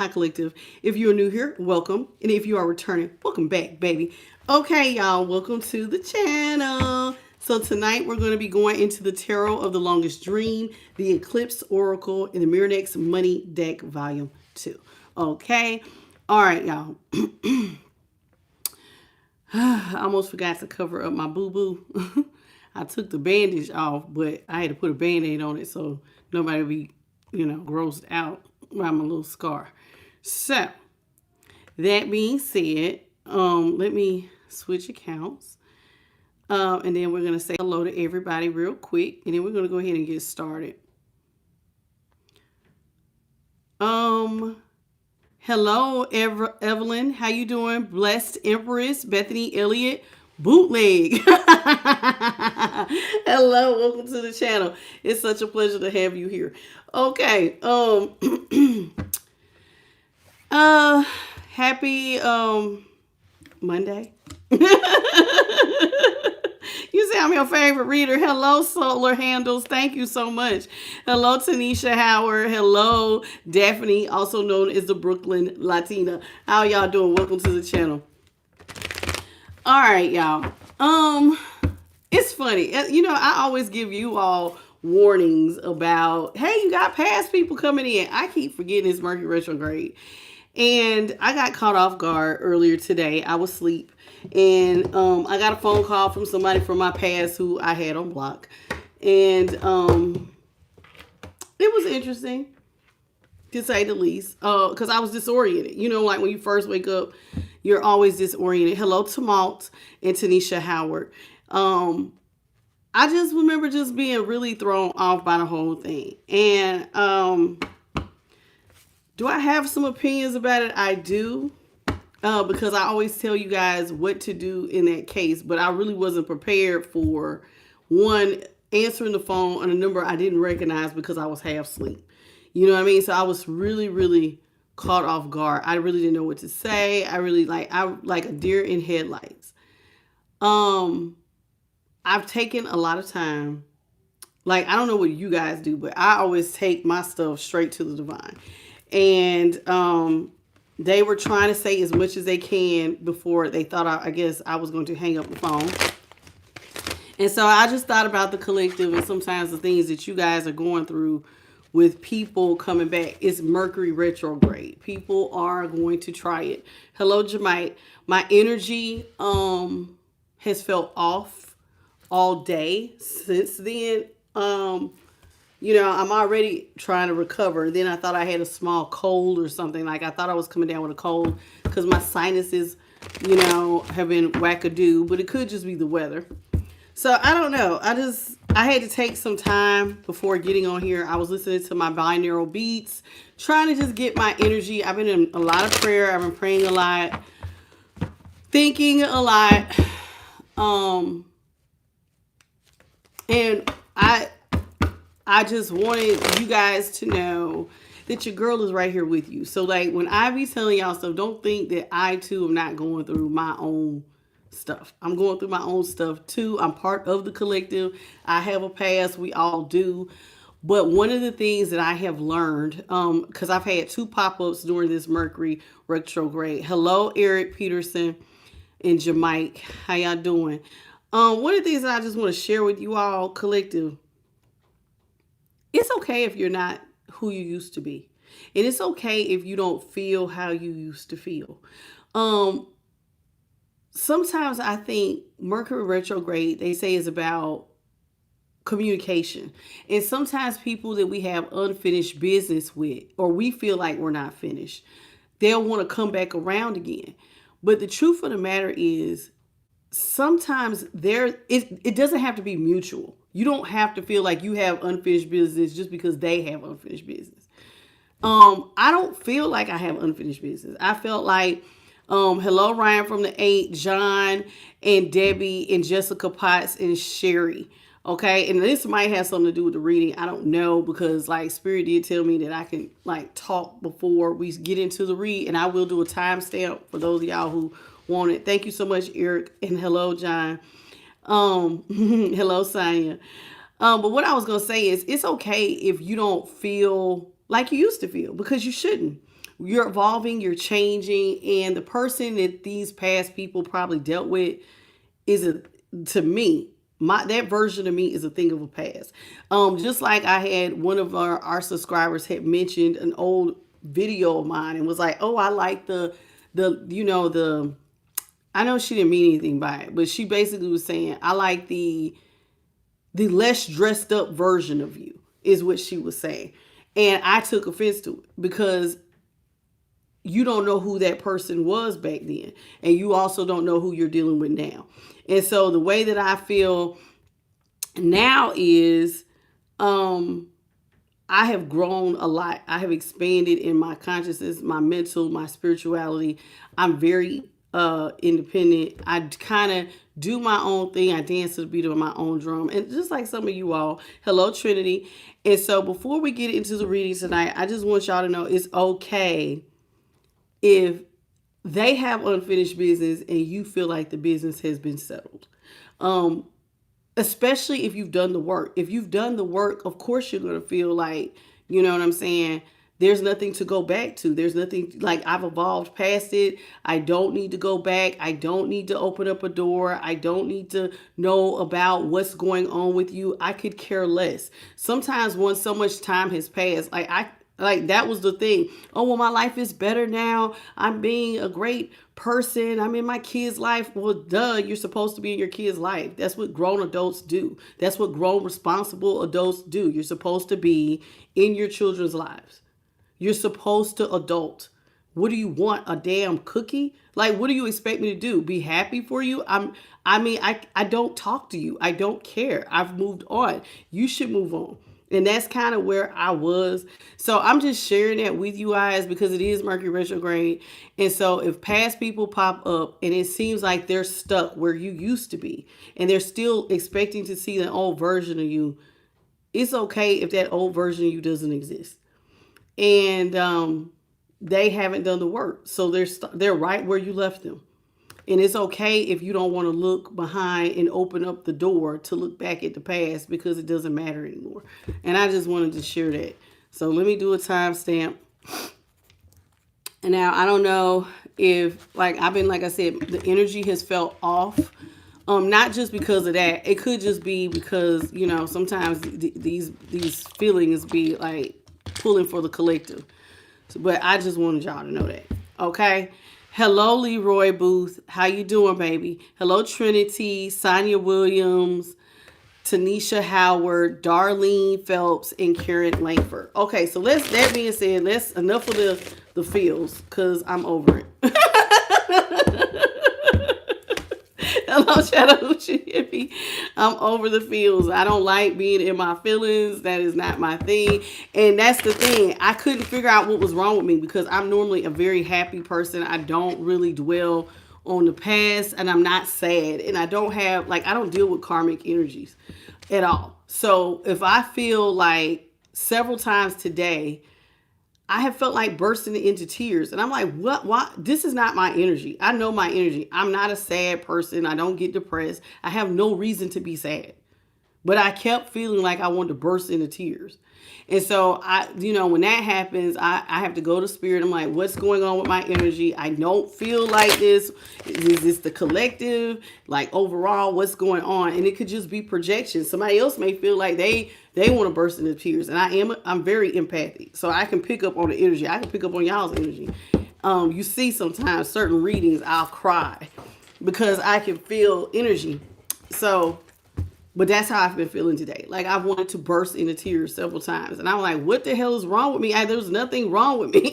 Hi, Collective. If you're new here, welcome. And if you are returning, welcome back, baby. Okay, y'all, welcome to the channel. So tonight we're going to be going into the Tarot of the Longest Dream, the Eclipse Oracle, and the Mirrornex Money Deck Volume 2. Okay. All right, y'all. I almost forgot to cover up my boo-boo. I took the bandage off, but I had to put a band-aid on it so nobody would be, grossed out by my little scar. So, that being said, let me switch accounts. And then we're going to say hello to everybody real quick. And then we're going to go ahead and get started. Hello, Evelyn. How you doing? Blessed Empress, Bethany Elliott, Bootleg. Hello, welcome to the channel. It's such a pleasure to have you here. Okay. Happy Monday. You say I'm your favorite reader. Hello, Solar Handles. Thank you so much. Hello, Tanisha Howard. Hello, Daphne, also known as the Brooklyn Latina. How y'all doing? Welcome to the channel. All right, y'all. It's funny. I always give you all warnings about, hey, you got past people coming in. I keep forgetting it's Mercury retrograde. And I got caught off guard earlier today. I was asleep. And I got a phone call from somebody from my past who I had on block. And it was interesting, to say the least, because I was disoriented. Like when you first wake up, you're always disoriented. Hello, Tamalt and Tanisha Howard. I just remember just being really thrown off by the whole thing. And do I have some opinions about it? I do. Because I always tell you guys what to do in that case, but I really wasn't prepared for one, answering the phone on a number I didn't recognize because I was half asleep. You know what I mean? So I was really, really caught off guard. I really didn't know what to say. I like a deer in headlights. I've taken a lot of time. Like, I don't know what you guys do, but I always take my stuff straight to the divine. And they were trying to say as much as they can before they thought I guess I was going to hang up the phone. And so I just thought about the collective and sometimes the things that you guys are going through with people coming back. It's Mercury retrograde. People are going to try it. Hello, Jamite. My energy has felt off all day since then. I'm already trying to recover. Then I thought I had a small cold or something. Like, I thought I was coming down with a cold because my sinuses, have been wackadoo. But it could just be the weather. So, I don't know. I had to take some time before getting on here. I was listening to my binaural beats, trying to just get my energy. I've been in a lot of prayer. I've been praying a lot, thinking a lot. And I just wanted you guys to know that your girl is right here with you. So, like, when I be telling y'all stuff, don't think that I, too, am not going through my own stuff. I'm going through my own stuff, too. I'm part of the collective. I have a past. We all do. But one of the things that I have learned, because I've had 2 pop-ups during this Mercury retrograde. Hello, Eric Peterson and Jamike. How y'all doing? One of the things that I just want to share with you all, collective, it's okay if you're not who you used to be. And it's okay if you don't feel how you used to feel. Sometimes I think Mercury retrograde, they say, is about communication. And sometimes people that we have unfinished business with, or we feel like we're not finished, they'll want to come back around again. But the truth of the matter is, sometimes it doesn't have to be mutual. You don't have to feel like you have unfinished business just because they have unfinished business. I don't feel like I have unfinished business. I felt like, hello, Ryan from the 8, John and Debbie and Jessica Potts and Sherry. Okay, and this might have something to do with the reading. I don't know, because like Spirit did tell me that I can like talk before we get into the read, and I will do a timestamp for those of y'all who want it. Thank you so much, Eric, and hello, John. Hello, Sonia. But what I was gonna say is, it's okay if you don't feel like you used to feel, because you shouldn't. You're evolving, you're changing, and the person that these past people probably dealt with is to me, that version of me is a thing of a past. Just like I had one of our subscribers had mentioned an old video of mine and was like, oh, I like the I know she didn't mean anything by it, but she basically was saying, I like the less dressed up version of you, is what she was saying. And I took offense to it because you don't know who that person was back then. And you also don't know who you're dealing with now. And so the way that I feel now is I have grown a lot. I have expanded in my consciousness, my mental, my spirituality. I'm very independent. I kind of do my own thing. I dance to the beat of my own drum. And just like some of you all, hello, Trinity. And so before we get into the reading tonight, I just want y'all to know it's okay if they have unfinished business and you feel like the business has been settled. Especially if you've done the work. If you've done the work, of course you're going to feel like, you know what I'm saying? There's nothing to go back to. There's nothing, like, I've evolved past it. I don't need to go back. I don't need to open up a door. I don't need to know about what's going on with you. I could care less. Sometimes once so much time has passed, like that was the thing. Oh, well, my life is better now. I'm being a great person. I'm in my kid's life. Well, duh, you're supposed to be in your kid's life. That's what grown adults do. That's what grown, responsible adults do. You're supposed to be in your children's lives. You're supposed to adult. What do you want? A damn cookie? Like, what do you expect me to do? Be happy for you? I don't talk to you. I don't care. I've moved on. You should move on. And that's kind of where I was. So I'm just sharing that with you guys because it is Mercury retrograde. And so if past people pop up and it seems like they're stuck where you used to be and they're still expecting to see the old version of you, it's okay if that old version of you doesn't exist. And they haven't done the work. So they're right where you left them. And it's okay if you don't want to look behind and open up the door to look back at the past because it doesn't matter anymore. And I just wanted to share that. So let me do a timestamp. And now I don't know if, like I said, the energy has felt off. Not just because of that. It could just be because, sometimes these feelings be like pulling for the collective. But I just wanted y'all to know that. Okay? Hello, Leroy Booth. How you doing, baby? Hello, Trinity, Sonia Williams, Tanisha Howard, Darlene Phelps, and Karen Langford. Okay, so that being said, let's enough of the feels, because I'm over it. Hello, Chattahoochee Hippie. I'm over the feels. I don't like being in my feelings. That is not my thing. And that's the thing. I couldn't figure out what was wrong with me because I'm normally a very happy person. I don't really dwell on the past and I'm not sad. And I don't deal with karmic energies at all. So if I feel like several times today, I have felt like bursting into tears. And I'm like, what? This is not my energy. I know my energy. I'm not a sad person. I don't get depressed. I have no reason to be sad. But I kept feeling like I wanted to burst into tears. And so when that happens, I have to go to spirit. I'm like, what's going on with my energy? I don't feel like this. Is this the collective? Like overall, what's going on? And it could just be projection. Somebody else may feel like they want to burst into tears. And I'm very empathic. So I can pick up on the energy. I can pick up on y'all's energy. You see sometimes certain readings, I'll cry because I can feel energy. So, but that's how I've been feeling today. Like I've wanted to burst into tears several times. And I'm like, what the hell is wrong with me? There's nothing wrong with me.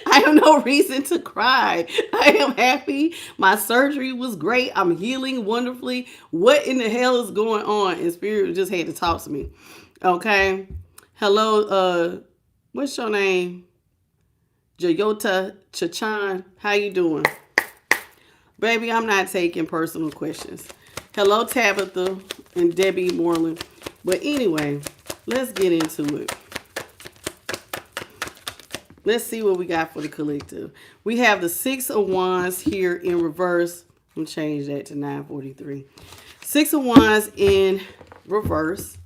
I have no reason to cry. I am happy. My surgery was great. I'm healing wonderfully. What in the hell is going on? And spirit just had to talk to me. Okay. Hello. What's your name? Jayota Chachan. How you doing? Baby, I'm not taking personal questions. Hello, Tabitha and Debbie Moreland. But anyway, let's get into it. Let's see what we got for the collective. We have the 6 of Wands here in reverse. I'm going to change that to 943. 6 of Wands in reverse.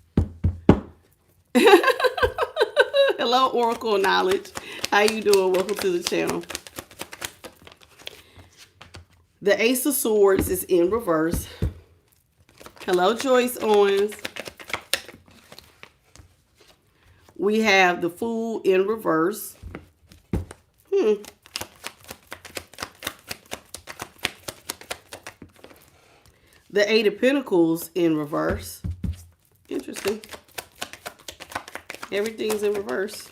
Hello, Oracle Knowledge. How you doing? Welcome to the channel. The Ace of Swords is in reverse. Hello, Joyce Owens. We have the Fool in reverse. The Eight of Pentacles in reverse. Interesting. Everything's in reverse.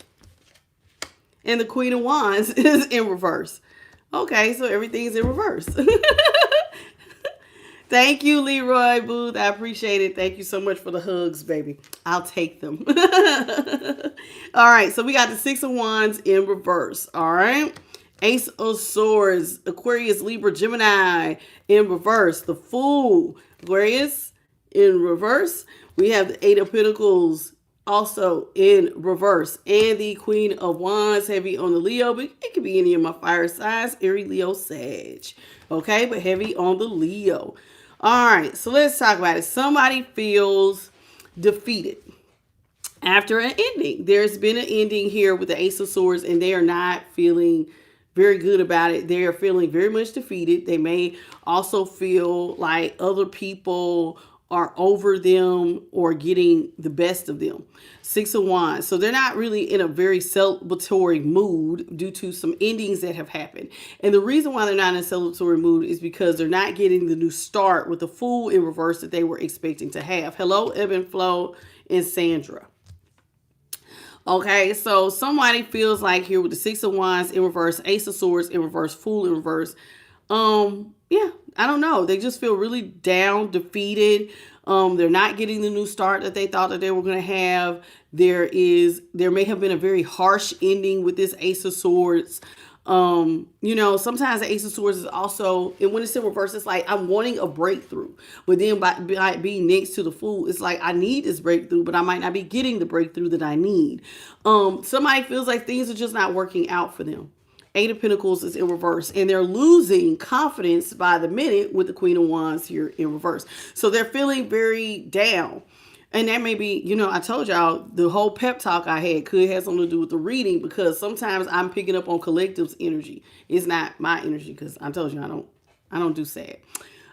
And the Queen of Wands is in reverse. Okay, so everything's in reverse. Thank you, Leroy Booth. I appreciate it. Thank you so much for the hugs, baby. I'll take them. All right, so we got the Six of Wands in reverse. All right. Ace of Swords, Aquarius, Libra, Gemini in reverse. The Fool, Aquarius in reverse. We have the Eight of Pentacles also in reverse. And the Queen of Wands, heavy on the Leo, but it could be any of my fire signs, Aries, Leo, Sag. Okay, but heavy on the Leo. All right, so let's talk about it. Somebody feels defeated after an ending. There's been an ending here with the Ace of Swords, and they are not feeling very good about it. They are feeling very much defeated. They may also feel like other people are over them or getting the best of them. Six of Wands. So they're not really in a very celebratory mood due to some endings that have happened. And the reason why they're not in a celebratory mood is because they're not getting the new start with the Fool in reverse that they were expecting to have. Hello, Ebb and Flow and Sandra. Okay, so somebody feels like here with the Six of Wands in reverse, Ace of Swords in reverse, Fool in reverse. Yeah, I don't know. They just feel really down, defeated. They're not getting the new start that they thought that they were going to have. There may have been a very harsh ending with this Ace of Swords. You know, sometimes the Ace of Swords is also, and when it's in reverse, it's like I'm wanting a breakthrough. But then by being next to the Fool, it's like I need this breakthrough, but I might not be getting the breakthrough that I need. Somebody feels like things are just not working out for them. Eight of Pentacles is in reverse, and they're losing confidence by the minute with the Queen of Wands here in reverse. So they're feeling very down. And that may be, you know, I told y'all the whole pep talk I had could have something to do with the reading, because sometimes I'm picking up on collective's energy. It's not my energy, because I told you I don't do sad.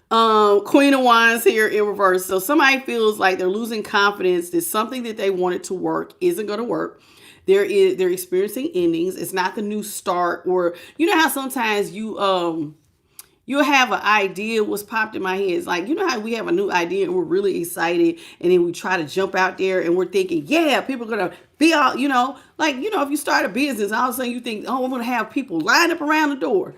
Queen of Wands here in reverse. So somebody feels like they're losing confidence that something that they wanted to work isn't going to work. They're experiencing endings. It's not the new start, or you know how sometimes you'll have an idea what's popped in my head. It's like, you know how we have a new idea and we're really excited, and then we try to jump out there and we're thinking, yeah, people are going to be all, you know, like, you know, if you start a business, all of a sudden you think, oh, I'm going to have people lined up around the door,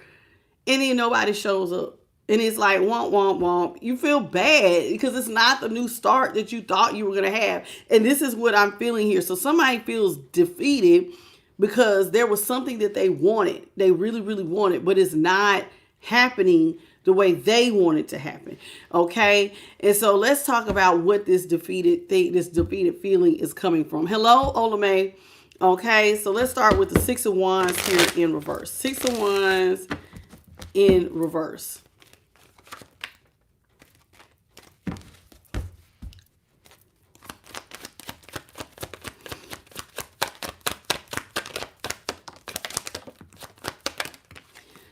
and then nobody shows up. And it's like, womp, womp, womp. You feel bad because it's not the new start that you thought you were going to have. And this is what I'm feeling here. So somebody feels defeated because there was something that they wanted. They really, really wanted, but it's not happening the way they want it to happen. Okay. And so let's talk about what this defeated thing, this defeated feeling is coming from. Hello, Olame. Okay. So let's start with the Six of Wands here in reverse. Six of Wands in reverse.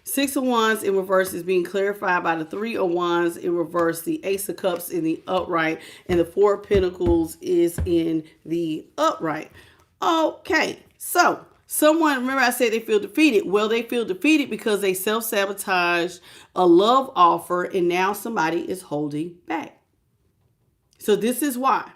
Six of Wands in reverse is being clarified by the Three of Wands in reverse, the Ace of Cups in the upright, and the Four of Pentacles is in the upright. Okay, so someone, remember I said they feel defeated. Well, they feel defeated because they self-sabotaged a love offer, and now somebody is holding back. So this is why.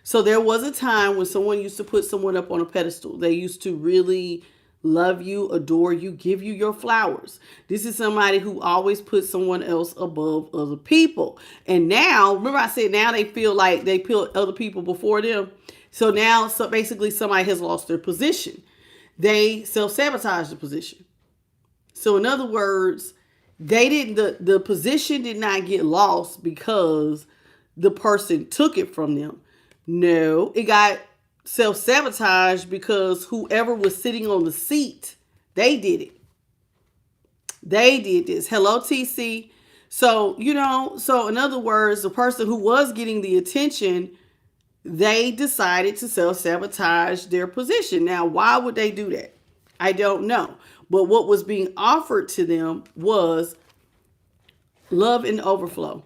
So there was a time when someone used to put someone up on a pedestal. They used to really love you, adore you, give you your flowers. This is somebody who always puts someone else above other people. And now, remember I said now they feel like they put other people before them. So now, so basically somebody has lost their position. They self-sabotage the position. So in other words, they didn't, the position did not get lost because the person took it from them. No, it got self-sabotage because whoever was sitting on the seat, they did it. They did this. Hello, TC. So, you know, so in other words, the person who was getting the attention, they decided to self-sabotage their position. Now, why would they do that? I don't know. But what was being offered to them was love and overflow,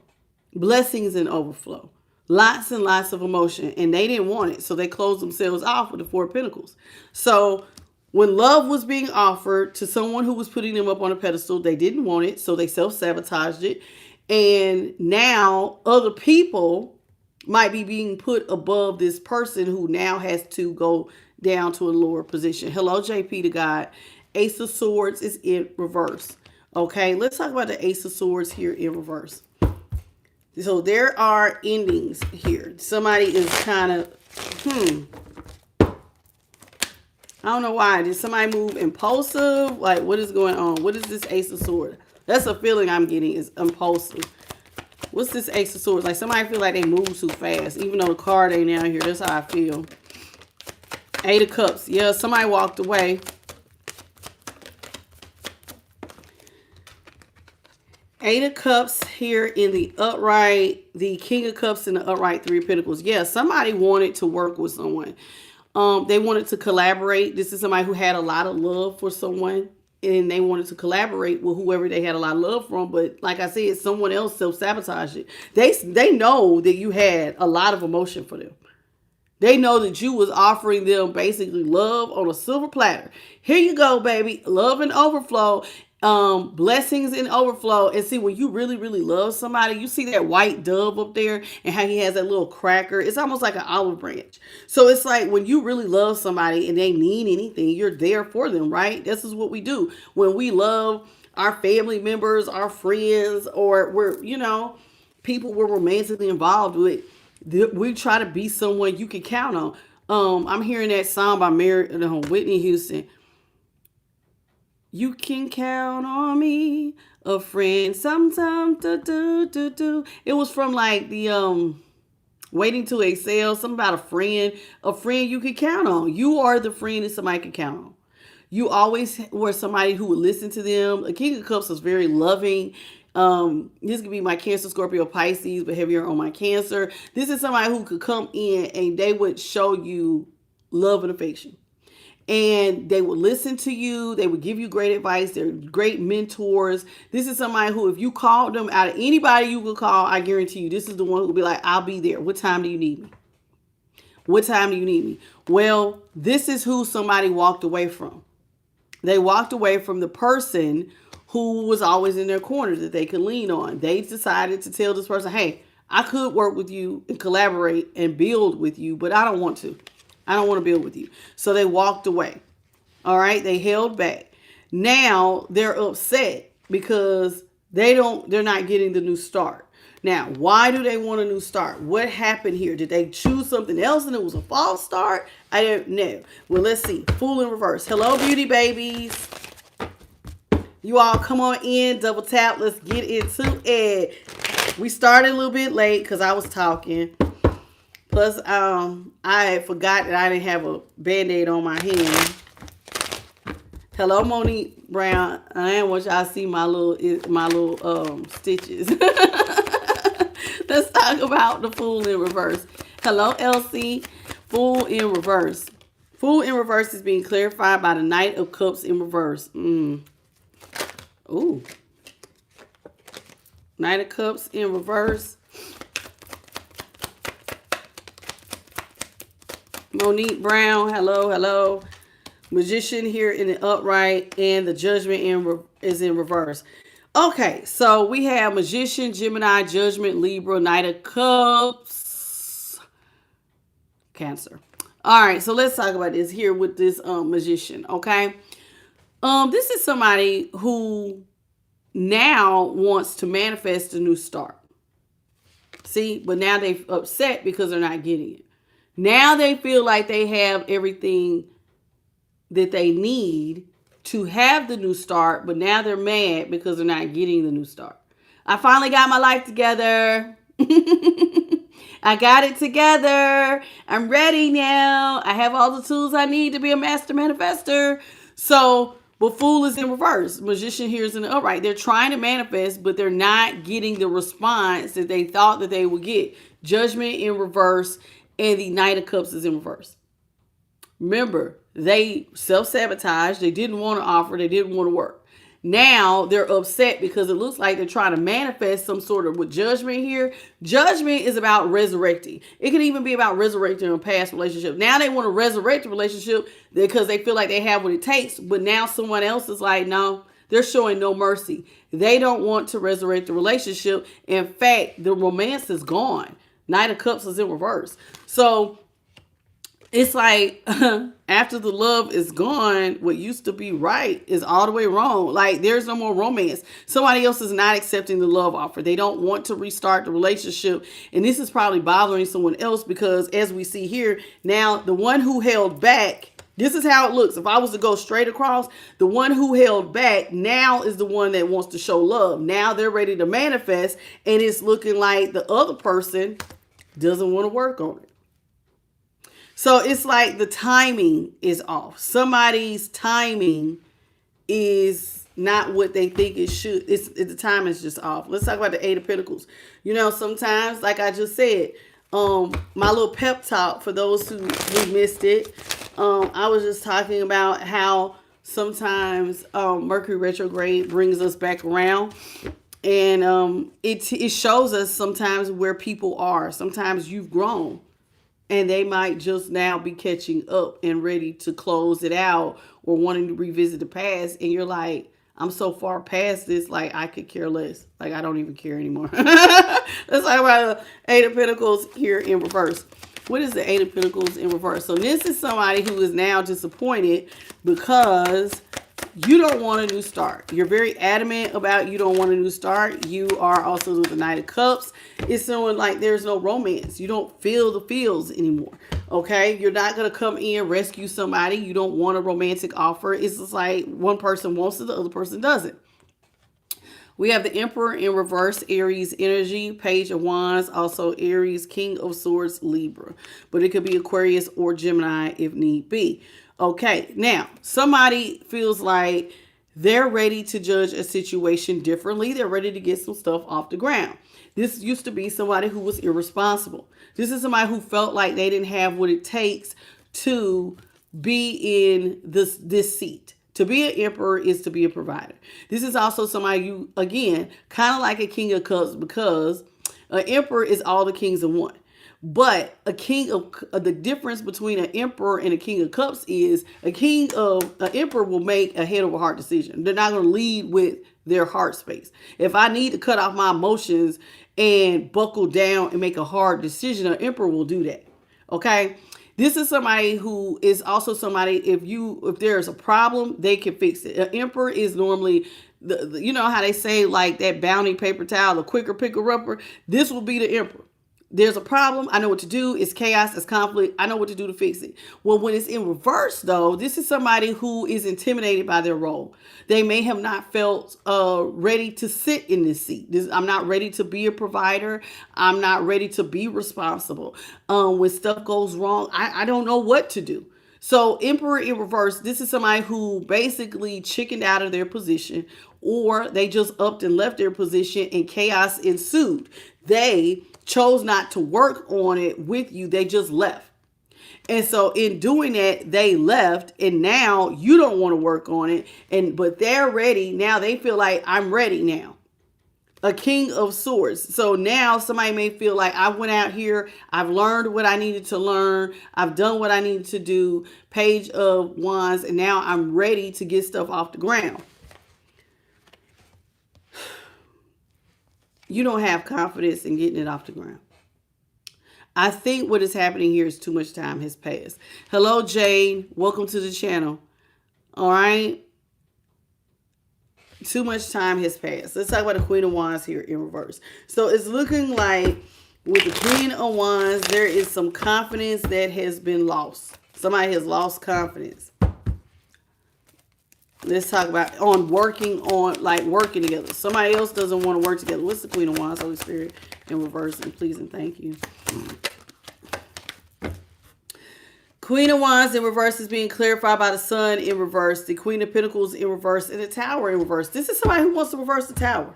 blessings and overflow, lots and lots of emotion. And they didn't want it. So they closed themselves off with the Four of Pentacles. So when love was being offered to someone who was putting them up on a pedestal, they didn't want it. So they self-sabotaged it. And now other people might be being put above this person who now has to go down to a lower position. Hello, JP to God. Ace of Swords is in reverse. Okay, let's talk about the Ace of Swords here in reverse. So there are endings here. Somebody is kind of, I don't know why. Did somebody move impulsive? Like, what is going on? What is this Ace of Swords? That's a feeling I'm getting, is impulsive. What's this Ace of Swords? Like, somebody feel like they move too fast. Even though the card ain't down here. That's how I feel. Eight of Cups. Yeah, somebody walked away. Eight of Cups here in the upright. The King of Cups in the upright. Three of Pentacles. Yeah, somebody wanted to work with someone. They wanted to collaborate. This is somebody who had a lot of love for someone. And they wanted to collaborate with whoever they had a lot of love from. But like I said, someone else self-sabotaged it. They know that you had a lot of emotion for them. They know that you was offering them basically love on a silver platter. Here you go, baby. Love and overflow. Blessings and overflow. And see, when you really, really love somebody, you see that white dove up there and how he has that little cracker. It's almost like an olive branch. So it's like when you really love somebody and they need anything, you're there for them, right? This is what we do. When we love our family members, our friends, or we're, people we're romantically involved with, we try to be someone you can count on. I'm hearing that song by Whitney Houston. You can count on me, a friend, sometime. It was from like the Waiting to Exhale, something about a friend you can count on. You are the friend that somebody can count on. You always were somebody who would listen to them. The King of Cups was very loving. This could be my Cancer, Scorpio, Pisces, but heavier on my Cancer. This is somebody who could come in and they would show you love and affection. And they would listen to you. They would give you great advice. They're great mentors. This is somebody who, if you called them, out of anybody you could call, I guarantee you, this is the one who would be like, I'll be there. What time do you need me? What time do you need me? Well, this is who somebody walked away from. They walked away from the person who was always in their corner that they could lean on. They decided to tell this person, hey, I could work with you and collaborate and build with you, but I don't want to. I don't want to build with you. So they walked away. All right. They held back. Now they're upset because they're not getting the new start. Now, why do they want a new start? What happened here? Did they choose something else and it was a false start? I don't know. Well, let's see. Fool in reverse. Hello, beauty babies. You all come on in, double tap. Let's get into it. We started a little bit late because I was talking. Plus, I forgot that I didn't have a Band-Aid on my hand. Hello, Monique Brown. I didn't want y'all to see my little stitches. Let's talk about the Fool in reverse. Hello, Elsie. Fool in reverse. Fool in reverse is being clarified by the Knight of Cups in reverse. Ooh. Knight of Cups in reverse. Monique Brown, hello. Magician here in the upright, and the Judgment is in reverse. Okay, so we have Magician, Gemini, Judgment, Libra, Knight of Cups, Cancer. All right, so let's talk about this here with this Magician, okay? This is somebody who now wants to manifest a new start. See, but now they're upset because they're not getting it. Now they feel like they have everything that they need to have the new start, but now they're mad because they're not getting the new start. I finally got my life together. I got it together. I'm ready now. I have all the tools I need to be a master manifester. So, but Fool is in reverse. Magician here is in the upright. They're trying to manifest, but they're not getting the response that they thought that they would get. Judgment in reverse. And the Knight of Cups is in reverse. Remember, They self-sabotaged. They didn't want to offer. They didn't want to work. Now they're upset because it looks like they're trying to manifest some sort of with judgment here. Judgment is about resurrecting. It can even be about resurrecting a past relationship. Now they want to resurrect the relationship because they feel like they have what it takes. But now someone else is like, no, they're showing no mercy. They don't want to resurrect the relationship. In fact, the romance is gone. Knight of Cups is in reverse. So it's like after the love is gone, what used to be right is all the way wrong. Like there's no more romance. Somebody else is not accepting the love offer. They don't want to restart the relationship. And this is probably bothering someone else because as we see here, now the one who held back, this is how it looks. If I was to go straight across, the one who held back now is the one that wants to show love. Now they're ready to manifest and it's looking like the other person doesn't want to work on it. So it's like the timing is off. Somebody's timing is not what they think it should. The time is just off. Let's talk about the Eight of Pentacles. You know, sometimes, like I just said, my little pep talk for those who missed it. I was just talking about how sometimes Mercury retrograde brings us back around. And it shows us sometimes where people are. Sometimes you've grown. And they might just now be catching up and ready to close it out or wanting to revisit the past. And you're like, I'm so far past this, like I could care less. Like I don't even care anymore. Let's talk about the Eight of Pentacles here in reverse. What is the Eight of Pentacles in reverse? So this is somebody who is now disappointed because you don't want a new start. You're very adamant about you don't want a new start. You are also with the Knight of Cups. It's someone like there's no romance. You don't feel the feels anymore. Okay? You're not going to come in, rescue somebody. You don't want a romantic offer. It's just like one person wants it, the other person doesn't. We have the Emperor in reverse, Aries energy, Page of Wands, also Aries, King of Swords, Libra. But it could be Aquarius or Gemini if need be. Okay, now somebody feels like they're ready to judge a situation differently. They're ready to get some stuff off the ground. This used to be somebody who was irresponsible. This is somebody who felt like they didn't have what it takes to be in this seat. To be an emperor is to be a provider. This is also somebody you, again, kind of like a King of Cups because an emperor is all the kings in one. But a king of the difference between an emperor and a king of cups is an emperor will make a head over heart decision. They're not going to lead with their heart space. If I need to cut off my emotions and buckle down and make a hard decision, an emperor will do that. Okay. This is somebody who is also somebody, if there's a problem, they can fix it. An emperor is normally you know how they say like that bounty paper towel, the quicker picker upper. This will be the emperor. There's a problem. I know what to do. It's chaos. It's conflict. I know what to do to fix it. Well, when it's in reverse, though, this is somebody who is intimidated by their role. They may have not felt ready to sit in this seat. I'm not ready to be a provider. I'm not ready to be responsible. When stuff goes wrong, I don't know what to do. So Emperor in reverse, this is somebody who basically chickened out of their position or they just upped and left their position and chaos ensued. They chose not to work on it with you. They just left. And so in doing that, they left and now you don't want to work on it. But they're ready. Now they feel like I'm ready now. A King of Swords. So now somebody may feel like I went out here. I've learned what I needed to learn. I've done what I needed to do. Page of Wands. And now I'm ready to get stuff off the ground. You don't have confidence in getting it off the ground. I think what is happening here is too much time has passed. Hello, Jane. Welcome to the channel. All right. Too much time has passed. Let's talk about the Queen of Wands here in reverse. So it's looking like with the Queen of Wands, there is some confidence that has been lost. Somebody has lost confidence. Let's talk about working together. Somebody else doesn't want to work together. What's the Queen of Wands, Holy Spirit, in reverse? And please and thank you. Queen of Wands in reverse is being clarified by the Sun in reverse. The Queen of Pentacles in reverse and the Tower in reverse. This is somebody who wants to reverse the Tower.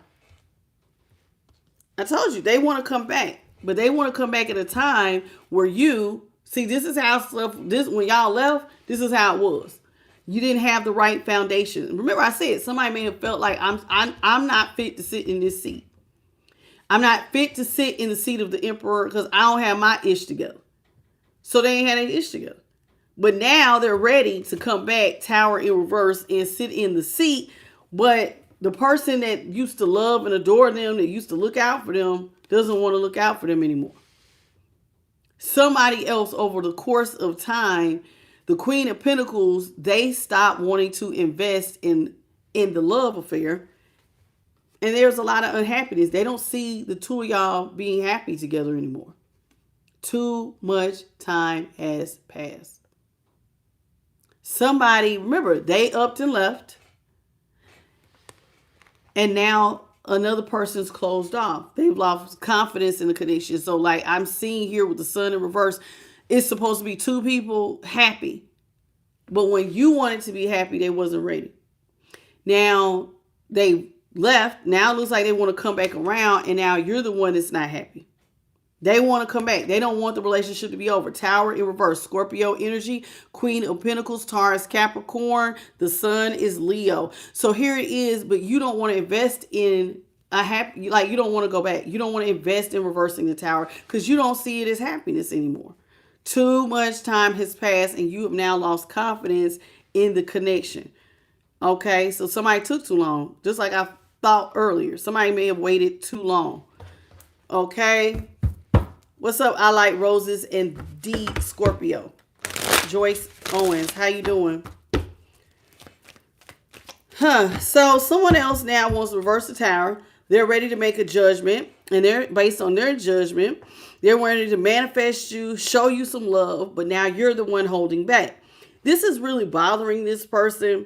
I told you, they want to come back. But they want to come back at a time where you See, this is how stuff, this, when y'all left, this is how it was. You didn't have the right foundation. Remember, I said somebody may have felt like I'm not fit to sit in this seat. I'm not fit to sit in the seat of the emperor because I don't have my ish together. So they ain't had any ish together. But now they're ready to come back, tower in reverse, and sit in the seat. But the person that used to love and adore them, that used to look out for them, doesn't want to look out for them anymore. Somebody else, over the course of time, the Queen of Pentacles, they stop wanting to invest in the love affair. And there's a lot of unhappiness. They don't see the two of y'all being happy together anymore. Too much time has passed. Somebody, remember, they upped and left. And now another person's closed off. They've lost confidence in the connection. So like I'm seeing here with the sun in reverse, it's supposed to be two people happy. But when you wanted to be happy, they wasn't ready. Now they left. Now it looks like they want to come back around. And now you're the one that's not happy. They want to come back. They don't want the relationship to be over. Tower in reverse. Scorpio energy. Queen of Pentacles. Taurus, Capricorn. The sun is Leo. So here it is. But you don't want to invest in a happy, like you don't want to go back. You don't want to invest in reversing the tower because you don't see it as happiness anymore. Too much time has passed and you have now lost confidence in the connection. Okay. So somebody took too long. Just like I thought earlier. Somebody may have waited too long. Okay. What's up? I like roses and D Scorpio. Joyce Owens, how you doing? So someone else now wants to reverse the tower. They're ready to make a judgment, and they're based on their judgment. They're ready to manifest you, show you some love, but now you're the one holding back. This is really bothering this person.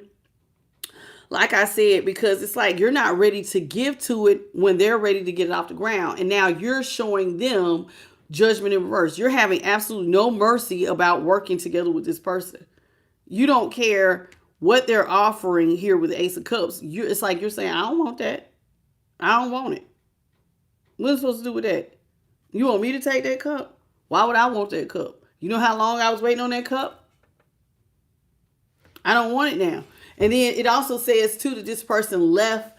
Like I said, because it's like you're not ready to give to it when they're ready to get it off the ground. And now you're showing them judgment in reverse. You're having absolutely no mercy about working together with this person. You don't care what they're offering here with the Ace of Cups. It's like you're saying, I don't want that. I don't want it. What am I supposed to do with that? You want me to take that cup? Why would I want that cup? You know how long I was waiting on that cup? I don't want it now. And then it also says too that this person left.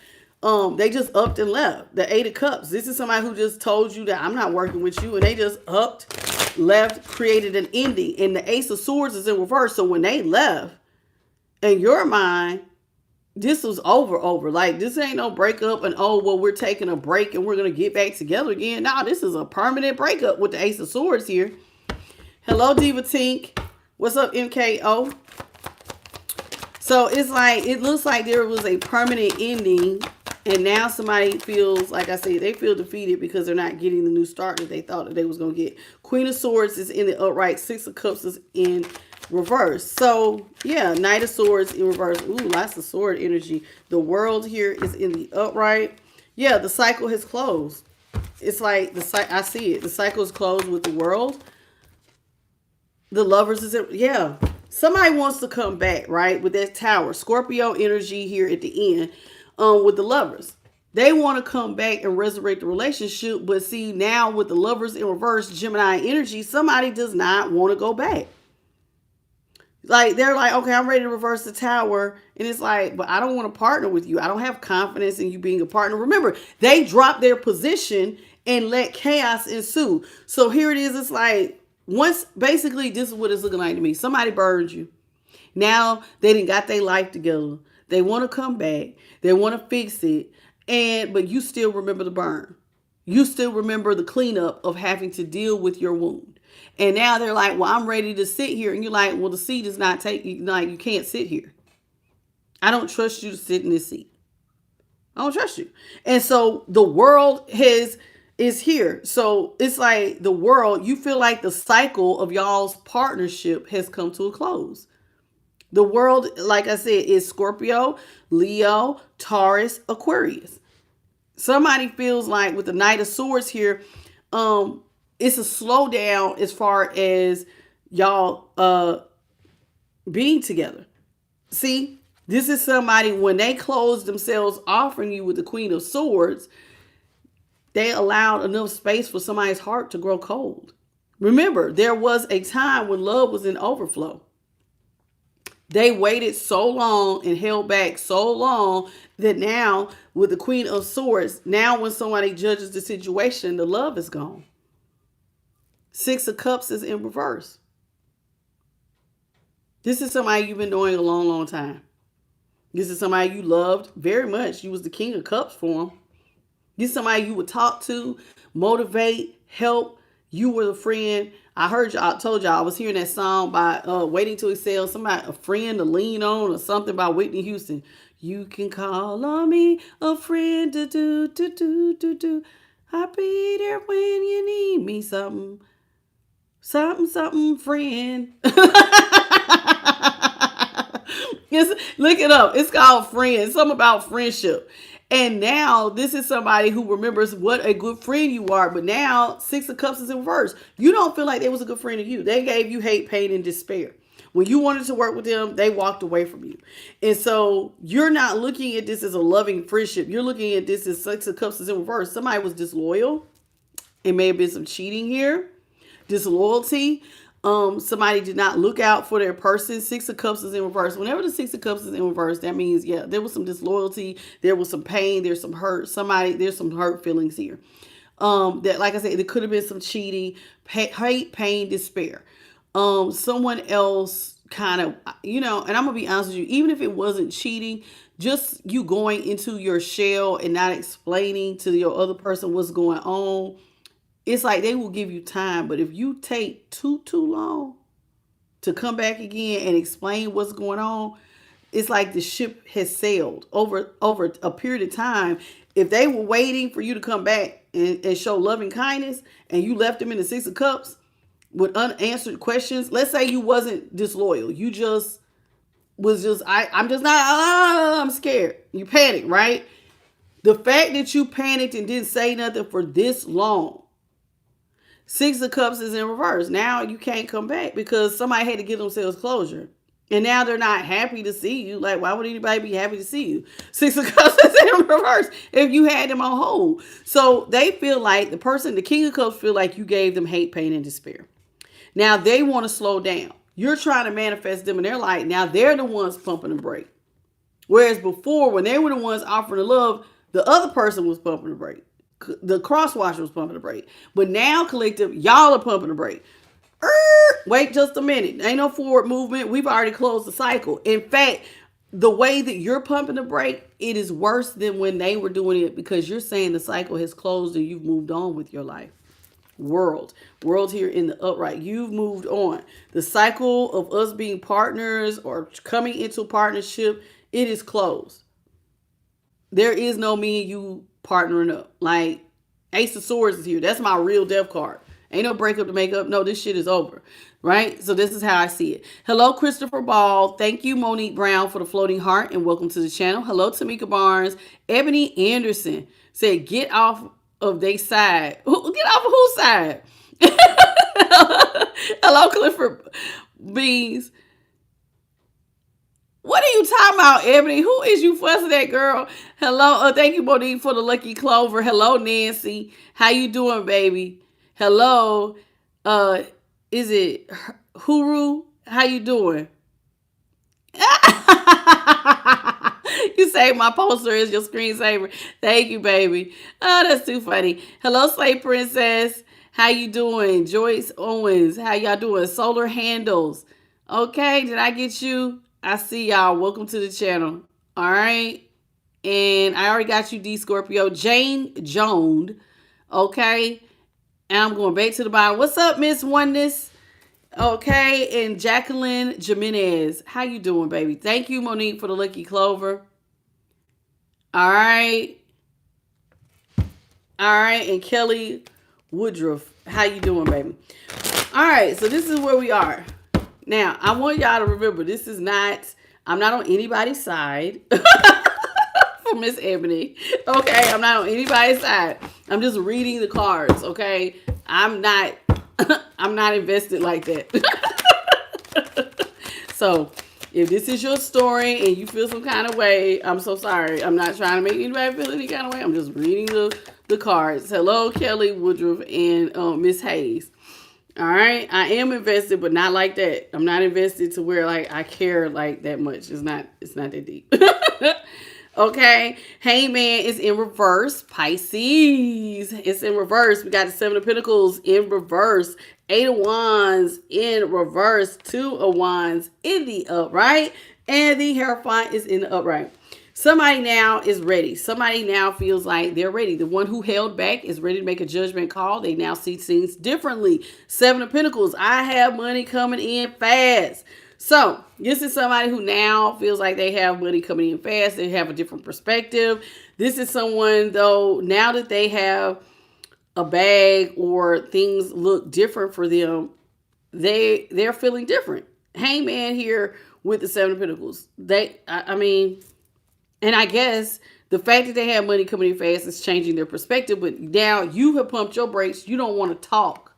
They just upped and left. The Eight of Cups. This is somebody who just told you that I'm not working with you. And they just upped, left, created an ending. And the Ace of Swords is in reverse. So when they left, in your mind, this was over. Like, this ain't no breakup and, oh, well, we're taking a break and we're going to get back together again. No, this is a permanent breakup with the Ace of Swords here. Hello, Diva Tink. What's up, MKO? So it's like, it looks like there was a permanent ending. And now somebody feels, like I said, they feel defeated because they're not getting the new start that they thought that they was going to get. Queen of Swords is in the upright. Six of Cups is in reverse. So, yeah, Knight of Swords in reverse. Ooh, lots of sword energy. The World here is in the upright. Yeah, the cycle has closed. It's like, I see it. The cycle is closed with the World. The Lovers is in, yeah. Somebody wants to come back, right, with that Tower. Scorpio energy here at the end. With the Lovers, they want to come back and resurrect the relationship, but see, now with the Lovers in reverse, Gemini energy, somebody does not want to go back. Like, they're like, okay, I'm ready to reverse the Tower, and it's like, but I don't want to partner with you. I don't have confidence in you being a partner. Remember, they dropped their position and let chaos ensue. So here it is. It's like, once, basically, this is what it's looking like to me. Somebody burned you. Now they done got their life together. They want to come back. They want to fix it. But you still remember the burn. You still remember the cleanup of having to deal with your wound. And now they're like, well, I'm ready to sit here. And you're like, well, the seat is not taking, like, you can't sit here. I don't trust you to sit in this seat. I don't trust you. And so the World is here. So it's like the World, you feel like the cycle of y'all's partnership has come to a close. The World, like I said, is Scorpio, Leo, Taurus, Aquarius. Somebody feels like with the Knight of Swords here, it's a slowdown as far as y'all being together. See, this is somebody, when they closed themselves offering you with the Queen of Swords, they allowed enough space for somebody's heart to grow cold. Remember, there was a time when love was in overflow. They waited so long and held back so long that now, with the Queen of Swords, now when somebody judges the situation, the love is gone. Six of Cups is in reverse. This is somebody you've been knowing a long, long time. This is somebody you loved very much. You was the King of Cups for them. This is somebody you would talk to, motivate, help. You were the friend. I heard y'all, told y'all, I was hearing that song by Waiting to Excel, somebody, a friend to lean on, or something by Whitney Houston. You can call on me, a friend to do. I'll be there when you need me, something, friend. Look it up. It's called Friends. Something about friendship. And now this is somebody who remembers what a good friend you are. But now Six of Cups is in reverse. You don't feel like they was a good friend to you. They gave you hate, pain, and despair. When you wanted to work with them, they walked away from you. And so you're not looking at this as a loving friendship. You're looking at this as Six of Cups is in reverse. Somebody was disloyal. It may have been some cheating here. Disloyalty. Somebody did not look out for their person. Six of Cups is in reverse. Whenever the Six of Cups is in reverse, that means, yeah, there was some disloyalty. There was some pain. There's some hurt. There's some hurt feelings here. That, like I said, there could have been some cheating, hate, pain, despair. Someone else kind of, and I'm going to be honest with you, even if it wasn't cheating, just you going into your shell and not explaining to your other person what's going on, it's like they will give you time. But if you take too long to come back again and explain what's going on, it's like the ship has sailed over a period of time. If they were waiting for you to come back and show loving kindness, and you left them in the Six of Cups with unanswered questions, let's say you wasn't disloyal. You just was I'm scared. You panicked, right? The fact that you panicked and didn't say nothing for this long, Six of Cups is in reverse. Now you can't come back because somebody had to give themselves closure. And now they're not happy to see you. Like, why would anybody be happy to see you? Six of Cups is in reverse if you had them on hold. So they feel like the King of Cups feel like you gave them hate, pain, and despair. Now they want to slow down. You're trying to manifest them in their light. Now they're the ones pumping the brake. Whereas before, when they were the ones offering the love, the other person was pumping the brake. The crosswatcher was pumping the brake. But now, collective, y'all are pumping the brake. Wait just a minute. Ain't no forward movement. We've already closed the cycle. In fact, the way that you're pumping the brake, it is worse than when they were doing it, because you're saying the cycle has closed and you've moved on with your life. World here in the upright. You've moved on. The cycle of us being partners or coming into a partnership, it is closed. There is no me and you partnering up. Like Ace of Swords is here. That's my real death card. Ain't no breakup to make up. No, this shit is over. Right? So this is how I see it. Hello, Christopher Ball. Thank you, Monique Brown, for the floating heart, and welcome to the channel. Hello, Tamika Barnes. Ebony Anderson said, get off of their side. Get off of whose side? Hello, Clifford Beans. What are you talking about, Ebony? Who is you fussing at, girl? Hello. Thank you, Monique, for the lucky clover. Hello, Nancy. How you doing, baby? Hello. Is it Huru? How you doing? You say my poster is your screensaver. Thank you, baby. Oh, that's too funny. Hello, Slay Princess. How you doing? Joyce Owens. How y'all doing? Solar Handles. Okay, did I get you? I see y'all. Welcome to the channel. All right. And I already got you, D Scorpio. Jane Jones. Okay. And I'm going back to the bottom. What's up, Miss Oneness? Okay. And Jacqueline Jimenez. How you doing, baby? Thank you, Monique, for the lucky clover. All right. All right. And Kelly Woodruff. How you doing, baby? All right. So this is where we are. Now, I want y'all to remember, I'm not on anybody's side for Miss Ebony. Okay, I'm not on anybody's side. I'm just reading the cards, okay? I'm not invested like that. So, if this is your story and you feel some kind of way, I'm so sorry. I'm not trying to make anybody feel any kind of way. I'm just reading the cards. Hello, Kelly Woodruff and Miss Hayes. All right, I am invested, but not like that. I'm not invested to where like I care like that much. It's not. It's not that deep. Okay, Hangman is in reverse. Pisces, it's in reverse. We got the Seven of Pentacles in reverse. Eight of Wands in reverse. Two of Wands in the upright, and the Hierophant is in the upright. Somebody now is ready. Somebody now feels like they're ready. The one who held back is ready to make a judgment call. They now see things differently. Seven of Pentacles. I have money coming in fast. So this is somebody who now feels like they have money coming in fast. They have a different perspective. This is someone, though, now that they have a bag or things look different for them, they're feeling different. Hangman here with the Seven of Pentacles. I mean, and I guess the fact that they have money coming in fast is changing their perspective. But now you have pumped your brakes. You don't want to talk.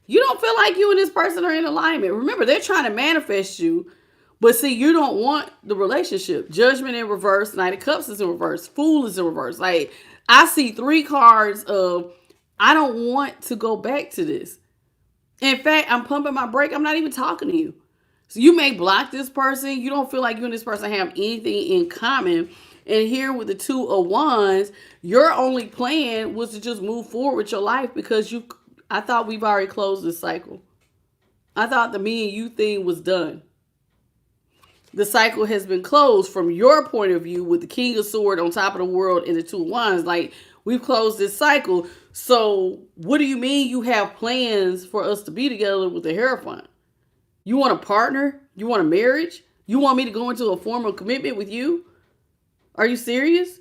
You don't feel like you and this person are in alignment. Remember, they're trying to manifest you. But see, you don't want the relationship. Judgment in reverse. Knight of Cups is in reverse. Fool is in reverse. Like, I see 3 cards of, I don't want to go back to this. In fact, I'm pumping my brake. I'm not even talking to you. So you may block this person. You don't feel like you and this person have anything in common. And here with the Two of Wands, your only plan was to just move forward with your life because I thought we've already closed this cycle. I thought the me and you thing was done. The cycle has been closed from your point of view with the King of Swords on top of the world and the Two of Wands. Like, we've closed this cycle. So what do you mean you have plans for us to be together with the Hierophant? You want a partner? You want a marriage? You want me to go into a formal commitment with you? Are you serious?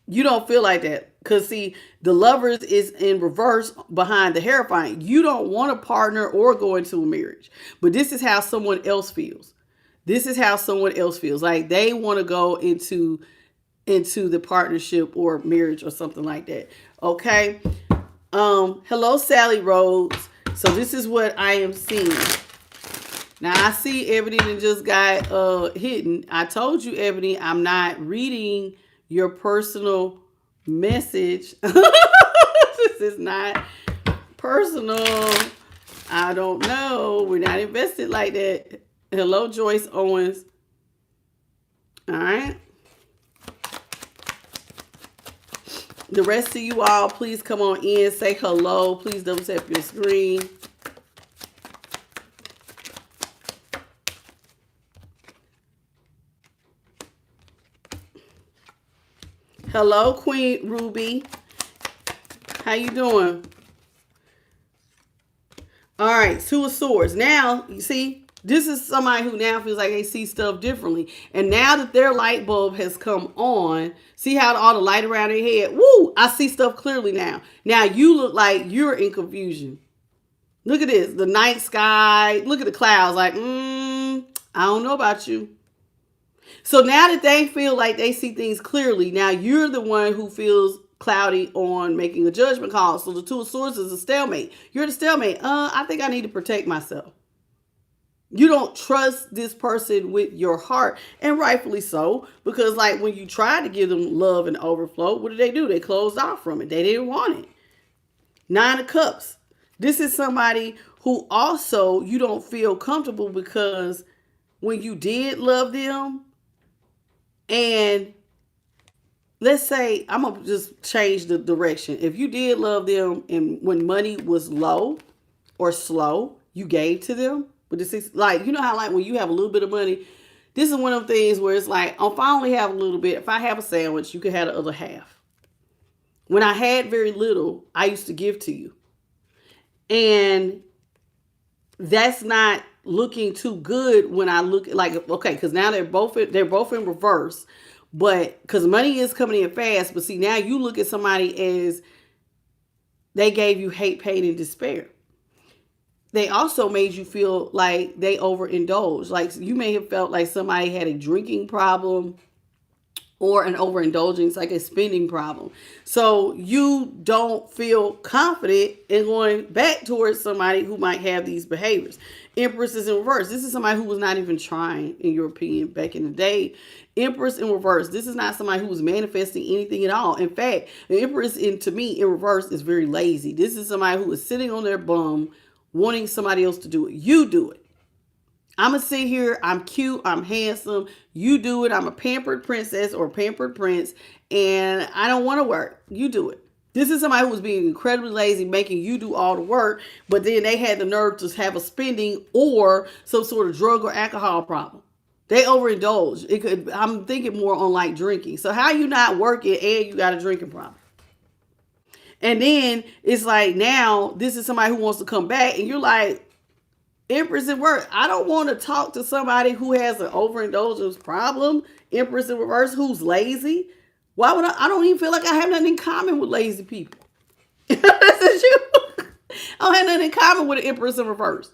You don't feel like that. Because, see, the Lovers is in reverse behind the Hierophant. You don't want a partner or go into a marriage. But this is how someone else feels. This is how someone else feels. Like they want to go into the partnership or marriage or something like that. Okay. Hello, Sally Rhodes. So this is what I am seeing. Now, I see Ebony that just got hidden. I told you, Ebony, I'm not reading your personal message. This is not personal. I don't know. We're not invested like that. Hello, Joyce Owens. All right. The rest of you all, please come on in. Say hello. Please double tap your screen. Hello, Queen Ruby. How you doing? All right, Two of Swords. Now, you see, this is somebody who now feels like they see stuff differently. And now that their light bulb has come on, see how all the light around their head? Woo! I see stuff clearly now. Now you look like you're in confusion. Look at this. The night sky. Look at the clouds. Like, I don't know about you. So now that they feel like they see things clearly, now you're the one who feels cloudy on making a judgment call. So the Two of Swords is a stalemate. You're the stalemate. I think I need to protect myself. You don't trust this person with your heart, and rightfully so, because like when you tried to give them love and overflow, what did? They closed off from it. They didn't want it. Nine of Cups. This is somebody who also you don't feel comfortable because when you did love them, and let's say, I'm going to just change the direction. If you did love them and when money was low or slow, you gave to them. But this is like, you know how like when you have a little bit of money, this is one of the things where it's like, if I only have a little bit, if I have a sandwich, you can have the other half. When I had very little, I used to give to you. And that's not looking too good when I look like, okay, because now they're both in reverse. But because money is coming in fast, but see, now you look at somebody as they gave you hate, pain, and despair. They also made you feel like they overindulged. Like you may have felt like somebody had a drinking problem or an overindulgence, like a spending problem. So you don't feel confident in going back towards somebody who might have these behaviors. Empress is in reverse. This is somebody who was not even trying, in your opinion, back in the day. Empress in reverse. This is not somebody who was manifesting anything at all. In fact, the Empress, to me, in reverse, is very lazy. This is somebody who is sitting on their bum, wanting somebody else to do it. You do it. I'm going to sit here. I'm cute. I'm handsome. You do it. I'm a pampered princess or pampered prince, and I don't want to work. You do it. This is somebody who was being incredibly lazy, making you do all the work, but then they had the nerve to have a spending or some sort of drug or alcohol problem. They overindulge. I'm thinking more on like drinking. So how you not working and you got a drinking problem? And then it's like, now this is somebody who wants to come back, and you're like, Empress in reverse. I don't want to talk to somebody who has an overindulgence problem. Empress in reverse, who's lazy. Why would I don't even feel like I have nothing in common with lazy people. This is you. I don't have nothing in common with an Empress in reverse.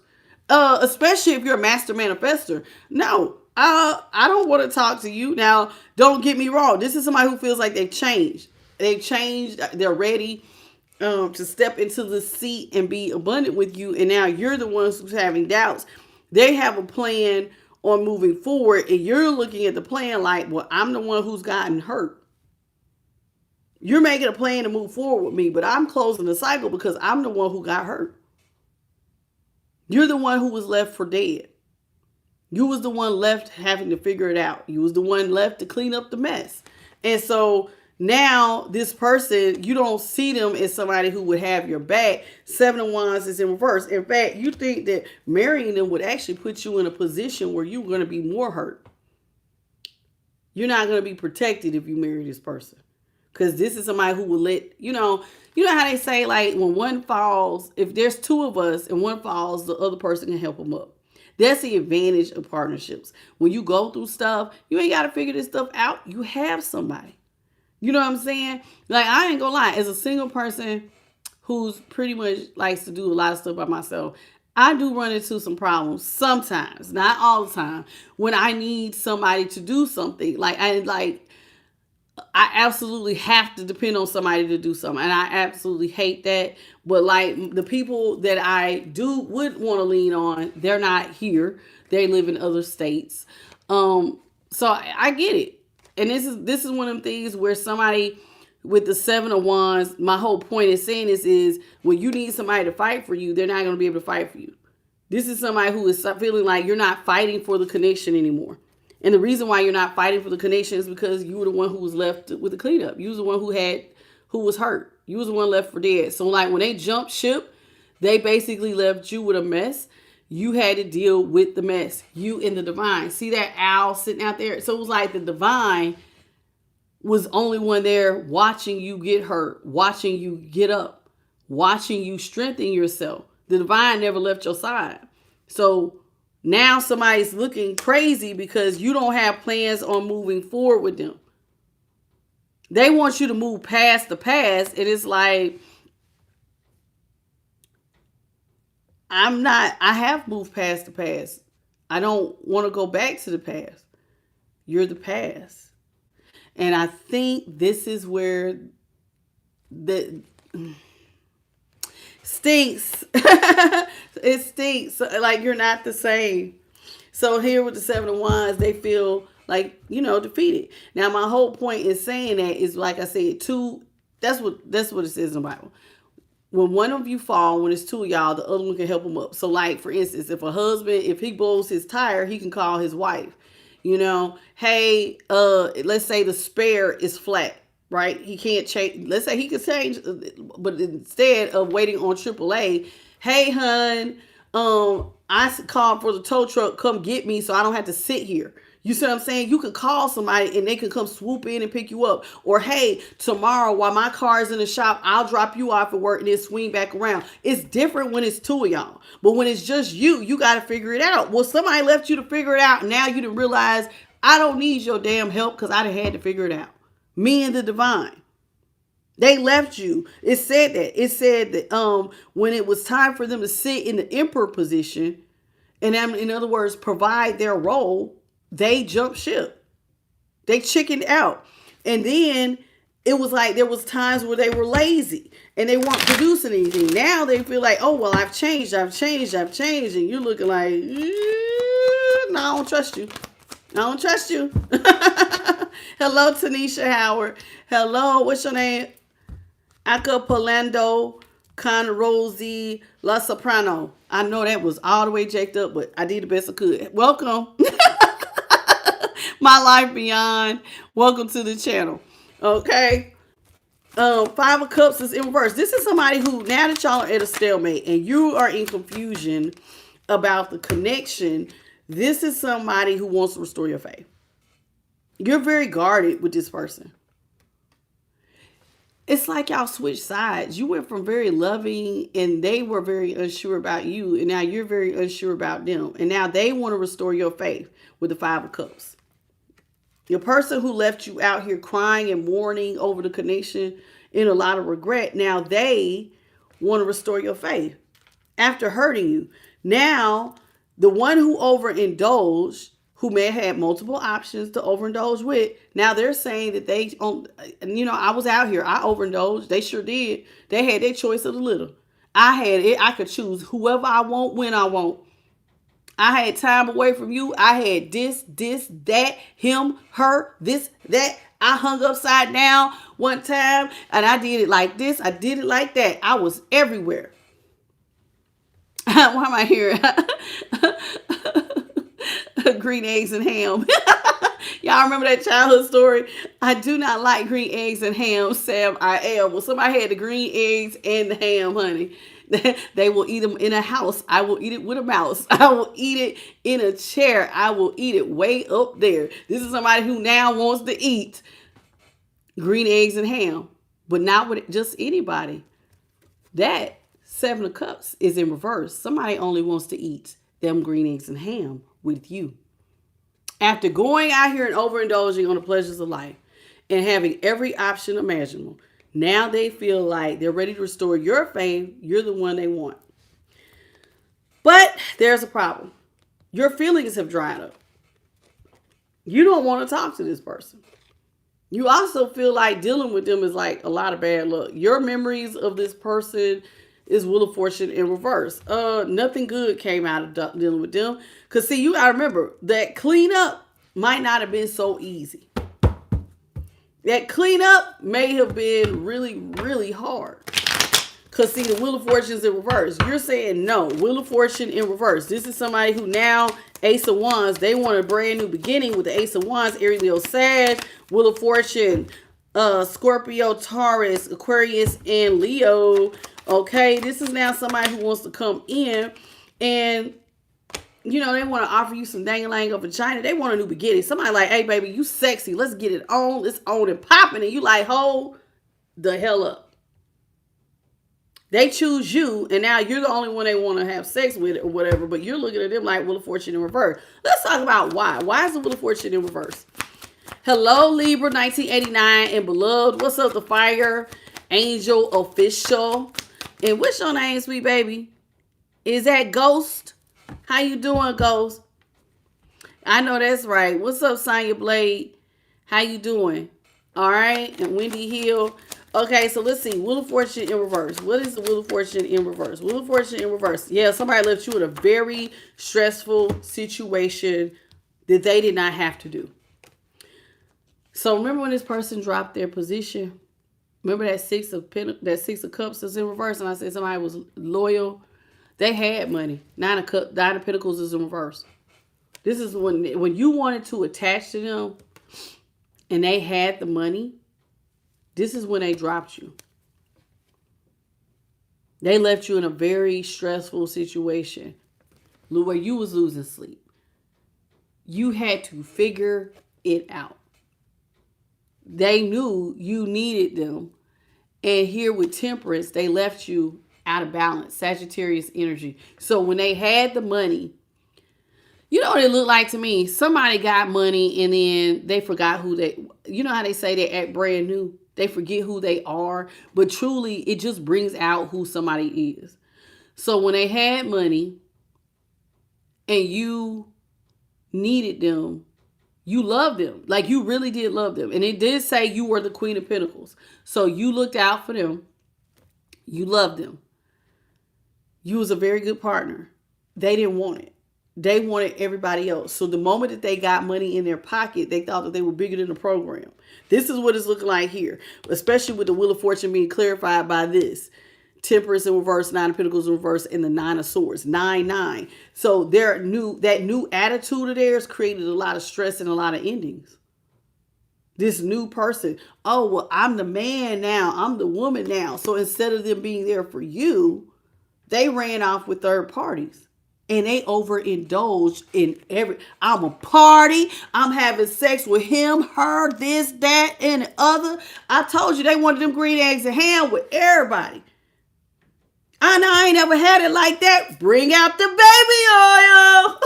Especially if you're a master manifester. No, I don't want to talk to you. Now, don't get me wrong. This is somebody who feels like they've changed. They've changed. They're ready to step into the seat and be abundant with you. And now you're the ones who's having doubts. They have a plan on moving forward, and you're looking at the plan like, well, I'm the one who's gotten hurt. You're making a plan to move forward with me, but I'm closing the cycle because I'm the one who got hurt. You're the one who was left for dead. You was the one left having to figure it out. You was the one left to clean up the mess. And so now this person, you don't see them as somebody who would have your back. 7 of Wands is in reverse. In fact, you think that marrying them would actually put you in a position where you're going to be more hurt. You're not going to be protected if you marry this person. Because this is somebody who will let, you know how they say, like, when one falls, if there's two of us and one falls, the other person can help them up. That's the advantage of partnerships. When you go through stuff, you ain't got to figure this stuff out. You have somebody. You know what I'm saying? Like, I ain't gonna lie. As a single person who's pretty much likes to do a lot of stuff by myself, I do run into some problems sometimes, not all the time, when I need somebody to do something. I absolutely have to depend on somebody to do something. And I absolutely hate that. But like the people that I would want to lean on, they're not here. They live in other states. So I get it. And this is one of them things where somebody with the 7 of Wands, my whole point is saying this is when you need somebody to fight for you, they're not going to be able to fight for you. This is somebody who is feeling like you're not fighting for the connection anymore. And the reason why you're not fighting for the connection is because you were the one who was left with the cleanup. You was the one who was hurt. You was the one left for dead. So like when they jumped ship, they basically left you with a mess. You had to deal with the mess. You and the divine. See that owl sitting out there? So it was like the divine was only one there watching you get hurt, watching you get up, watching you strengthen yourself. The divine never left your side. So now somebody's looking crazy because you don't have plans on moving forward with them. They want you to move past the past. And it's like, I have moved past the past. I don't want to go back to the past. You're the past. And I think this is where the stinks. It stinks. Like you're not the same. So here with the 7 of Wands, they feel like, defeated. Now my whole point in saying that is, like I said, that's what it says in the Bible. When one of you fall, when it's two of y'all, the other one can help him up. So like, for instance, if a husband, if he blows his tire, he can call his wife. Hey, let's say the spare is flat, right? He can't change. Let's say he could change, but instead of waiting on AAA, hey, hun, I called for the tow truck. Come get me so I don't have to sit here. You see what I'm saying? You can call somebody and they can come swoop in and pick you up. Or, hey, tomorrow while my car is in the shop, I'll drop you off at work and then swing back around. It's different when it's two of y'all. But when it's just you got to figure it out. Well, somebody left you to figure it out. And now you didn't realize I don't need your damn help because I done had to figure it out. Me and the divine. They left you. It said that. It said that when it was time for them to sit in the emperor position, and in other words, provide their role, they jumped ship. They chickened out. And then it was like there was times where they were lazy and they weren't producing anything. Now they feel like, oh, well, I've changed. And you're looking like, no, I don't trust you. I don't trust you. Hello, Tanisha Howard. Hello, what's your name? Acapulando Con Rosie La Soprano. I know that was all the way jacked up, but I did the best I could. Welcome. My Life Beyond. Welcome to the channel. Okay. Five of Cups is in reverse. This is somebody who, now that y'all are at a stalemate and you are in confusion about the connection, this is somebody who wants to restore your faith. You're very guarded with this person. It's like y'all switched sides. You went from very loving and they were very unsure about you, and now you're very unsure about them. And now they want to restore your faith with the Five of Cups. Your person who left you out here crying and mourning over the connection in a lot of regret, now they want to restore your faith after hurting you. Now, the one who overindulged, who may have had multiple options to overindulge with, now they're saying that they, I was out here, I overindulged. They sure did. They had their choice of the little. I had it. I could choose whoever I want, when I want. I had time away from you. I had this, that, him, her, this, that. I hung upside down one time and I did it like this. I did it like that. I was everywhere. Why am I here? Green eggs and ham. Y'all remember that childhood story? I do not like green eggs and ham, Sam. I am. Well, somebody had the green eggs and the ham, honey. They will eat them in a house. I will eat it with a mouse. I will eat it in a chair. I will eat it way up there. This is somebody who now wants to eat green eggs and ham, but not with just anybody. That Seven of Cups is in reverse. Somebody only wants to eat them green eggs and ham with you. After going out here and overindulging on the pleasures of life and having every option imaginable, now they feel like they're ready to restore your faith. You're the one they want. But there's a problem. Your feelings have dried up. You don't want to talk to this person. You also feel like dealing with them is like a lot of bad luck. Your memories of this person is Wheel of Fortune in reverse. Nothing good came out of dealing with them. Because see, you got to remember that cleanup might not have been so easy. That cleanup may have been really, really hard. Because see, the Wheel of Fortune is in reverse. You're saying no. Wheel of Fortune in reverse. This is somebody who now, Ace of Wands, they want a brand new beginning with the Ace of Wands, Aries, Leo, Sag, Wheel of Fortune, Scorpio, Taurus, Aquarius, and Leo. Okay, this is now somebody who wants to come in and, they want to offer you some dang-a-lang of vagina. They want a new beginning. Somebody like, hey, baby, you sexy. Let's get it on. It's on and popping. And you like, hold the hell up. They choose you, and now you're the only one they want to have sex with or whatever, but you're looking at them like Wheel of Fortune in reverse. Let's talk about why. Why is the Wheel of Fortune in reverse? Hello, Libra, 1989 and beloved. What's up, the Fire Angel Official? And what's your name, sweet baby? Is that Ghost? How you doing, Ghost? I know that's right. What's up, Sonya Blade? How you doing? All right. And Wendy Hill. Okay, so let's see. Wheel of Fortune in reverse. What is the Wheel of Fortune in reverse? Wheel of Fortune in reverse. Yeah, somebody left you in a very stressful situation that they did not have to do. So remember when this person dropped their position? Remember that Six of Cups is in reverse, and I said somebody was loyal. They had money. Nine of Pentacles is in reverse. This is when you wanted to attach to them, and they had the money. This is when they dropped you. They left you in a very stressful situation where you was losing sleep. You had to figure it out. They knew you needed them. And here with Temperance, they left you out of balance. Sagittarius energy. So when they had the money, you know what it looked like to me? Somebody got money and then they forgot who they, you know how they say they act brand new? They forget who they are. But truly, it just brings out who somebody is. So when they had money and you needed them, You loved them. Like you really did love them. And it did say you were the Queen of Pentacles. So you looked out for them. You loved them. You was a very good partner. They didn't want it. They wanted everybody else. So the moment that they got money in their pocket, they thought that they were bigger than the program. This is what it's looking like here, especially with the Wheel of Fortune being clarified by this. Temperance in reverse, Nine of Pentacles in reverse, and the Nine of Swords. 9-9. So that new attitude of theirs created a lot of stress and a lot of endings. This new person, oh, well, I'm the man now. I'm the woman now. So instead of them being there for you, they ran off with third parties. And they overindulged in I'm a party. I'm having sex with him, her, this, that, and the other. I told you they wanted them green eggs and ham with everybody. I know I ain't never had it like that. Bring out the baby oil.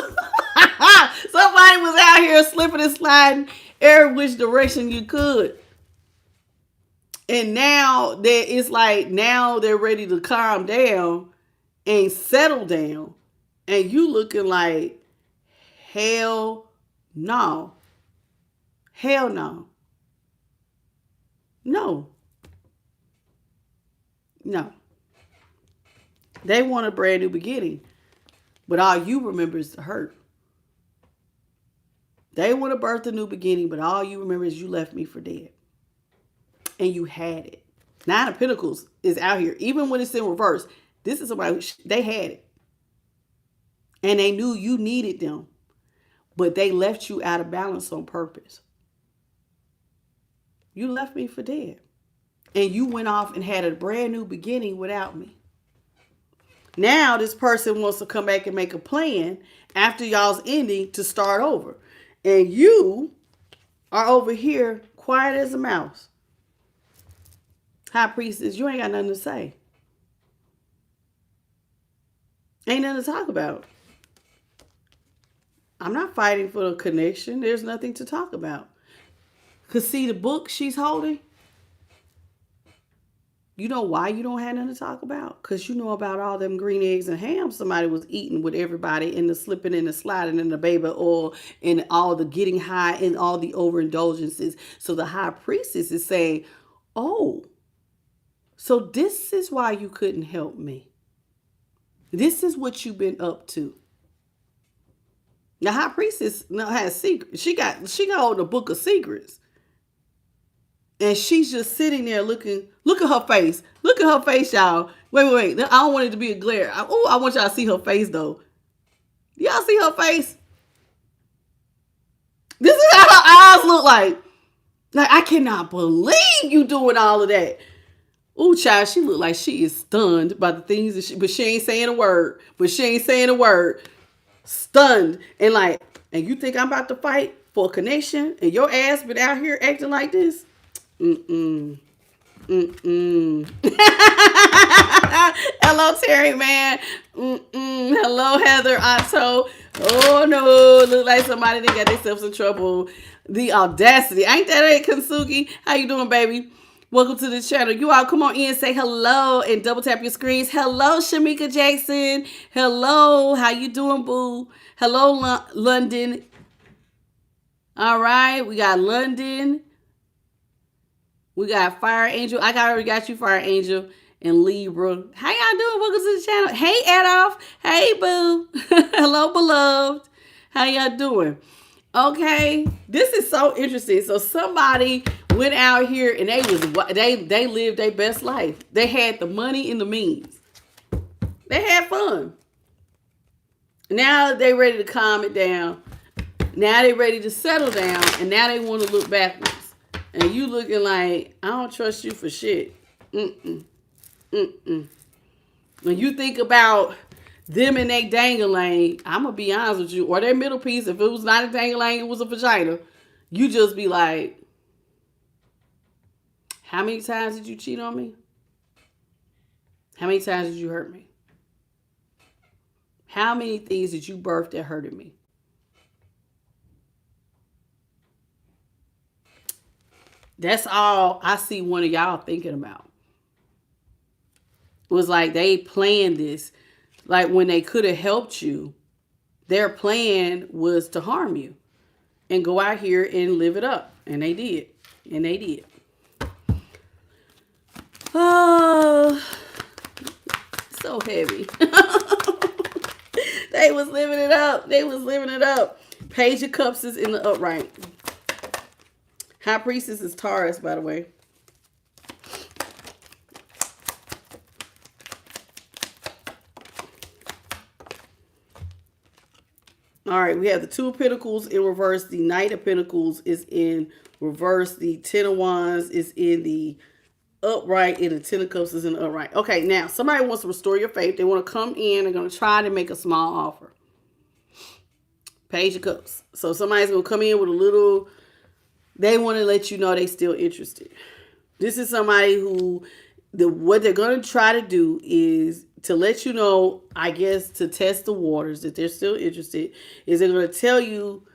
Somebody was out here slipping and sliding every which direction you could. And now they're ready to calm down and settle down. And you looking like, hell no. Hell no. No. No. They want a brand new beginning. But all you remember is the hurt. They want to birth a new beginning, but all you remember is you left me for dead. And you had it. Nine of Pentacles is out here. Even when it's in reverse, this is somebody they had it. And they knew you needed them. But they left you out of balance on purpose. You left me for dead. And you went off and had a brand new beginning without me. Now this person wants to come back and make a plan after y'all's ending to start over. And you are over here quiet as a mouse. High Priestess, you ain't got nothing to say. Ain't nothing to talk about. I'm not fighting for the connection. There's nothing to talk about. Because see the book she's holding? You know why you don't have nothing to talk about? Because you know about all them green eggs and ham somebody was eating with everybody and the slipping and the sliding and the baby oil and all the getting high and all the overindulgences. So the High Priestess is saying, oh, so this is why you couldn't help me. This is what you've been up to. The High Priestess has secrets. She got the book of secrets. And she's just sitting there looking. Look at her face. Look at her face, y'all. Wait. I don't want it to be a glare. I want y'all to see her face, though. Y'all see her face? This is how her eyes look like. Like, I cannot believe you doing all of that. Ooh, child, she look like she is stunned by the things that but she ain't saying a word. Stunned. And you think I'm about to fight for a connection and your ass been out here acting like this? Hello, Terry, man. Hello, Heather Otto. Oh, no. Look like somebody that got themselves in trouble. The audacity. Ain't that it, Kansuki? How you doing, baby? Welcome to the channel. You all come on in, say hello, and double tap your screens. Hello, Shamika Jackson. Hello. How you doing, boo? Hello, London. All right. We got London. We got Fire Angel. I already got you, Fire Angel, and Libra. How y'all doing? Welcome to the channel. Hey, Adolf. Hey, boo. Hello, beloved. How y'all doing? Okay, this is so interesting. So somebody went out here and they lived their best life. They had the money and the means. They had fun. Now they ready to calm it down. Now they ready to settle down, and now they want to look backwards. And you looking like, I don't trust you for shit. When you think about them and they dangling, I'm going to be honest with you, or their middle piece, if it was not a dangling, it was a vagina, you just be like, how many times did you cheat on me? How many times did you hurt me? How many things did you birth that hurted me? That's all I see one of y'all thinking about. It was like they planned this. Like when they could have helped you, their plan was to harm you. and go out here and live it up. And they did. And they did. Oh, so heavy. They was living it up. They was living it up. Page of Cups is in the upright. High Priestess is Taurus, by the way. All right, we have the Two of Pentacles in reverse. The Knight of Pentacles is in reverse. The Ten of Wands is in the upright, and the Ten of Cups is in the upright. Okay, now somebody wants to restore your faith. They want to come in. They're going to try to make a small offer. Page of Cups. So somebody's going to come in with a little, they want to let you know they still interested. This is somebody who, what they're going to try to do is to let you know, I guess, to test the waters that they're still interested, is they're going to tell you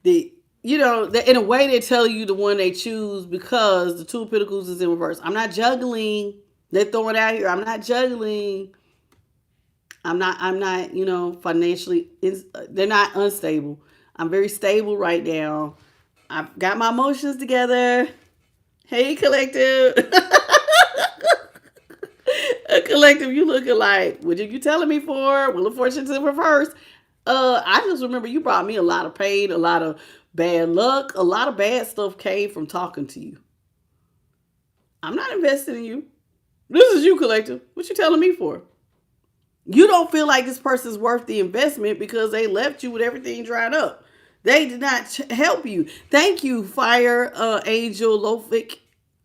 that, you know, in a way they tell you the one they choose because the Two of Pentacles is in reverse. I'm not juggling. They're throwing out here. I'm not juggling. I'm not, you know, financially, they're not unstable. I'm very stable right now. I've got my emotions together. Hey, collective. Collective, you looking like, what are you telling me for? Wheel of Fortune's in reverse. I just remember you brought me a lot of pain, a lot of bad luck, a lot of bad stuff came from talking to you. I'm not investing in you. This is you, collective. What you telling me for? You don't feel like this person's worth the investment because they left you with everything dried up. They did not help you. Thank you, Fire Angel Lofic.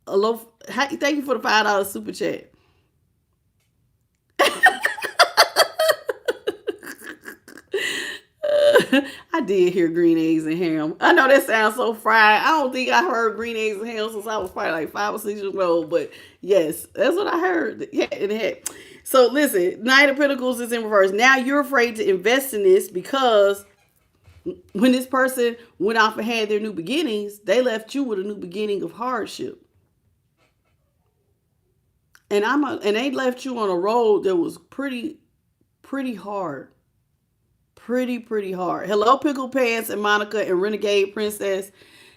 Thank you for the $5 super chat. I did hear green eggs and ham. I know that sounds so fried. I don't think I heard green eggs and ham since I was probably like 5 or 6 years old. But yes, that's what I heard. Yeah, in the head. So listen, Knight of Pentacles is in reverse. Now you're afraid to invest in this because when this person went off and had their new beginnings, they left you with a new beginning of hardship. And they left you on a road that was pretty hard. Pretty hard. Hello, Pickle Pants and Monica and Renegade Princess.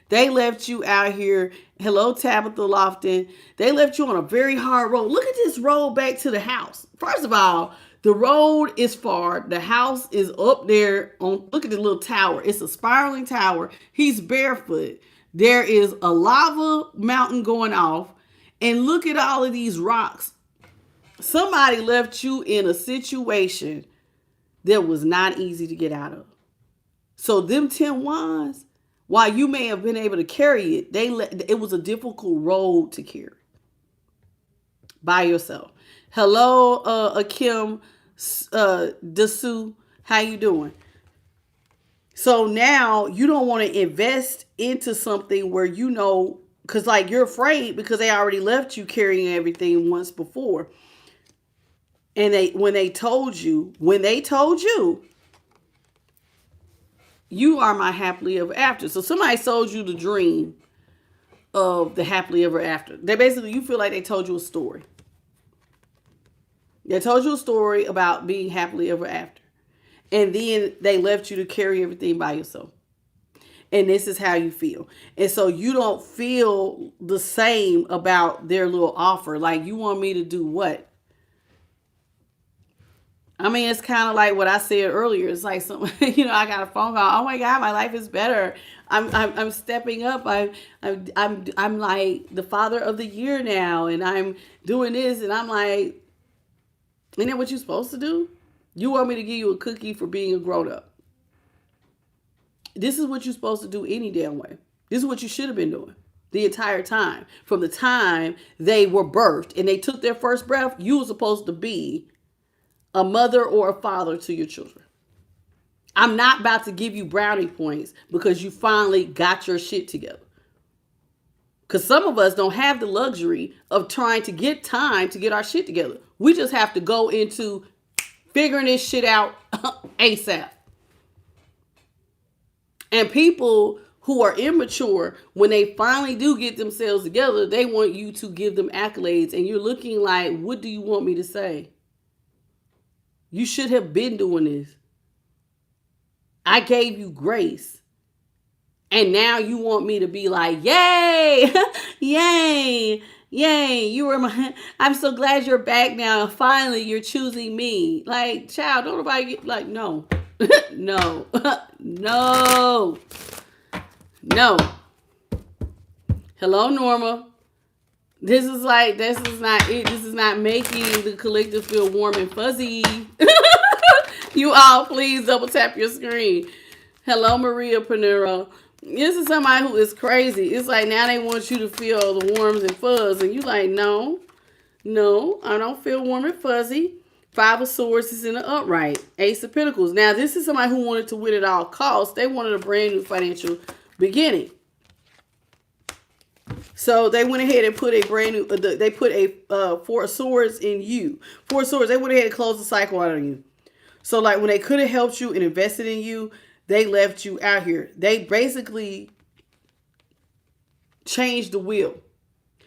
They left you out here. Hello, Tabitha Lofton. They left you on a very hard road. Look at this road back to the house. First of all, the road is far. The house is up there. Look at the little tower. It's a spiraling tower. He's barefoot. There is a lava mountain going off. And look at all of these rocks. Somebody left you in a situation that was not easy to get out of. So them 10 wands, while you may have been able to carry it, it was a difficult road to carry by yourself. Hello, Akim Dasu. How you doing? So now you don't want to invest into something where you know, because like you're afraid because they already left you carrying everything once before. And when they told you, you are my happily ever after. So somebody sold you the dream of the happily ever after. You feel like they told you a story. They told you a story about being happily ever after. And then they left you to carry everything by yourself. And this is how you feel. And so you don't feel the same about their little offer. Like, you want me to do what? I mean, it's kind of like what I said earlier. It's like I got a phone call. Oh my God, my life is better. I'm stepping up. I'm like the father of the year now, and I'm doing this, and I'm like, isn't that what you're supposed to do? You want me to give you a cookie for being a grown up? This is what you're supposed to do any damn way. This is what you should have been doing the entire time. From the time they were birthed and they took their first breath, you were supposed to be a mother or a father to your children. I'm not about to give you brownie points because you finally got your shit together. Because some of us don't have the luxury of trying to get time to get our shit together. We just have to go into figuring this shit out ASAP. And people who are immature, when they finally do get themselves together, they want you to give them accolades. And you're looking like, what do you want me to say? You should have been doing this. I gave you grace. And now you want me to be like, yay, yay, yay, you were my, I'm so glad you're back now. Finally, you're choosing me. Like, child, don't nobody get, like, no, no, no, no. Hello, Norma. This is not it. This is not making the collective feel warm and fuzzy. You all, please double tap your screen. Hello, Maria Panero. This is somebody who is crazy. It's like now they want you to feel the warms and fuzz, and you like, no, no, I don't feel warm and fuzzy. Five of Swords is in the upright. Ace of Pentacles. Now, this is somebody who wanted to win at all costs. They wanted a brand new financial beginning. So they went ahead and put a brand new, they put a Four of Swords in you. Four of Swords, they went ahead and closed the cycle out on you. So like when they could have helped you and invested in you, they left you out here. They basically changed the wheel.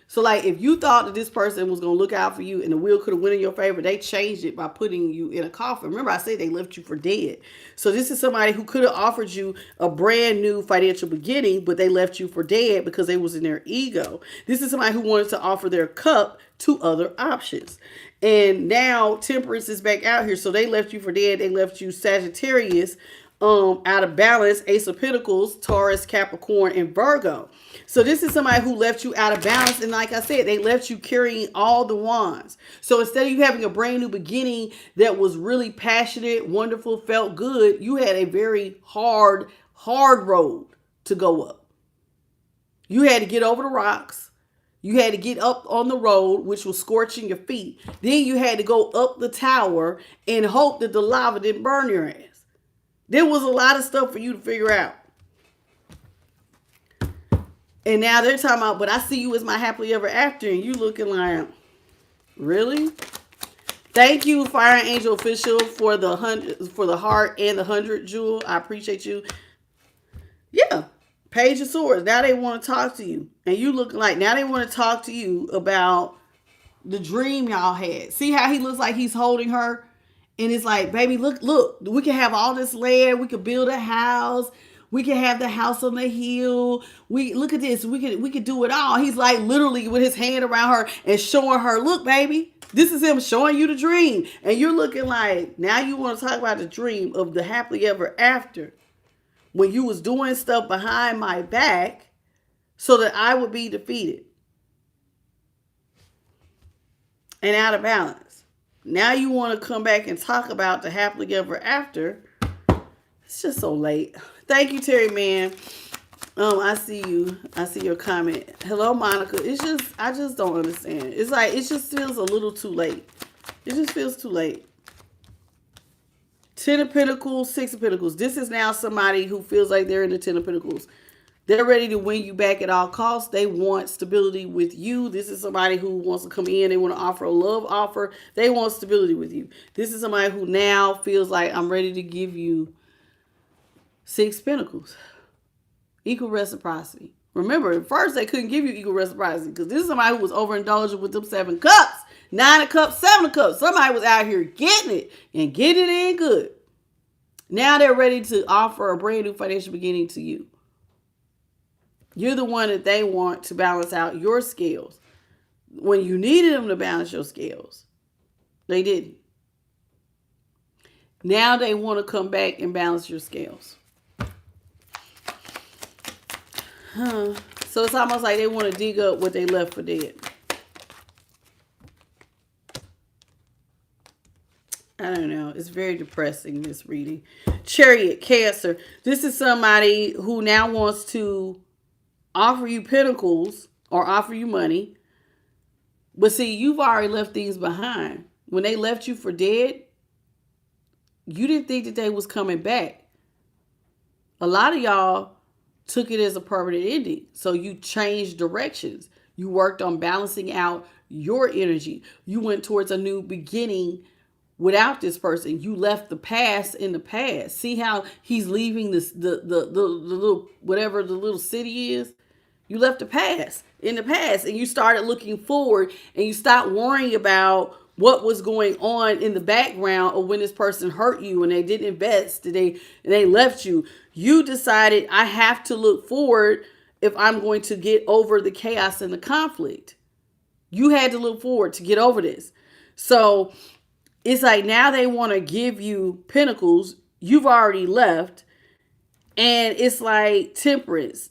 So like if you thought that this person was going to look out for you and the wheel could have went in your favor, they changed it by putting you in a coffin. Remember I said they left you for dead. So this is somebody who could have offered you a brand new financial beginning, but they left you for dead because they was in their ego. This is somebody who wanted to offer their cup to other options. And now Temperance is back out here. So they left you for dead. They left you Sagittarius, out of balance, Ace of Pentacles, Taurus, Capricorn, and Virgo. So this is somebody who left you out of balance. And like I said, they left you carrying all the wands. So instead of you having a brand new beginning that was really passionate, wonderful, felt good, you had a very hard road to go up. You had to get over the rocks. You had to get up on the road, which was scorching your feet. Then you had to go up the tower and hope that the lava didn't burn your ass. There was a lot of stuff for you to figure out. And now they're talking about, but I see you as my happily ever after. And you looking like, really? Thank you, Fire Angel Official, for the heart and the 100 jewel. I appreciate you. Yeah. Page of Swords. Now they want to talk to you. And you looking like, now they want to talk to you about the dream y'all had. See how he looks like he's holding her? And it's like, baby, look, we can have all this land. We could build a house. We can have the house on the hill. Look at this. We could do it all. He's like literally with his hand around her and showing her, look, baby, this is him showing you the dream. And you're looking like, now you want to talk about the dream of the happily ever after. When you was doing stuff behind my back so that I would be defeated and out of balance. Now you want to come back and talk about the happily ever after. It's just so late. Thank you, Terry, man. I see you. I see your comment. Hello, Monica. I just don't understand. It's like, it just feels a little too late. It just feels too late. 10 of Pentacles, 6 of Pentacles. This is now somebody who feels like they're in the 10 of Pentacles. They're ready to win you back at all costs. They want stability with you. This is somebody who wants to come in. They want to offer a love offer. They want stability with you. This is somebody who now feels like I'm ready to give you 6 Pentacles. Equal reciprocity. Remember, at first they couldn't give you equal reciprocity because this is somebody who was overindulgent with them 7 cups. 9 of cups, 7 of cups. Somebody was out here getting it and getting it in good. Now they're ready to offer a brand new financial beginning to you. You're the one that they want to balance out your scales. When you needed them to balance your scales, they didn't. Now they want to come back and balance your scales. So it's almost like they want to dig up what they left for dead. I don't know. It's very depressing, this reading. Chariot, Cancer. This is somebody who now wants to offer you pentacles or offer you money. But see, you've already left things behind. When they left you for dead, you didn't think that they was coming back. A lot of y'all took it as a permanent ending. So you changed directions. You worked on balancing out your energy. You went towards a new beginning without this person. You left the past in the past. See how he's leaving this the little, whatever the little city is? You left the past in the past and you started looking forward and you stopped worrying about what was going on in the background of when this person hurt you and they didn't invest, they left you. You decided, I have to look forward if I'm going to get over the chaos and the conflict. You had to look forward to get over this. So it's like now they want to give you pentacles. You've already left. And it's like temperance.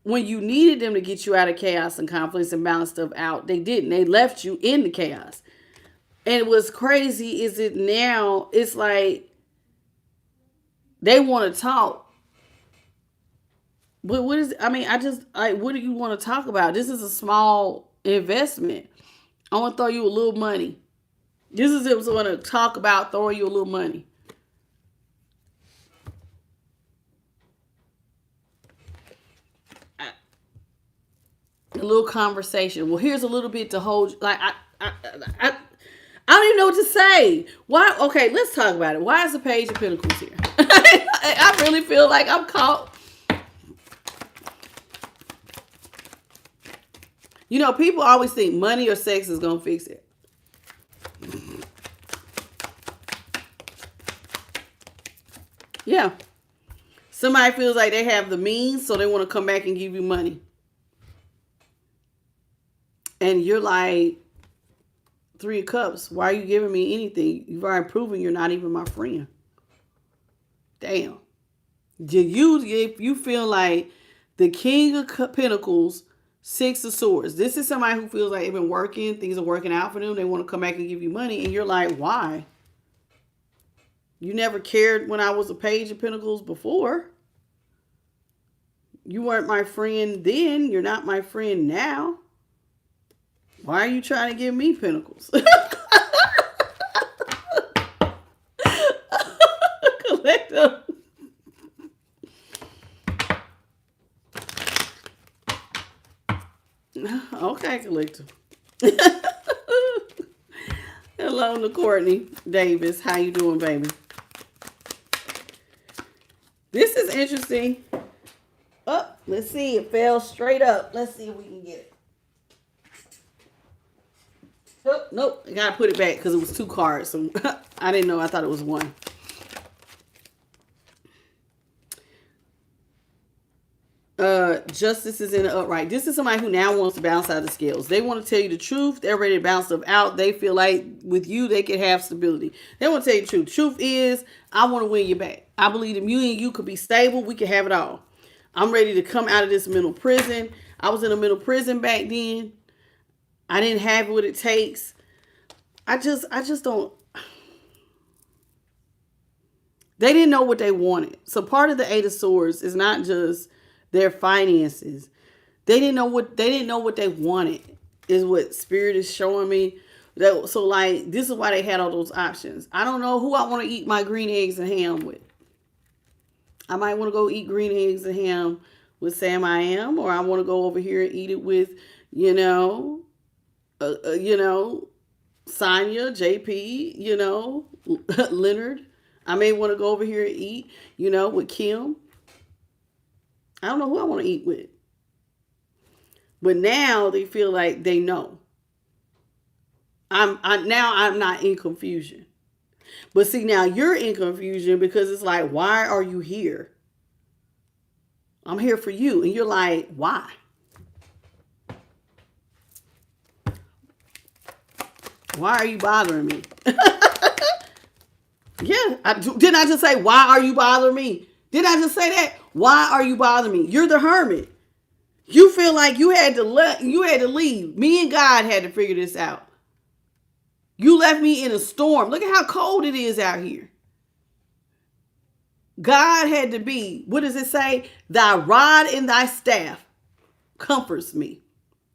When you needed them to get you out of chaos and conflicts and balance stuff out, they didn't. They left you in the chaos. And what's crazy is it now, it's like they want to talk. But what is, I mean, what do you want to talk about? This is a small investment. I want to throw you a little money. This is what I want to talk about, throwing you a little money. A little conversation. Well, here's a little bit to hold. Like I don't even know what to say. Why? Okay, let's talk about it. Why is the Page of Pentacles here? I really feel like I'm caught. You know, people always think money or sex is gonna fix it. Yeah. Somebody feels like they have the means, so they want to come back and give you money. And you're like, 3 of Cups, why are you giving me anything? You've already proven you're not even my friend. Damn. If you feel like the King of Pentacles, 6 of Swords, this is somebody who feels like they've been working, things are working out for them, they want to come back and give you money, and you're like, why? You never cared when I was a Page of Pentacles before. You weren't my friend then, you're not my friend now. Why are you trying to give me pentacles? Collective. Okay, collective. Hello to Courtney Davis. How you doing, baby? This is interesting. Oh, let's see. It fell straight up. Let's see if we can get it. Oh, nope, I gotta put it back because it was 2 cards. So I didn't know. I thought it was 1. Justice is in the upright. This is somebody who now wants to bounce out the scales. They want to tell you the truth. They're ready to bounce stuff out. They feel like with you, they can have stability. They want to tell you the truth. Truth is, I want to win you back. I believe that me and you could be stable. We can have it all. I'm ready to come out of this mental prison. I was in a mental prison back then. I didn't have what it takes. I just don't. They didn't know what they wanted. So part of the 8 of Swords is not just their finances. They didn't know what they wanted, is what Spirit is showing me. So like, this is why they had all those options. I don't know who I want to eat my green eggs and ham with. I might want to go eat green eggs and ham with Sam I Am, or I want to go over here and eat it with, Sonya, JP, Leonard. I may want to go over here and eat, with Kim. I don't know who I want to eat with. But now they feel like they know. I'm not in confusion. But see, now you're in confusion because it's like, why are you here? I'm here for you. And you're like, why? Why are you bothering me? Yeah. Didn't I just say, why are you bothering me? Didn't I just say that? Why are you bothering me? You're the hermit. You feel like you had to leave. Me and God had to figure this out. You left me in a storm. Look at how cold it is out here. God had to be, what does it say? Thy rod and thy staff comforts me.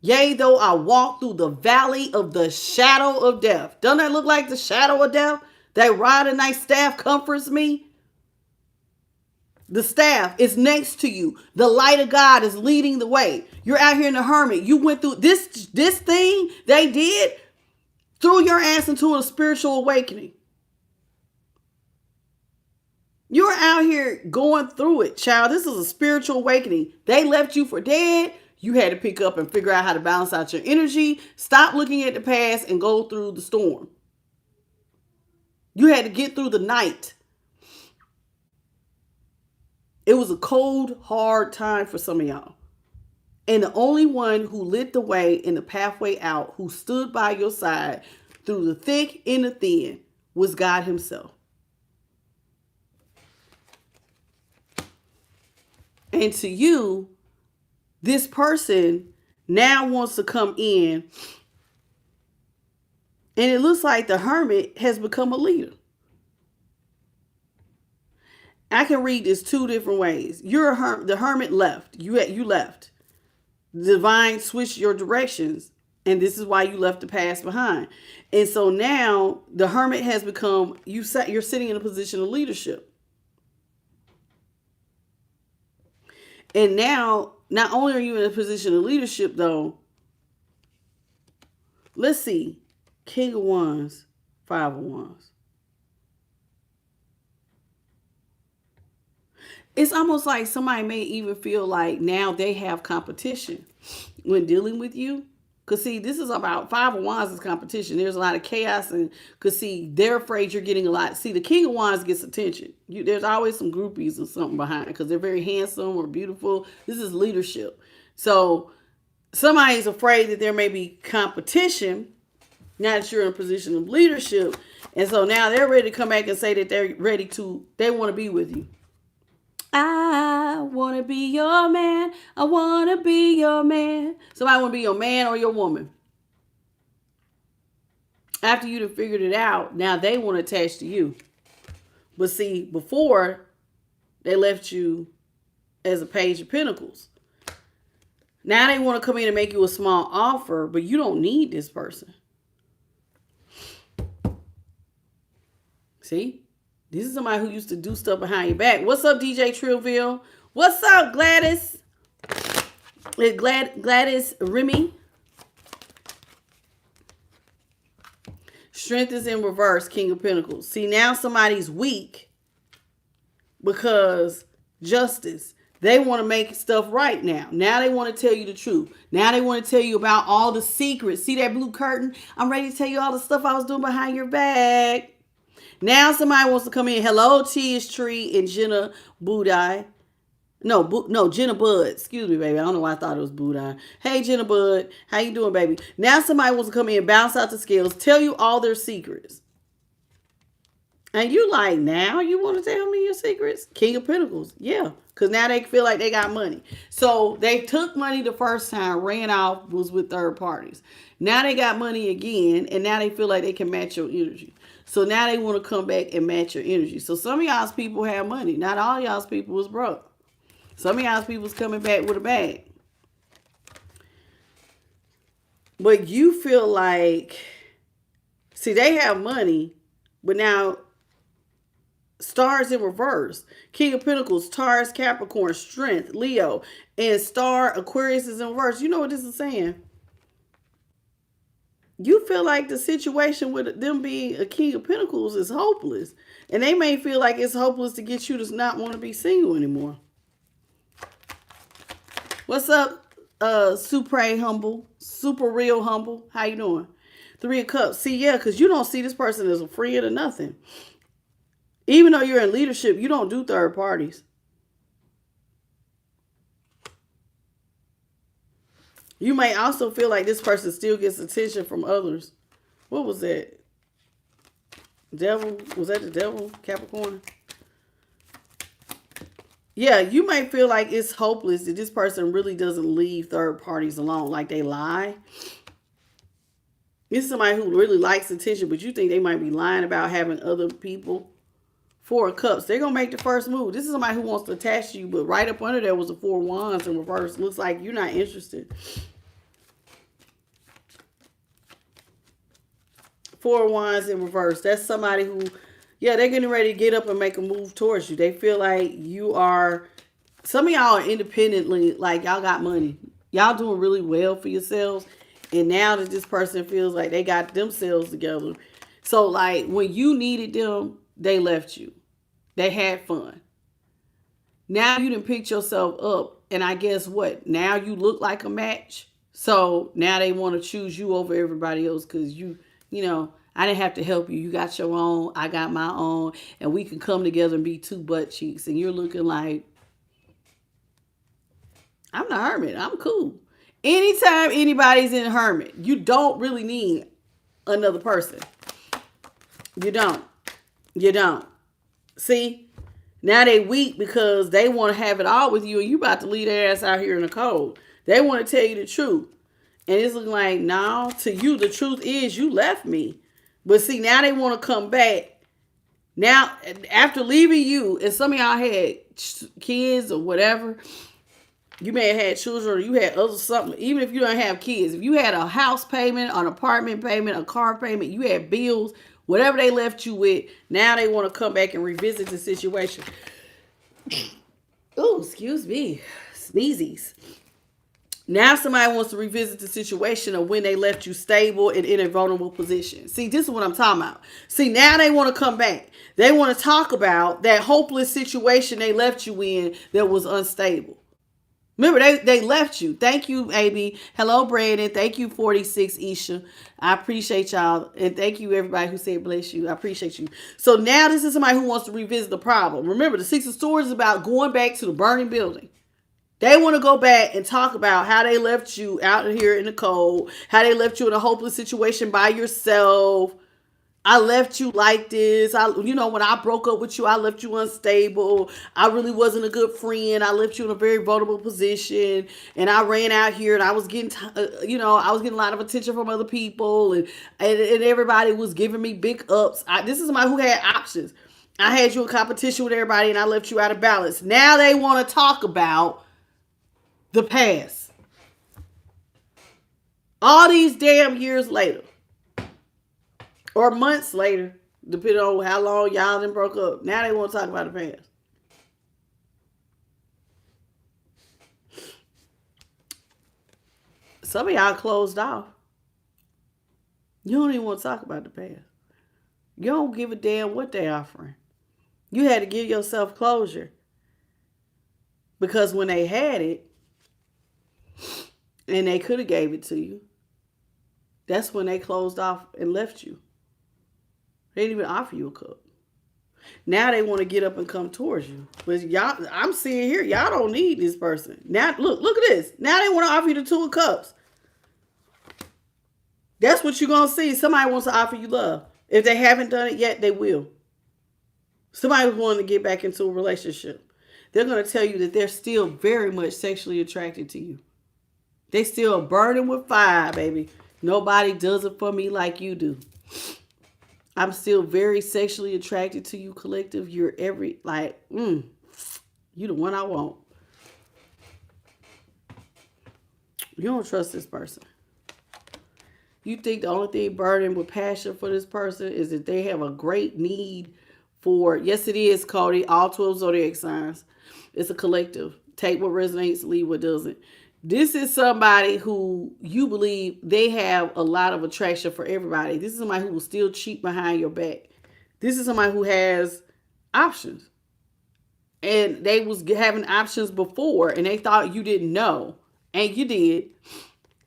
Yea, though I walk through the valley of the shadow of death. Doesn't that look like the shadow of death? Thy rod and thy staff comforts me. The staff is next to you. The light of God is leading the way. You're out here in the hermit. You went through this thing they did, threw your ass into a spiritual awakening. You're out here going through it, child. This is a spiritual awakening. They left you for dead. You had to pick up and figure out how to balance out your energy. Stop looking at the past and go through the storm. You had to get through the night. It was a cold, hard time for some of y'all. And the only one who lit the way in the pathway out, who stood by your side through the thick and the thin, was God himself. And to you, this person now wants to come in, and it looks like the hermit has become a leader. I can read this two different ways. The hermit left. You left. The divine switched your directions, and this is why you left the past behind. And so now the hermit has become, you're sitting in a position of leadership. And now, not only are you in a position of leadership, though, let's see, King of Wands, Five of Wands. It's almost like somebody may even feel like now they have competition when dealing with you. Because, see, this is about Five of Wands is competition. There's a lot of chaos. And because, see, they're afraid you're getting a lot. See, the King of Wands gets attention. There's always some groupies or something behind it because they're very handsome or beautiful. This is leadership. So somebody's afraid that there may be competition now that you're in a position of leadership. And so now they're ready to come back and say that they want to be with you. I want to be your man. I want to be your man. Somebody want to be your man or your woman. After you've figured it out, now they want to attach to you. But see, before, they left you as a Page of Pentacles. Now they want to come in and make you a small offer, but you don't need this person. See? This is somebody who used to do stuff behind your back. What's up, DJ Trillville? What's up, Gladys? Gladys Remy. Strength is in reverse, King of Pentacles. See, now somebody's weak because justice. They want to make stuff right now. Now they want to tell you the truth. Now they want to tell you about all the secrets. See that blue curtain? I'm ready to tell you all the stuff I was doing behind your back. Now somebody wants to come in. Hello, T.S. Tree and Jenna Budai. No, Jenna Bud. Excuse me, baby. I don't know why I thought it was Budai. Hey, Jenna Bud. How you doing, baby? Now somebody wants to come in, bounce out the scales, tell you all their secrets. And you like, now you want to tell me your secrets? King of Pentacles. Yeah, because now they feel like they got money. So they took money the first time, ran off, was with third parties. Now they got money again, and now they feel like they can match your energy. So now they want to come back and match your energy. So some of y'all's people have money. Not all y'all's people was broke. Some of y'all's people's coming back with a bag. But you feel like, see, they have money, but now stars in reverse. King of Pentacles, Taurus, Capricorn, Strength, Leo, and Star, Aquarius is in reverse. You know what this is saying? You feel like the situation with them being a King of Pentacles is hopeless. And they may feel like it's hopeless to get you to not want to be single anymore. What's up, Super Humble? Super Real Humble? How you doing? Three of Cups. See, yeah, because you don't see this person as a friend or nothing. Even though you're in leadership, you don't do third parties. You may also feel like this person still gets attention from others. What was that? Devil? Was that the devil? Capricorn? Yeah, you may feel like it's hopeless that this person really doesn't leave third parties alone. Like they lie. This is somebody who really likes attention, but you think they might be lying about having other people. Four of Cups. They're going to make the first move. This is somebody who wants to attach to you, but right up under there was the Four of Wands in reverse. Looks like you're not interested. Four of Wands in reverse. That's somebody who, yeah, they're getting ready to get up and make a move towards you. They feel like you are, some of y'all are independently, like y'all got money. Y'all doing really well for yourselves. And now that this person feels like they got themselves together. So like when you needed them, they left you. They had fun. Now you done picked yourself up. And I guess what? Now you look like a match. So now they want to choose you over everybody else because you know, I didn't have to help you. You got your own. I got my own. And we can come together and be two butt cheeks. And you're looking like, I'm the hermit. I'm cool. Anytime anybody's in hermit, you don't really need another person. You don't. You don't. See? Now they weak because they want to have it all with you and you about to leave their ass out here in the cold. They want to tell you the truth. And it's looking like, no, to you, the truth is you left me. But see, now they want to come back. Now, after leaving you, and some of y'all had kids or whatever, you may have had children or you had other something, even if you don't have kids. If you had a house payment, an apartment payment, a car payment, you had bills, whatever they left you with, now they want to come back and revisit the situation. Oh, excuse me. Sneezies. Now somebody wants to revisit the situation of when they left you stable and in a vulnerable position. See, this is what I'm talking about. See, now they want to come back. They want to talk about that hopeless situation they left you in that was unstable. Remember, they left you. Thank you, AB. Hello, Brandon. Thank you, 46 Isha. I appreciate y'all. And thank you, everybody who said bless you. I appreciate you. So now this is somebody who wants to revisit the problem. Remember, the Six of Swords is about going back to the burning building. They want to go back and talk about how they left you out here in the cold, how they left you in a hopeless situation by yourself. I left you like this. When I broke up with you, I left you unstable. I really wasn't a good friend. I left you in a very vulnerable position. And I ran out here and I was getting, I was getting a lot of attention from other people. And everybody was giving me big ups. This is somebody who had options. I had you in competition with everybody and I left you out of balance. Now they want to talk about the past. All these damn years later. Or months later, depending on how long y'all done broke up. Now they want to talk about the past. Some of y'all closed off. You don't even want to talk about the past. You don't give a damn what they're offering. You had to give yourself closure. Because when they had it, and they could have gave it to you, that's when they closed off and left you. They didn't even offer you a cup. Now they want to get up and come towards you. But y'all, I'm seeing here, y'all don't need this person. Now, look at this. Now they want to offer you the Two of Cups. That's what you're going to see. Somebody wants to offer you love. If they haven't done it yet, they will. Somebody's wanting to get back into a relationship. They're going to tell you that they're still very much sexually attracted to you. They still burning with fire, baby. Nobody does it for me like you do. I'm still very sexually attracted to you, collective. You're you the one I want. You don't trust this person. You think the only thing burning with passion for this person is that they have a great need for, yes it is, Cody, all 12 zodiac signs. It's a collective. Take what resonates, leave what doesn't. This is somebody who you believe they have a lot of attraction for everybody. This is somebody who will still cheat behind your back. This is somebody who has options. And they was having options before and they thought you didn't know. And you did.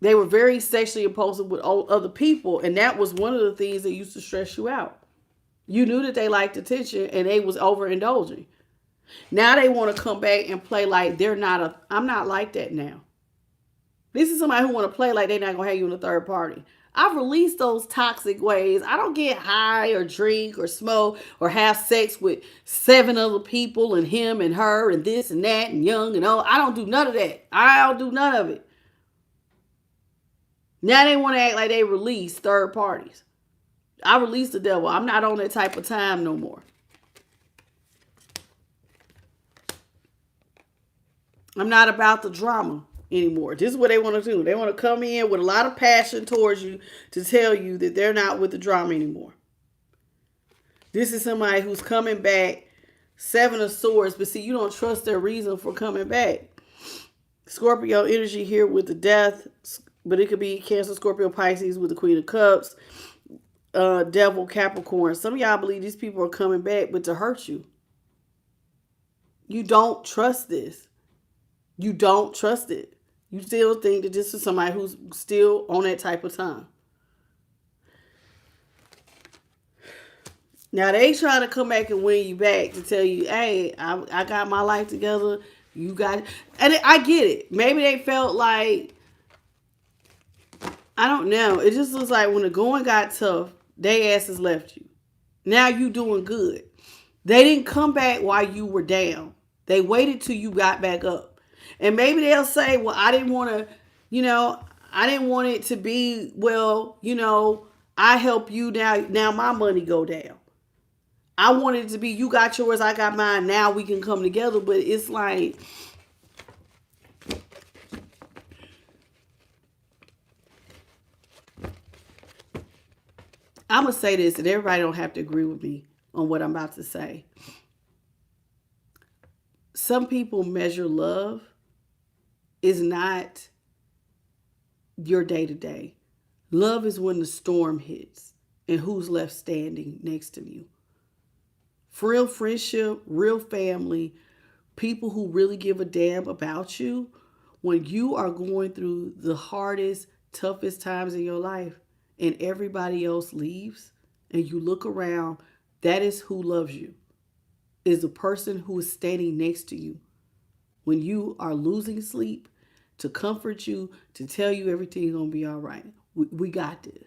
They were very sexually impulsive with other people. And that was one of the things that used to stress you out. You knew that they liked attention and they was overindulging. Now they want to come back and play like I'm not like that now. This is somebody who want to play like they're not going to have you in a third party. I've released those toxic ways. I don't get high or drink or smoke or have sex with 7 other people and him and her and this and that and young and old. I don't do none of that. I don't do none of it. Now they want to act like they release third parties. I released the devil. I'm not on that type of time no more. I'm not about the drama anymore. This is what they want to do. They want to come in with a lot of passion towards you to tell you that they're not with the drama anymore. This is somebody who's coming back, 7 of Swords, but see, you don't trust their reason for coming back. Scorpio energy here with the Death, but it could be Cancer, Scorpio, Pisces with the Queen of Cups, Devil, Capricorn. Some of y'all believe these people are coming back, but to hurt you. You don't trust this. You don't trust it. You still think that this is somebody who's still on that type of time. Now they trying to come back and win you back to tell you, hey, I got my life together. You got it. And I get it. Maybe they felt like, I don't know. It just looks like when the going got tough, they asses left you. Now you doing good. They didn't come back while you were down. They waited till you got back up. And maybe they'll say, well, I didn't want to, I didn't want it to be, well, I help you now my money go down. I wanted it to be, you got yours, I got mine, now we can come together. But it's like, I'm going to say this, and everybody don't have to agree with me on what I'm about to say. Some people measure love is not your day to day. Love is when the storm hits and who's left standing next to you. For real friendship, real family, people who really give a damn about you, when you are going through the hardest, toughest times in your life and everybody else leaves and you look around, that is who loves you. Is the person who is standing next to you when you are losing sleep, to comfort you, to tell you everything's going to be all right. We got this.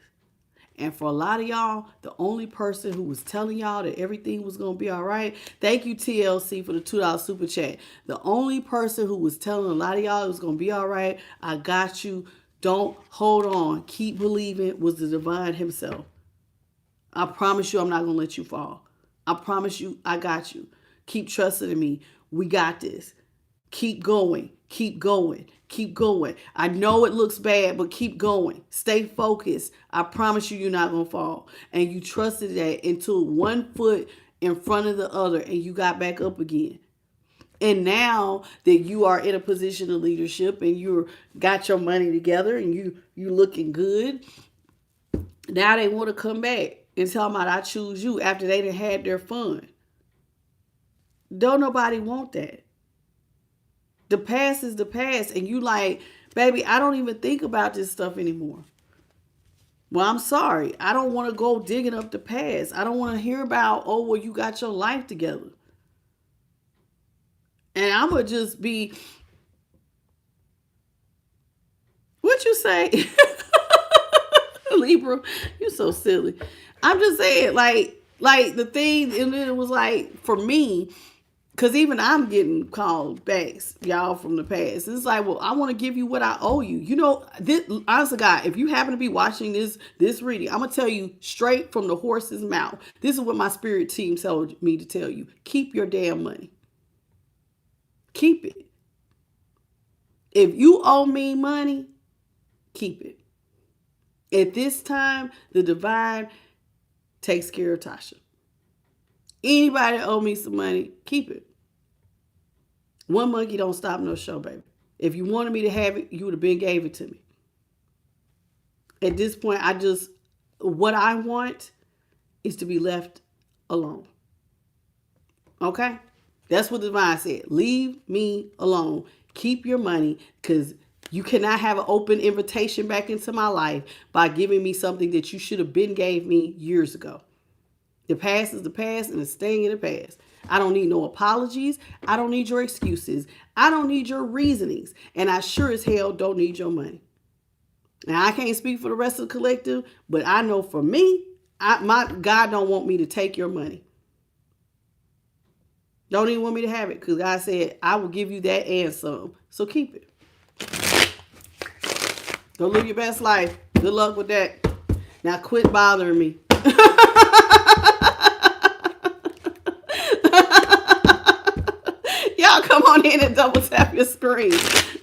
And for a lot of y'all, the only person who was telling y'all that everything was going to be all right, thank you, TLC, for the $2 super chat. The only person who was telling a lot of y'all it was going to be all right, I got you, don't hold on, keep believing, was the divine himself. I promise you I'm not going to let you fall. I promise you I got you. Keep trusting in me. We got this. Keep going. Keep going. Keep going. I know it looks bad, but keep going. Stay focused. I promise you you're not going to fall. And you trusted that until one foot in front of the other and you got back up again. And now that you are in a position of leadership and you got your money together and you looking good, now they want to come back and tell them I choose you after they done had their fun. Don't nobody want that. The past is the past. And you like, baby, I don't even think about this stuff anymore. Well, I'm sorry. I don't want to go digging up the past. I don't want to hear about, oh, well, you got your life together. And I'm going to just be, what you say? Libra, you're so silly. I'm just saying, like the thing, and then it was like, for me, because even I'm getting called backs, y'all, from the past. It's like, well, I want to give you what I owe you. This, honest to God, if you happen to be watching this reading, I'm going to tell you straight from the horse's mouth. This is what my spirit team told me to tell you. Keep your damn money. Keep it. If you owe me money, keep it. At this time, the divine takes care of Tasha. Anybody that owe me some money, keep it. One monkey don't stop no show, baby. If you wanted me to have it, you would have been gave it to me. At this point, what I want is to be left alone. Okay? That's what the divine said. Leave me alone. Keep your money, because you cannot have an open invitation back into my life by giving me something that you should have been gave me years ago. The past is the past and it's staying in the past. I don't need no apologies. I don't need your excuses. I don't need your reasonings. And I sure as hell don't need your money. Now, I can't speak for the rest of the collective, but I know for me, my God don't want me to take your money. Don't even want me to have it, because God said, I will give you that and some. So keep it. Go live your best life. Good luck with that. Now quit bothering me. Y'all come on in and double tap your screen.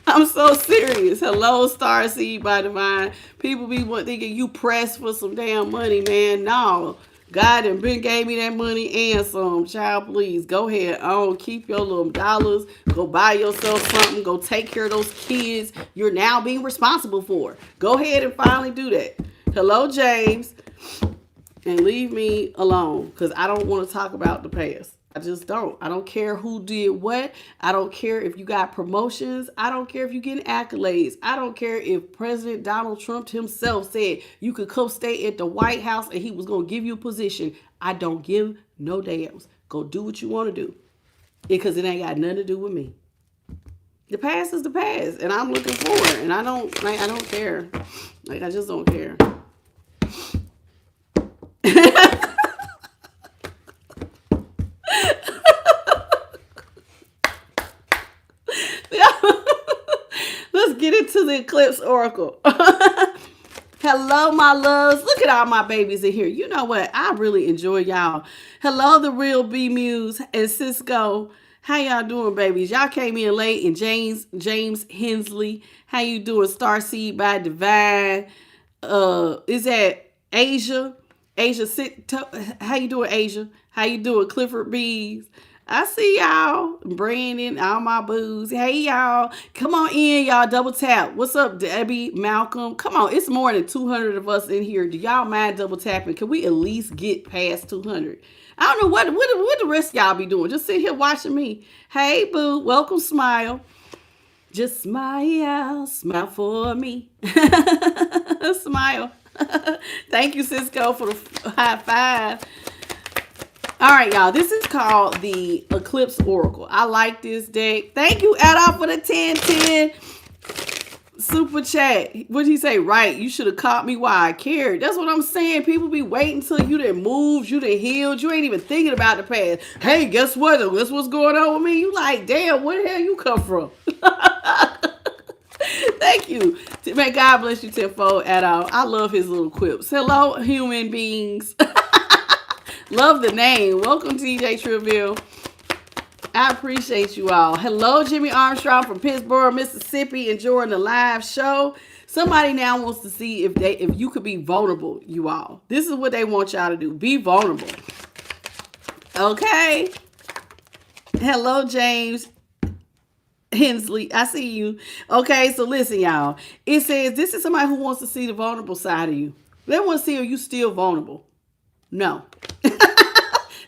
I'm so serious. Hello, Star Seed by Divine. People be thinking you pressed for some damn money, man. No. God and Ben gave me that money and some. Child, please go ahead on. Keep your little dollars. Go buy yourself something. Go take care of those kids you're now being responsible for. Go ahead and finally do that. Hello, James. And leave me alone, because I don't want to talk about the past. just don't. I don't care who did what. I don't care if you got promotions. I don't care if you getting accolades. I don't care if President Donald Trump himself said you could come stay at the White House and he was going to give you a position. I don't give no damns. Go do what you want to do because it ain't got nothing to do with me. The past is the past, and I'm looking forward, and I don't care. Like, I just don't care. Let's get into the eclipse oracle. Hello, my loves. Look at all my babies in here. You know what? I really enjoy y'all. Hello, the real B Muse and Cisco. How y'all doing, babies? Y'all came in late. And James Hensley. How you doing? Starseed by Divine. Is that Asia? How you doing, Asia? How you doing, Clifford Bees? I see y'all. Brandon, all my boos. Hey, y'all. Come on in, y'all. Double tap. What's up, Debbie, Malcolm? Come on. It's more than 200 of us in here. Do y'all mind double tapping? Can we at least get past 200? I don't know what the rest of y'all be doing. Just sit here watching me. Hey, boo. Welcome, Smile. Just smile. Smile for me. Smile. Thank you, Cisco, for the high five. All right, y'all. This is called the Eclipse Oracle. I like this deck. Thank you, Adolf, for the 1010 super chat. What did he say? Right. You should have caught me while I cared. That's what I'm saying. People be waiting till you done moved, you done healed. You ain't even thinking about the past. Hey, guess what? Guess what's going on with me? You like, damn, where the hell you come from? Thank you. May God bless you tenfold, Adolf. I love his little quips. Hello, human beings. Love the name. Welcome, TJ Treville. I appreciate you all. Hello, Jimmy Armstrong from Pittsburgh, Mississippi, enjoying the live show. Somebody now wants to see if you could be vulnerable, you all. This is what they want y'all to do. Be vulnerable. Okay. Hello, James Hensley. I see you. Okay, so listen, y'all. It says this is somebody who wants to see the vulnerable side of you. They want to see, are you still vulnerable? No.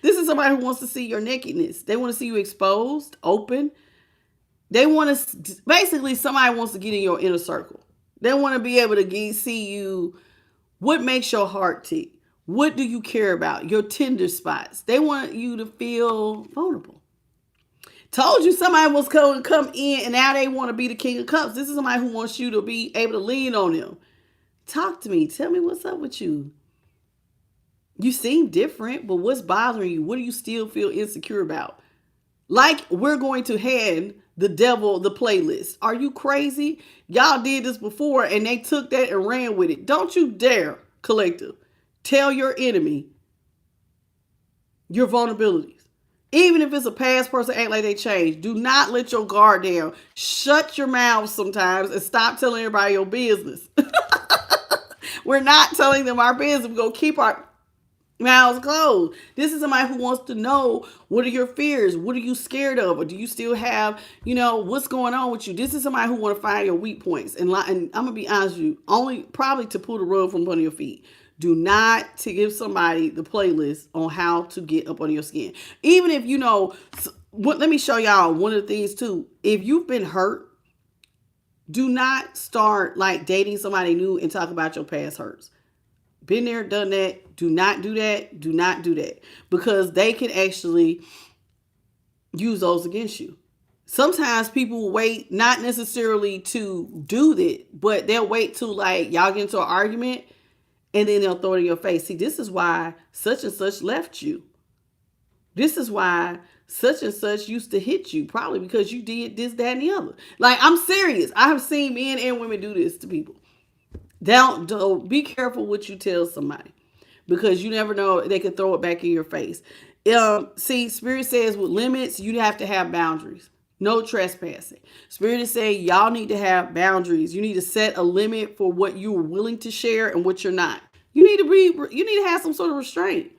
This is somebody who wants to see your nakedness. They want to see you exposed, open. They want to, basically, somebody wants to get in your inner circle. They want to be able to see you, what makes your heart tick? What do you care about? Your tender spots. They want you to feel vulnerable. Told you somebody was going to come in and now they want to be the king of cups. This is somebody who wants you to be able to lean on them. Talk to me. Tell me what's up with you. You seem different, but what's bothering you? What do you still feel insecure about? Like we're going to hand the devil the playlist. Are you crazy? Y'all did this before and they took that and ran with it. Don't you dare, collective, tell your enemy your vulnerabilities. Even if it's a past person, act like they changed. Do not let your guard down. Shut your mouth sometimes and stop telling everybody your business. We're not telling them our business. We're going to keep our mouths closed. This is somebody who wants to know, what are your fears? What are you scared of? Or do you still have, what's going on with you? This is somebody who want to find your weak points. And I'm going to be honest with you, only probably to pull the rug from under your feet. Do not to give somebody the playlist on how to get up under your skin. Even if let me show y'all one of the things too. If you've been hurt, do not start like dating somebody new and talk about your past hurts. Been there, done that. Do not do that. Do not do that. Because they can actually use those against you. Sometimes people will wait, not necessarily to do that, but they'll wait till like y'all get into an argument and then they'll throw it in your face. See, this is why such and such left you. This is why such and such used to hit you. Probably because you did this, that, and the other. Like, I'm serious. I have seen men and women do this to people. Don't be careful what you tell somebody, because you never know, they can throw it back in your face. See, Spirit says with limits, you have to have boundaries. No trespassing. Spirit is saying y'all need to have boundaries. You need to set a limit for what you are willing to share and what you're not. You need to have some sort of restraint.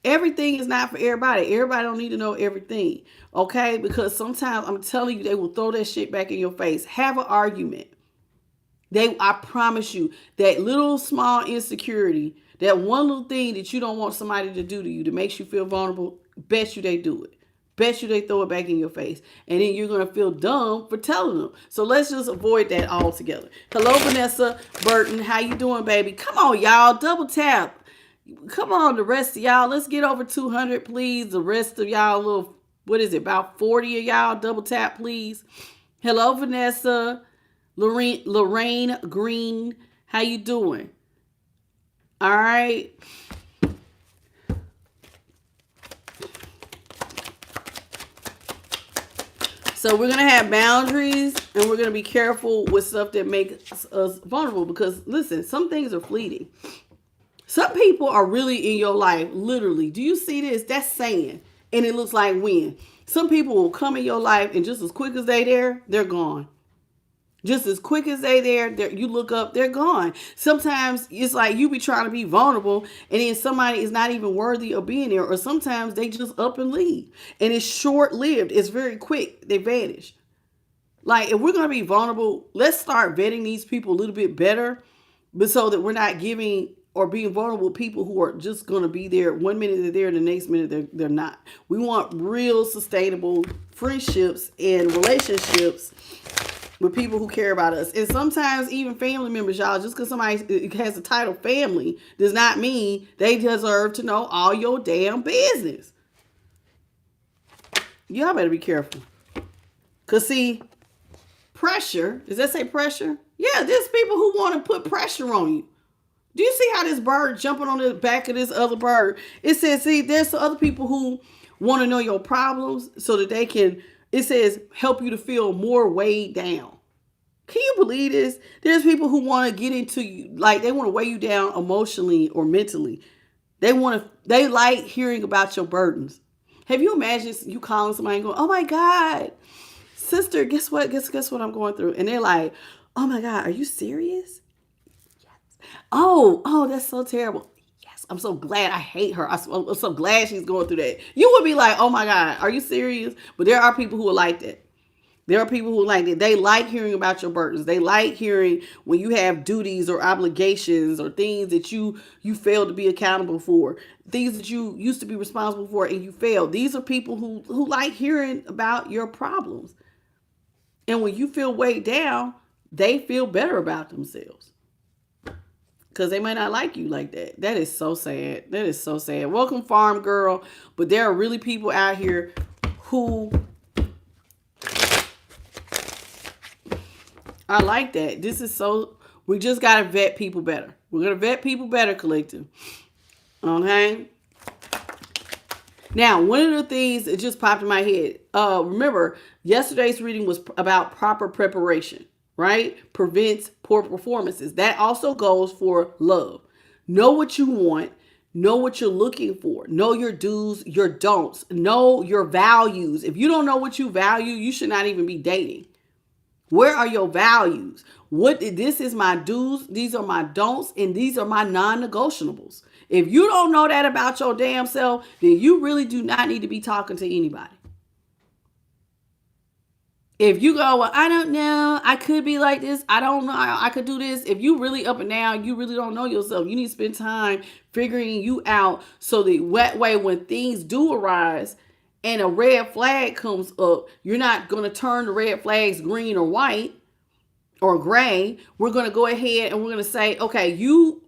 Everything is not for everybody. Everybody don't need to know everything. Okay? Because sometimes I'm telling you, they will throw that shit back in your face. Have an argument. I promise you, that little small insecurity, that one little thing that you don't want somebody to do to you that makes you feel vulnerable, Bet you they do it. Bet you they throw it back in your face. And then you're going to feel dumb for telling them. So let's just avoid that altogether. Hello, Vanessa Burton. How you doing, baby? Come on, y'all. Double tap. Come on, the rest of y'all. Let's get over 200, please. The rest of y'all, little, what is it, about 40 of y'all? Double tap, please. Hello, Vanessa. Lorraine Green. How you doing? All right. So we're going to have boundaries, and we're going to be careful with stuff that makes us vulnerable, because listen, some things are fleeting. Some people are really in your life, literally. Do you see this? That's sand, and it looks like wind. Some people will come in your life, and just as quick as they're gone. Just as quick as they're there, you look up, they're gone. Sometimes it's like you be trying to be vulnerable, and then somebody is not even worthy of being there. Or sometimes they just up and leave. And it's short-lived. It's very quick. They vanish. Like, if we're going to be vulnerable, let's start vetting these people a little bit better, but so that we're not giving or being vulnerable with people who are just going to be there. One minute they're there, the next minute they're not. We want real sustainable friendships and relationships with people who care about us. And sometimes even family members, y'all, just because somebody has the title family does not mean they deserve to know all your damn business. Y'all better be careful. Because see, pressure, does that say pressure? Yeah, there's people who want to put pressure on you. Do you see how this bird jumping on the back of this other bird? It says, see, there's other people who want to know your problems so that they can, it says, help you to feel more weighed down. Can you believe this? There's people who want to get into you, like they want to weigh you down emotionally or mentally. They like hearing about your burdens. Have you imagined you calling somebody and going, oh my God, sister, guess what? Guess what I'm going through? And they're like, oh my God, are you serious? Yes. Oh, that's so terrible. Yes, I'm so glad. I hate her. I'm so glad she's going through that. You would be like, oh my God, are you serious? But there are people who are like that. There are people who like that. They like hearing about your burdens. They like hearing when you have duties or obligations or things that you failed to be accountable for, things that you used to be responsible for and you failed. These are people who like hearing about your problems. And when you feel weighed down, they feel better about themselves. Because they might not like you like that. That is so sad. That is so sad. Welcome, Farm Girl. But there are really people out here who I like that. This is so, we just got to vet people better. We're going to vet people better, collective. Okay? Now, one of the things that just popped in my head, remember, yesterday's reading was about proper preparation, right? Prevents poor performances. That also goes for love. Know what you want. Know what you're looking for. Know your do's, your don'ts. Know your values. If you don't know what you value, you should not even be dating. Where are your values? This is my do's, these are my don'ts, and these are my non-negotiables. If you don't know that about your damn self, then you really do not need to be talking to anybody. If you go, well, I don't know, I could be like this, I don't know, I could do this. If you really up and down, you really don't know yourself. You need to spend time figuring you out so that way when things do arise, and a red flag comes up, you're not going to turn the red flags green or white or gray. We're going to go ahead and we're going to say, okay,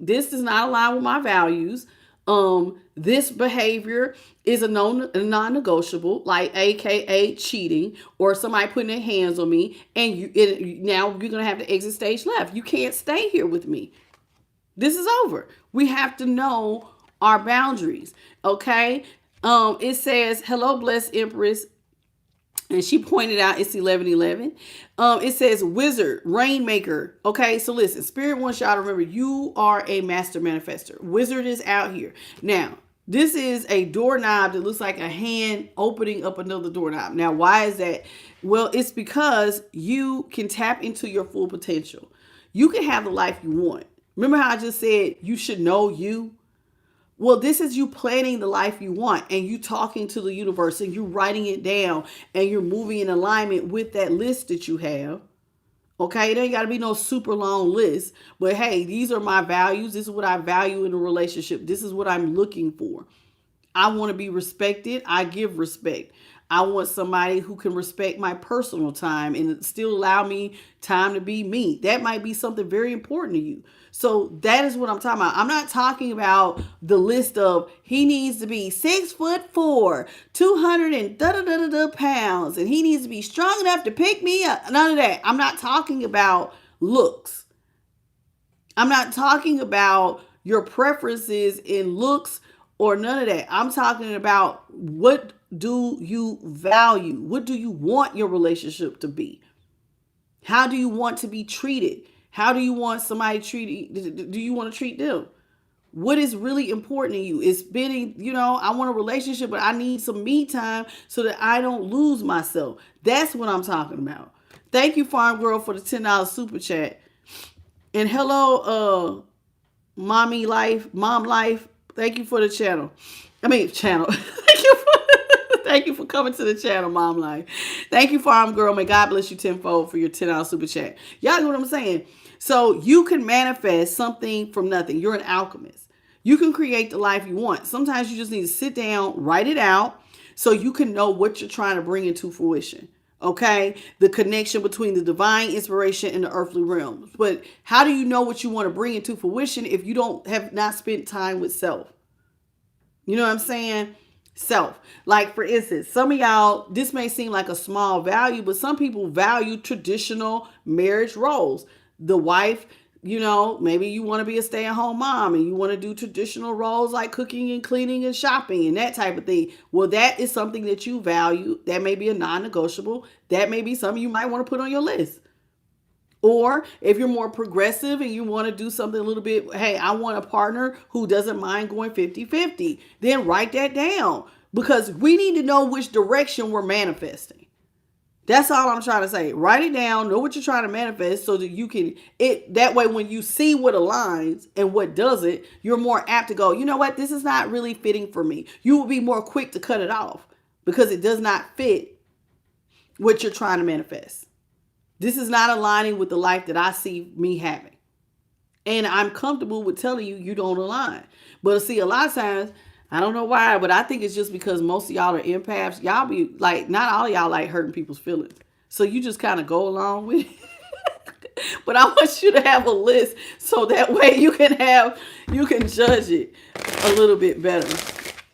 this does not align with my values. This behavior is a non-negotiable, like AKA cheating or somebody putting their hands on me. And now you're going to have to exit stage left. You can't stay here with me. This is over. We have to know our boundaries. Okay. It says, hello, blessed Empress. And she pointed out it's 11:11. It says wizard, rainmaker. Okay, so listen, Spirit wants y'all to remember you are a master manifester. Wizard is out here. Now, this is a doorknob that looks like a hand opening up another doorknob. Now, why is that? Well, it's because you can tap into your full potential. You can have the life you want. Remember how I just said you should know you? Well, this is you planning the life you want and you talking to the universe and you writing it down and you're moving in alignment with that list that you have. Okay, it ain't got to be no super long list, but hey, these are my values. This is what I value in a relationship. This is what I'm looking for. I want to be respected. I give respect. I want somebody who can respect my personal time and still allow me time to be me. That might be something very important to you. So that is what I'm talking about. I'm not talking about the list of he needs to be 6'4", 200 and da da da da da pounds, and he needs to be strong enough to pick me up. None of that. I'm not talking about looks. I'm not talking about your preferences in looks or none of that. I'm talking about what do you value? What do you want your relationship to be? How do you want to be treated? How do you want somebody treated? Do you want to treat them? What is really important to you? It's spending, I want a relationship, but I need some me time so that I don't lose myself. That's what I'm talking about. Thank you, Farm Girl, for the $10 super chat. And hello, Mom Life. Thank you for the channel. Thank you for coming to the channel, Mom Life. Thank you, Farm Girl. May God bless you tenfold for your $10 super chat. Y'all know what I'm saying? So you can manifest something from nothing. You're an alchemist. You can create the life you want. Sometimes you just need to sit down, write it out, so you can know what you're trying to bring into fruition. Okay, the connection between the divine inspiration and the earthly realms. But how do you know what you want to bring into fruition if you have not spent time with self? You know what I'm saying? Self. Like, for instance, some of y'all, this may seem like a small value, but some people value traditional marriage roles. The wife, maybe you want to be a stay-at-home mom and you want to do traditional roles like cooking and cleaning and shopping and that type of thing. Well, that is something that you value. That may be a non-negotiable. That may be something you might want to put on your list. Or if you're more progressive and you want to do something a little bit, hey, I want a partner who doesn't mind going 50-50, then write that down, because we need to know which direction we're manifesting. That's all I'm trying to say. Write it down, know what you're trying to manifest so that you can, that way when you see what aligns and what doesn't, you're more apt to go, you know what, this is not really fitting for me. You will be more quick to cut it off because it does not fit what you're trying to manifest. This is not aligning with the life that I see me having. And I'm comfortable with telling you, you don't align. But see, a lot of times, I don't know why, but I think it's just because most of y'all are empaths. Y'all be like, not all of y'all like hurting people's feelings. So you just kind of go along with it. But I want you to have a list so that way you can judge it a little bit better.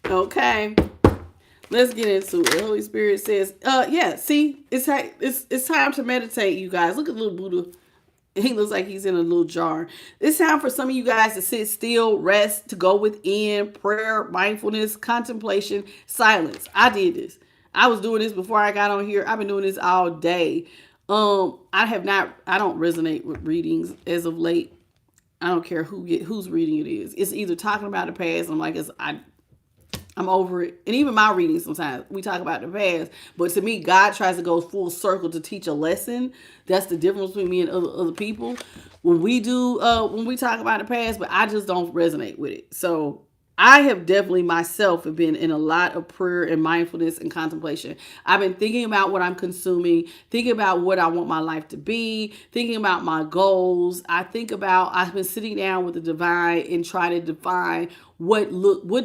Okay. Let's get into it. The Holy Spirit says, it's time to meditate, you guys. Look at little Buddha. He looks like he's in a little jar. It's time for some of you guys to sit still, rest, to go within, prayer, mindfulness, contemplation, silence. I did this. I was doing this before I got on here. I've been doing this all day. I don't resonate with readings as of late. I don't care whose reading it is. It's either talking about the past. I'm like, I'm over it. And even my readings, sometimes we talk about the past, but to me, God tries to go full circle to teach a lesson. That's the difference between me and other people. When we talk about the past, but I just don't resonate with it. So I have definitely myself have been in a lot of prayer and mindfulness and contemplation. I've been thinking about what I'm consuming, thinking about what I want my life to be, thinking about my goals. I've been sitting down with the divine and trying to define what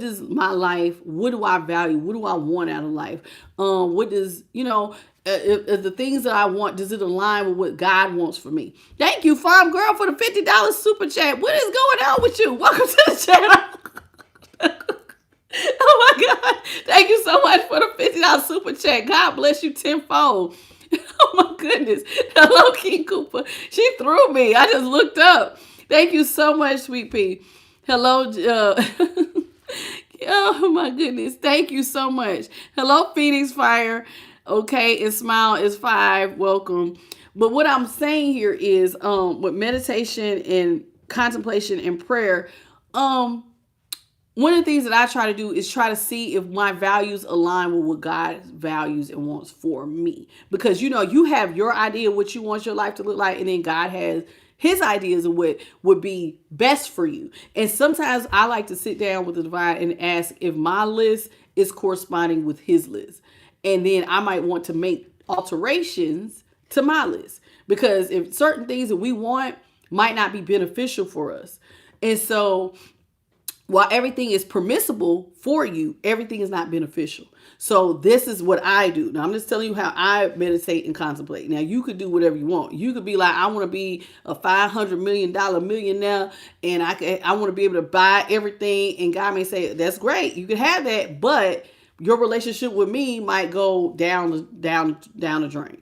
is my life? What do I value? What do I want out of life? What does, if the things that I want, does it align with what God wants for me? Thank you, Farm Girl, for the $50 super chat. What is going on with you? Welcome to the channel. Oh my God. Thank you so much for the $50 super chat. God bless you tenfold. Oh my goodness. Hello, King Cooper. She threw me. I just looked up. Thank you so much, Sweet Pea. Hello. Oh my goodness. Thank you so much. Hello, Phoenix Fire. Okay. And Smile is 5. Welcome. But what I'm saying here is, with meditation and contemplation and prayer, one of the things that I try to do is try to see if my values align with what God values and wants for me. Because, you have your idea of what you want your life to look like, and then God has his ideas of what would be best for you. And sometimes I like to sit down with the divine and ask if my list is corresponding with his list. And then I might want to make alterations to my list. Because if certain things that we want might not be beneficial for us. And so while everything is permissible for you, everything is not beneficial. So this is what I do. Now I'm just telling you how I meditate and contemplate. Now you could do whatever you want. You could be like, I want to be a $500 million millionaire, and I want to be able to buy everything. And God may say, that's great. You can have that, but your relationship with me might go down the drain.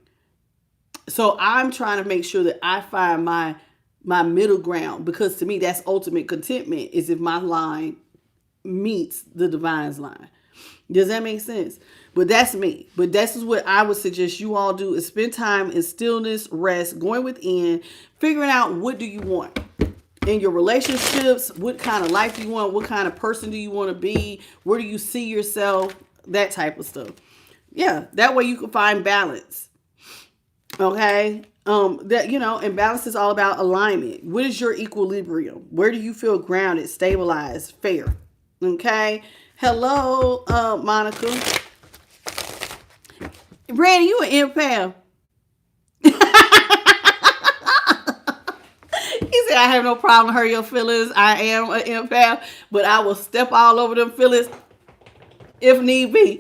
So I'm trying to make sure that I find my middle ground, because to me that's ultimate contentment, is if my line meets the divine's line. Does that make sense? But that's me. But this is what I would suggest you all do, is spend time in stillness, rest, going within, figuring out what do you want in your relationships, what kind of life do you want, what kind of person do you want to be, where do you see yourself, that type of stuff. Yeah, that way you can find balance. Okay? And balance is all about alignment. What is your equilibrium? Where do you feel grounded, stabilized, fair? Okay? Hello, Monica. Brandy, you an empath. He said, I have no problem hurt your feelings. I am an empath, but I will step all over them feelings if need be.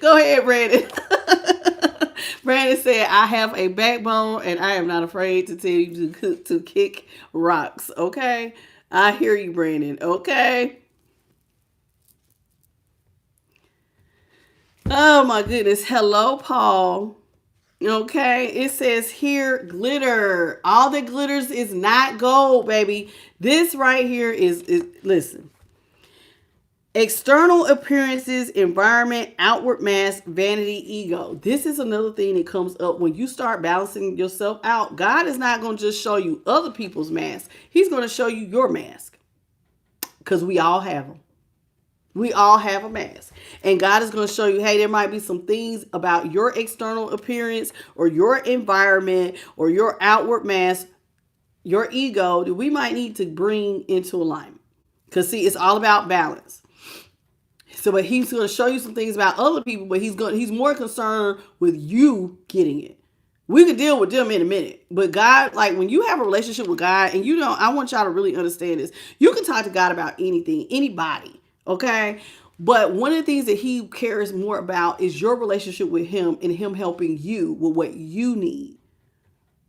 Go ahead, Brandy. Brandon said, I have a backbone and I am not afraid to tell you to kick rocks. Okay? I hear you, Brandon. Okay? Oh my goodness. Hello, Paul. Okay? It says here, glitter. All that glitters is not gold, baby. This right here is listen. External appearances, environment, outward mask, vanity, ego. This is another thing that comes up when you start balancing yourself out. God is not going to just show you other people's masks. He's going to show you your mask, because we all have them. We all have a mask. And God is going to show you, hey, there might be some things about your external appearance or your environment or your outward mask, your ego, that we might need to bring into alignment. Because see, it's all about balance. So, but he's going to show you some things about other people, but he's more concerned with you getting it. We can deal with them in a minute, but God, like when you have a relationship with God, and I want y'all to really understand this. You can talk to God about anything, anybody, okay? But one of the things that he cares more about is your relationship with him and him helping you with what you need.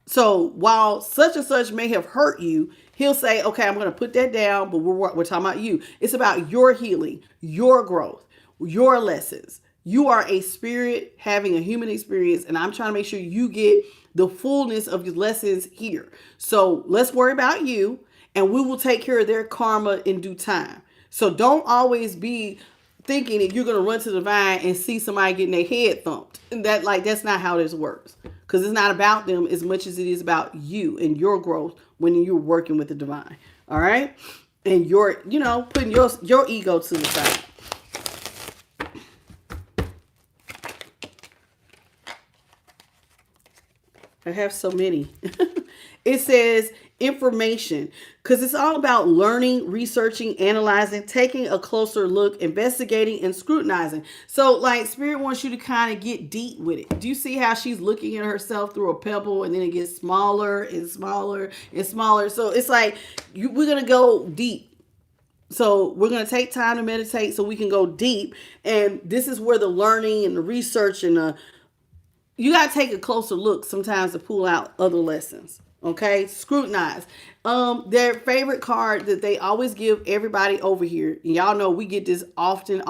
So while such and such may have hurt you, he'll say, okay, I'm going to put that down, but we're talking about you. It's about your healing, your growth, your lessons. You are a spirit having a human experience, and I'm trying to make sure you get the fullness of your lessons here. So let's worry about you, and we will take care of their karma in due time. So don't always be thinking that you're going to run to the divine and see somebody getting their head thumped. That's not how this works. Because it's not about them as much as it is about you and your growth when you're working with the divine. All right? And you're, putting your ego to the side. I have so many. It says information, because it's all about learning, researching, analyzing, taking a closer look, investigating, and scrutinizing. So like Spirit wants you to kind of get deep with it. Do you see how she's looking at herself through a pebble, and then it gets smaller and smaller and smaller? So it's like we're going to go deep. So we're going to take time to meditate so we can go deep. And this is where the learning and the research and you got to take a closer look sometimes to pull out other lessons. Okay, scrutinize. Their favorite card that they always give everybody over here. And y'all know we get this often,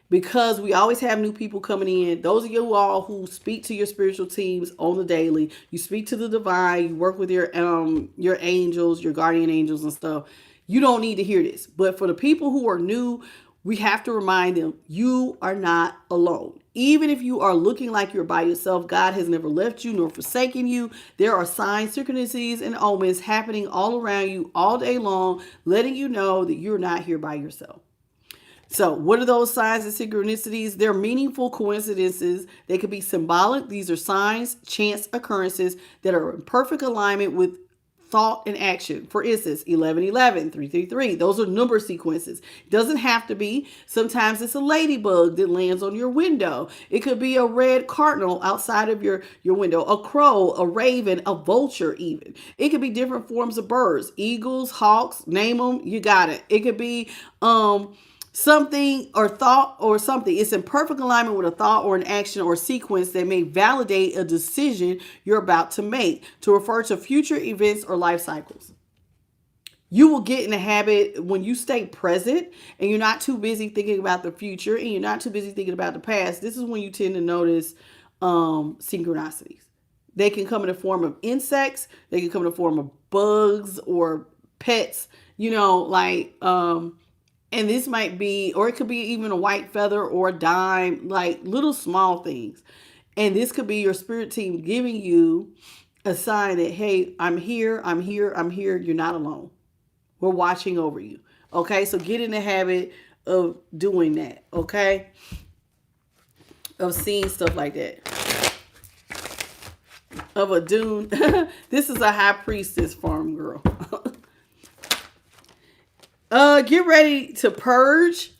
because we always have new people coming in. Those of you all who speak to your spiritual teams on the daily, you speak to the divine, you work with your angels, your guardian angels and stuff. You don't need to hear this. But for the people who are new, we have to remind them, you are not alone. Even if you are looking like you're by yourself, God has never left you nor forsaken you. There are signs, synchronicities, and omens happening all around you all day long, letting you know that you're not here by yourself. So what are those signs and synchronicities? They're meaningful coincidences. They could be symbolic. These are signs, chance occurrences that are in perfect alignment with thought and action. For instance, 1111, 333. Those are number sequences. It doesn't have to be. Sometimes it's a ladybug that lands on your window. It could be a red cardinal outside of your window, a crow, a raven, a vulture even. It could be different forms of birds, eagles, hawks, name them, you got it. It could be something or thought or something. It's in perfect alignment with a thought or an action or sequence that may validate a decision you're about to make, to refer to future events or life cycles. You will get in the habit when you stay present and you're not too busy thinking about the future and you're not too busy thinking about the past. This is when you tend to notice synchronicities. They can come in the form of insects. They can come in the form of bugs or pets, and this might be, or it could be even a white feather or a dime, like little small things. And this could be your spirit team giving you a sign that, hey, I'm here, I'm here, I'm here. You're not alone. We're watching over you. Okay, so get in the habit of doing that. Okay, of seeing stuff like that. Of a dune. This is a high priestess farm girl. Get ready to purge.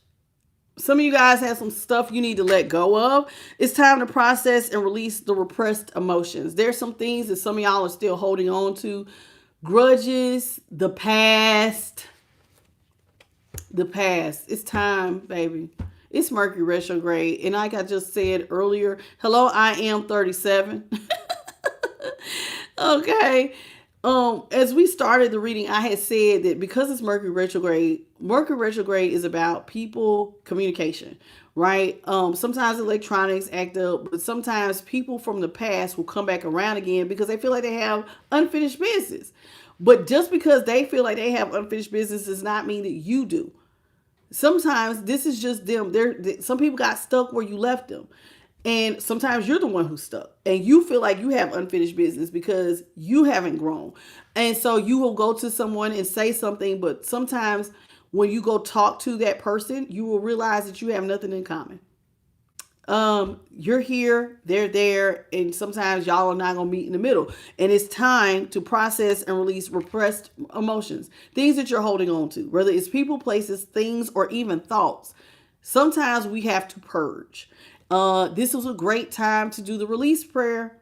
Some of you guys have some stuff you need to let go of. It's time to process and release the repressed emotions. There's some things that some of y'all are still holding on to. Grudges, the past. The past. It's time, baby. It's Mercury retrograde. And like I just said earlier, hello, I am 37. Okay. As we started the reading, I had said that because it's Mercury retrograde is about people communication, right? Sometimes electronics act up, but sometimes people from the past will come back around again because they feel like they have unfinished business. But just because they feel like they have unfinished business does not mean that you do. Sometimes this is just them. Some people got stuck where you left them. And sometimes you're the one who's stuck and you feel like you have unfinished business because you haven't grown. And so you will go to someone and say something, but sometimes when you go talk to that person, you will realize that you have nothing in common. You're here, they're there, and sometimes y'all are not going to meet in the middle. And it's time to process and release repressed emotions, things that you're holding on to, whether it's people, places, things, or even thoughts. Sometimes we have to purge. This was a great time to do the release prayer.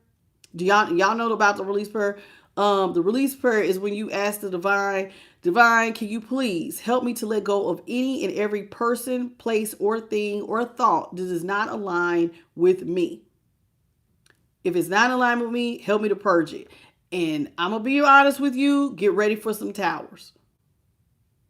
Do y'all know about the release prayer? The release prayer is when you ask the divine, can you please help me to let go of any and every person, place, or thing or thought that does not align with me. If it's not aligned with me, help me to purge it. And I'm going to be honest with you, get ready for some towers.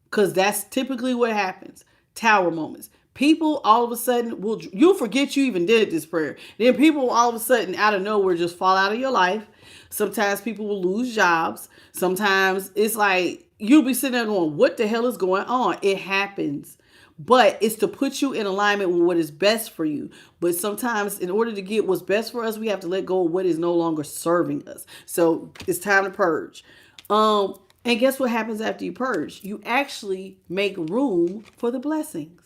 Because that's typically what happens. Tower moments. People all of a sudden you'll forget you even did this prayer. Then people all of a sudden out of nowhere just fall out of your life. Sometimes people will lose jobs. Sometimes it's like you'll be sitting there going, what the hell is going on? It happens. But it's to put you in alignment with what is best for you. But sometimes in order to get what's best for us, we have to let go of what is no longer serving us. So it's time to purge. And guess what happens after you purge? You actually make room for the blessings.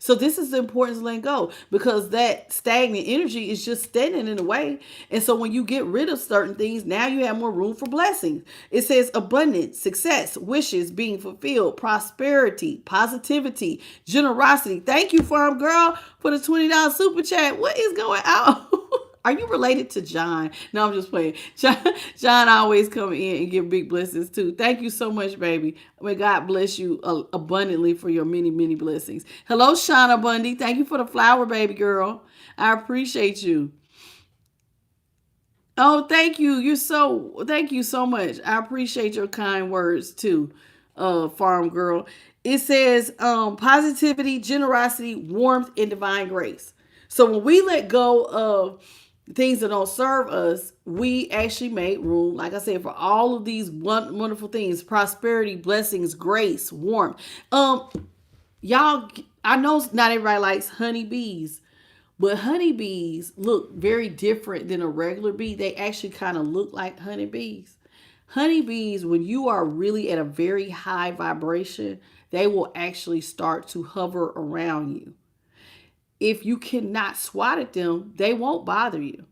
So this is the importance of letting go, because that stagnant energy is just standing in the way. And so when you get rid of certain things, now you have more room for blessings. It says abundance, success, wishes being fulfilled, prosperity, positivity, generosity. Thank you, Farm Girl, for the $20 super chat. What is going on? Are you related to John? No, I'm just playing. John always come in and give big blessings too. Thank you so much, baby. May God bless you abundantly for your many, many blessings. Hello, Shauna Bundy. Thank you for the flower, baby girl. I appreciate you. Oh, thank you. Thank you so much. I appreciate your kind words too, Farm Girl. It says positivity, generosity, warmth, and divine grace. So when we let go of things that don't serve us, we actually make room, like I said, for all of these wonderful things: prosperity, blessings, grace, warmth. Y'all, I know not everybody likes honeybees, but honeybees look very different than a regular bee. They actually kind of look like honeybees. Honeybees, when you are really at a very high vibration, they will actually start to hover around you. If you cannot swat at them, they won't bother you.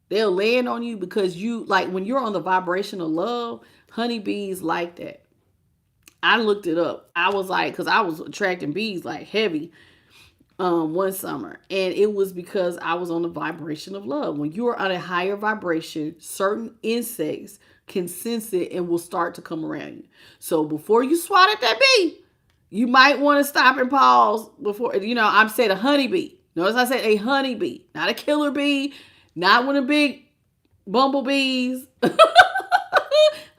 They'll land on you because you, like, when you're on the vibration of love, honeybees like that. I looked it up. I was like, because I was attracting bees like heavy one summer, and it was because I was on the vibration of love. When you are on a higher vibration, certain insects can sense it and will start to come around you. So before you swat at that bee, you might want to stop and pause before, I'm saying a honeybee. Notice I said a honeybee, not a killer bee, not one of the big bumblebees.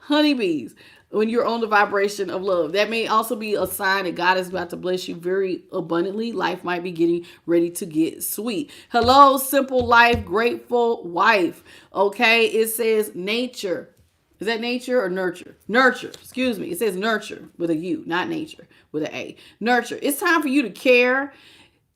Honeybees. When you're on the vibration of love, that may also be a sign that God is about to bless you very abundantly. Life might be getting ready to get sweet. Hello, simple life, grateful wife. Okay, it says nature. Is that nature or nurture? Nurture, excuse me. It says nurture with a U, not nature with an A. Nurture. It's time for you to care,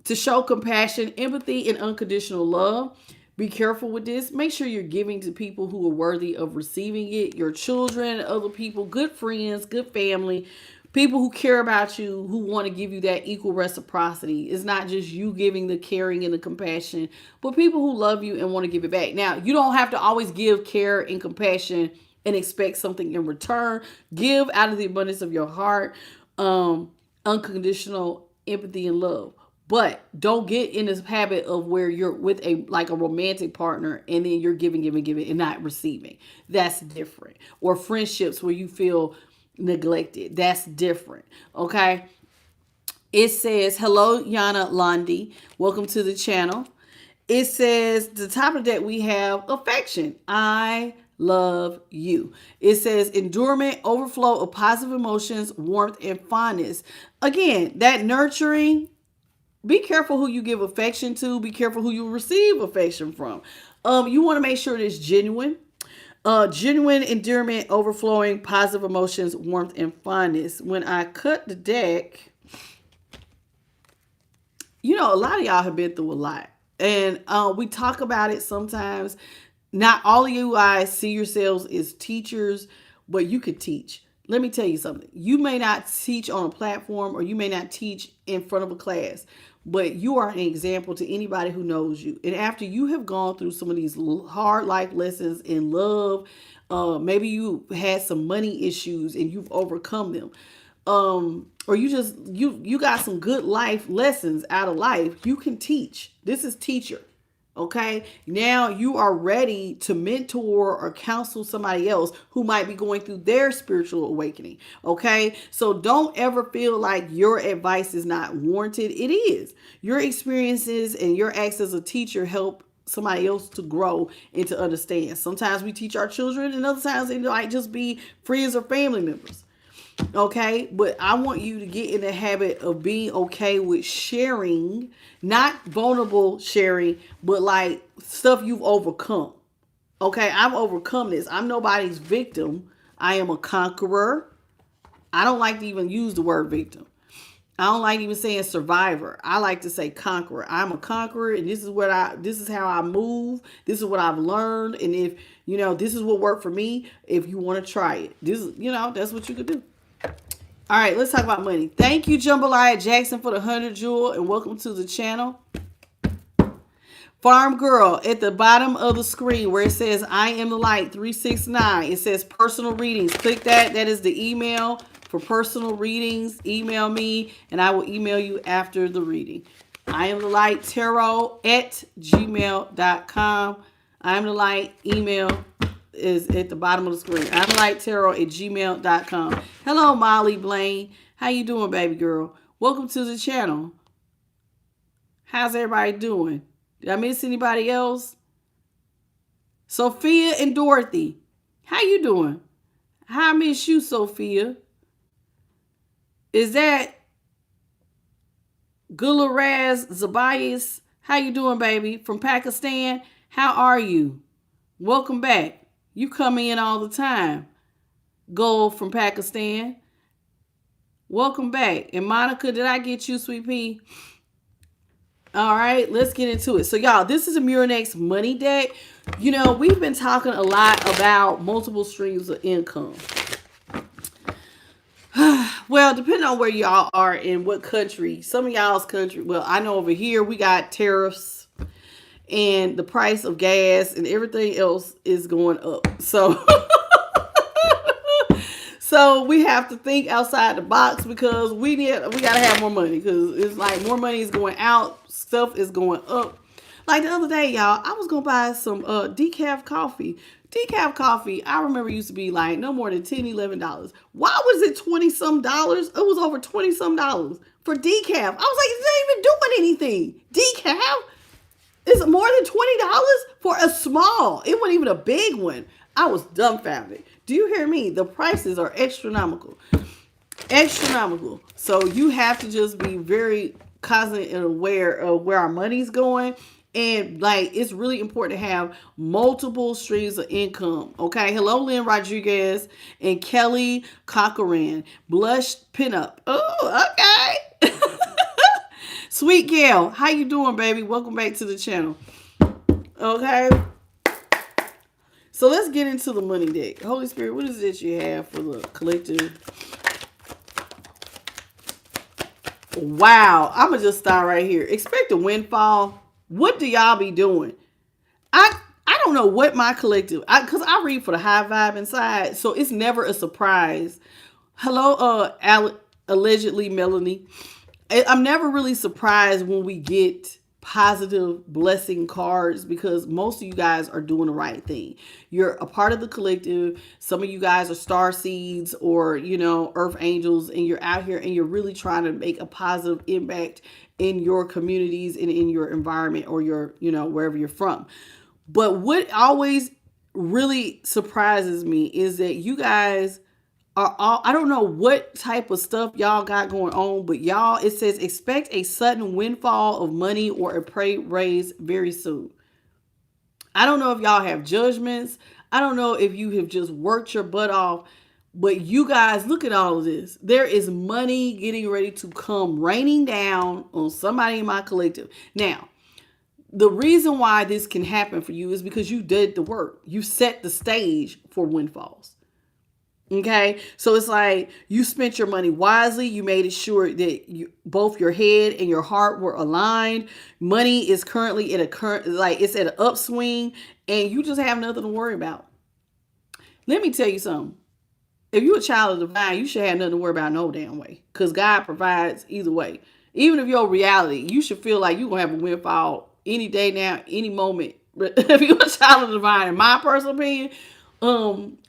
to show compassion, empathy, and unconditional love. Be careful with this. Make sure you're giving to people who are worthy of receiving it. Your children, other people, good friends, good family, people who care about you, who want to give you that equal reciprocity. It's not just you giving the caring and the compassion, but people who love you and want to give it back. Now, you don't have to always give care and compassion and expect something in return. Give out of the abundance of your heart, unconditional empathy and love. But don't get in this habit of where you're with a romantic partner and then you're giving and not receiving. That's different. Or friendships where you feel neglected. That's different. Okay. It says, hello, Yana Londi. Welcome to the channel. It says, the top of that we have affection. I love you. It says endurement, overflow of positive emotions, warmth, and fondness. Again, that nurturing. Be careful who you give affection to. Be careful who you receive affection from. You want to make sure it's genuine. Genuine endearment, overflowing, positive emotions, warmth, and fondness. When I cut the deck, a lot of y'all have been through a lot. And we talk about it sometimes. Not all of you guys see yourselves as teachers, but you could teach. Let me tell you something. You may not teach on a platform or you may not teach in front of a class, but you are an example to anybody who knows you. And after you have gone through some of these hard life lessons in love, maybe you had some money issues and you've overcome them. Or you got some good life lessons out of life. You can teach. This is teacher. Okay, now you are ready to mentor or counsel somebody else who might be going through their spiritual awakening. Okay, so don't ever feel like your advice is not warranted. It is. Your experiences and your acts as a teacher help somebody else to grow and to understand. Sometimes we teach our children, and other times it might just be friends or family members. Okay, but I want you to get in the habit of being okay with sharing, not vulnerable sharing, but like stuff you've overcome. Okay, I've overcome this. I'm nobody's victim. I am a conqueror. I don't like to even use the word victim. I don't like even saying survivor. I like to say conqueror. I'm a conqueror, and this is how I move. This is what I've learned, and if this is what worked for me. If you want to try it, this is that's what you could do. All right, let's talk about money. Thank you, Jambalaya Jackson, for the 100 jewel, and welcome to the channel. Farm Girl, at the bottom of the screen where it says I am the light 369, it says personal readings. Click that. That is the email for personal readings. Email me, and I will email you after the reading. I am the light tarot at gmail.com. I am the light email is at the bottom of the screen. I'm like tarot at gmail.com. Hello, Molly Blaine. How you doing, baby girl? Welcome to the channel. How's everybody doing? Did I miss anybody else? Sophia and Dorothy. How you doing? How I miss you, Sophia? Is that Gularaz Zabayas? How you doing, baby? From Pakistan? How are you? Welcome back. You come in all the time. Gold from Pakistan. Welcome back. And Monica, did I get you, sweet pea? All right, let's get into it. So, y'all, this is a Murex money deck. We've been talking a lot about multiple streams of income. Well, depending on where y'all are in what country, some of y'all's country, well, I know over here we got tariffs. and the price of gas and everything else is going up. So so we have to think outside the box because we gotta have more money because it's like more money is going out, stuff is going up. Like the other day, y'all, I was gonna buy some decaf coffee. Decaf coffee, I remember used to be like no more than $10, $11. Why was it 20 some dollars? It was over 20 some dollars for decaf. I was like, it's not even doing anything. Decaf is more than $20 for a small. It wasn't even a big one. I was dumbfounded. Do you hear me? The prices are astronomical. Astronomical. So you have to just be very cognizant and aware of where our money's going. And like, it's really important to have multiple streams of income. Okay. Hello, Lynn Rodriguez and Kelly Cochran. Blush pinup. Oh, okay. Sweet Gail, how you doing, baby? Welcome back to the channel. Okay. So let's get into the money deck. Holy Spirit, what is it you have for the collective? Wow. I'm going to just start right here. Expect a windfall. What do y'all be doing? I don't know what my collective, because I read for the high vibe inside, so it's never a surprise. Hello, allegedly Melanie. I'm never really surprised when we get positive blessing cards because most of you guys are doing the right thing. You're a part of the collective. Some of you guys are star seeds or, earth angels, and you're out here and you're really trying to make a positive impact in your communities and in your environment or your, wherever you're from. But what always really surprises me is that you guys are all, I don't know what type of stuff y'all got going on, but y'all, it says expect a sudden windfall of money or a pay raise very soon. I don't know if y'all have judgments. I don't know if you have just worked your butt off, but you guys, look at all of this. There is money getting ready to come raining down on somebody in my collective. Now, the reason why this can happen for you is because you did the work. You set the stage for windfalls. Okay, so it's like you spent your money wisely. You made it sure that both your head and your heart were aligned. Money is currently at it's at an upswing, and you just have nothing to worry about. Let me tell you something. If you're a child of the divine, you should have nothing to worry about no damn way, because God provides either way. Even if your reality, you should feel like you're gonna have a windfall any day now, any moment. But if you're a child of the divine, in my personal opinion,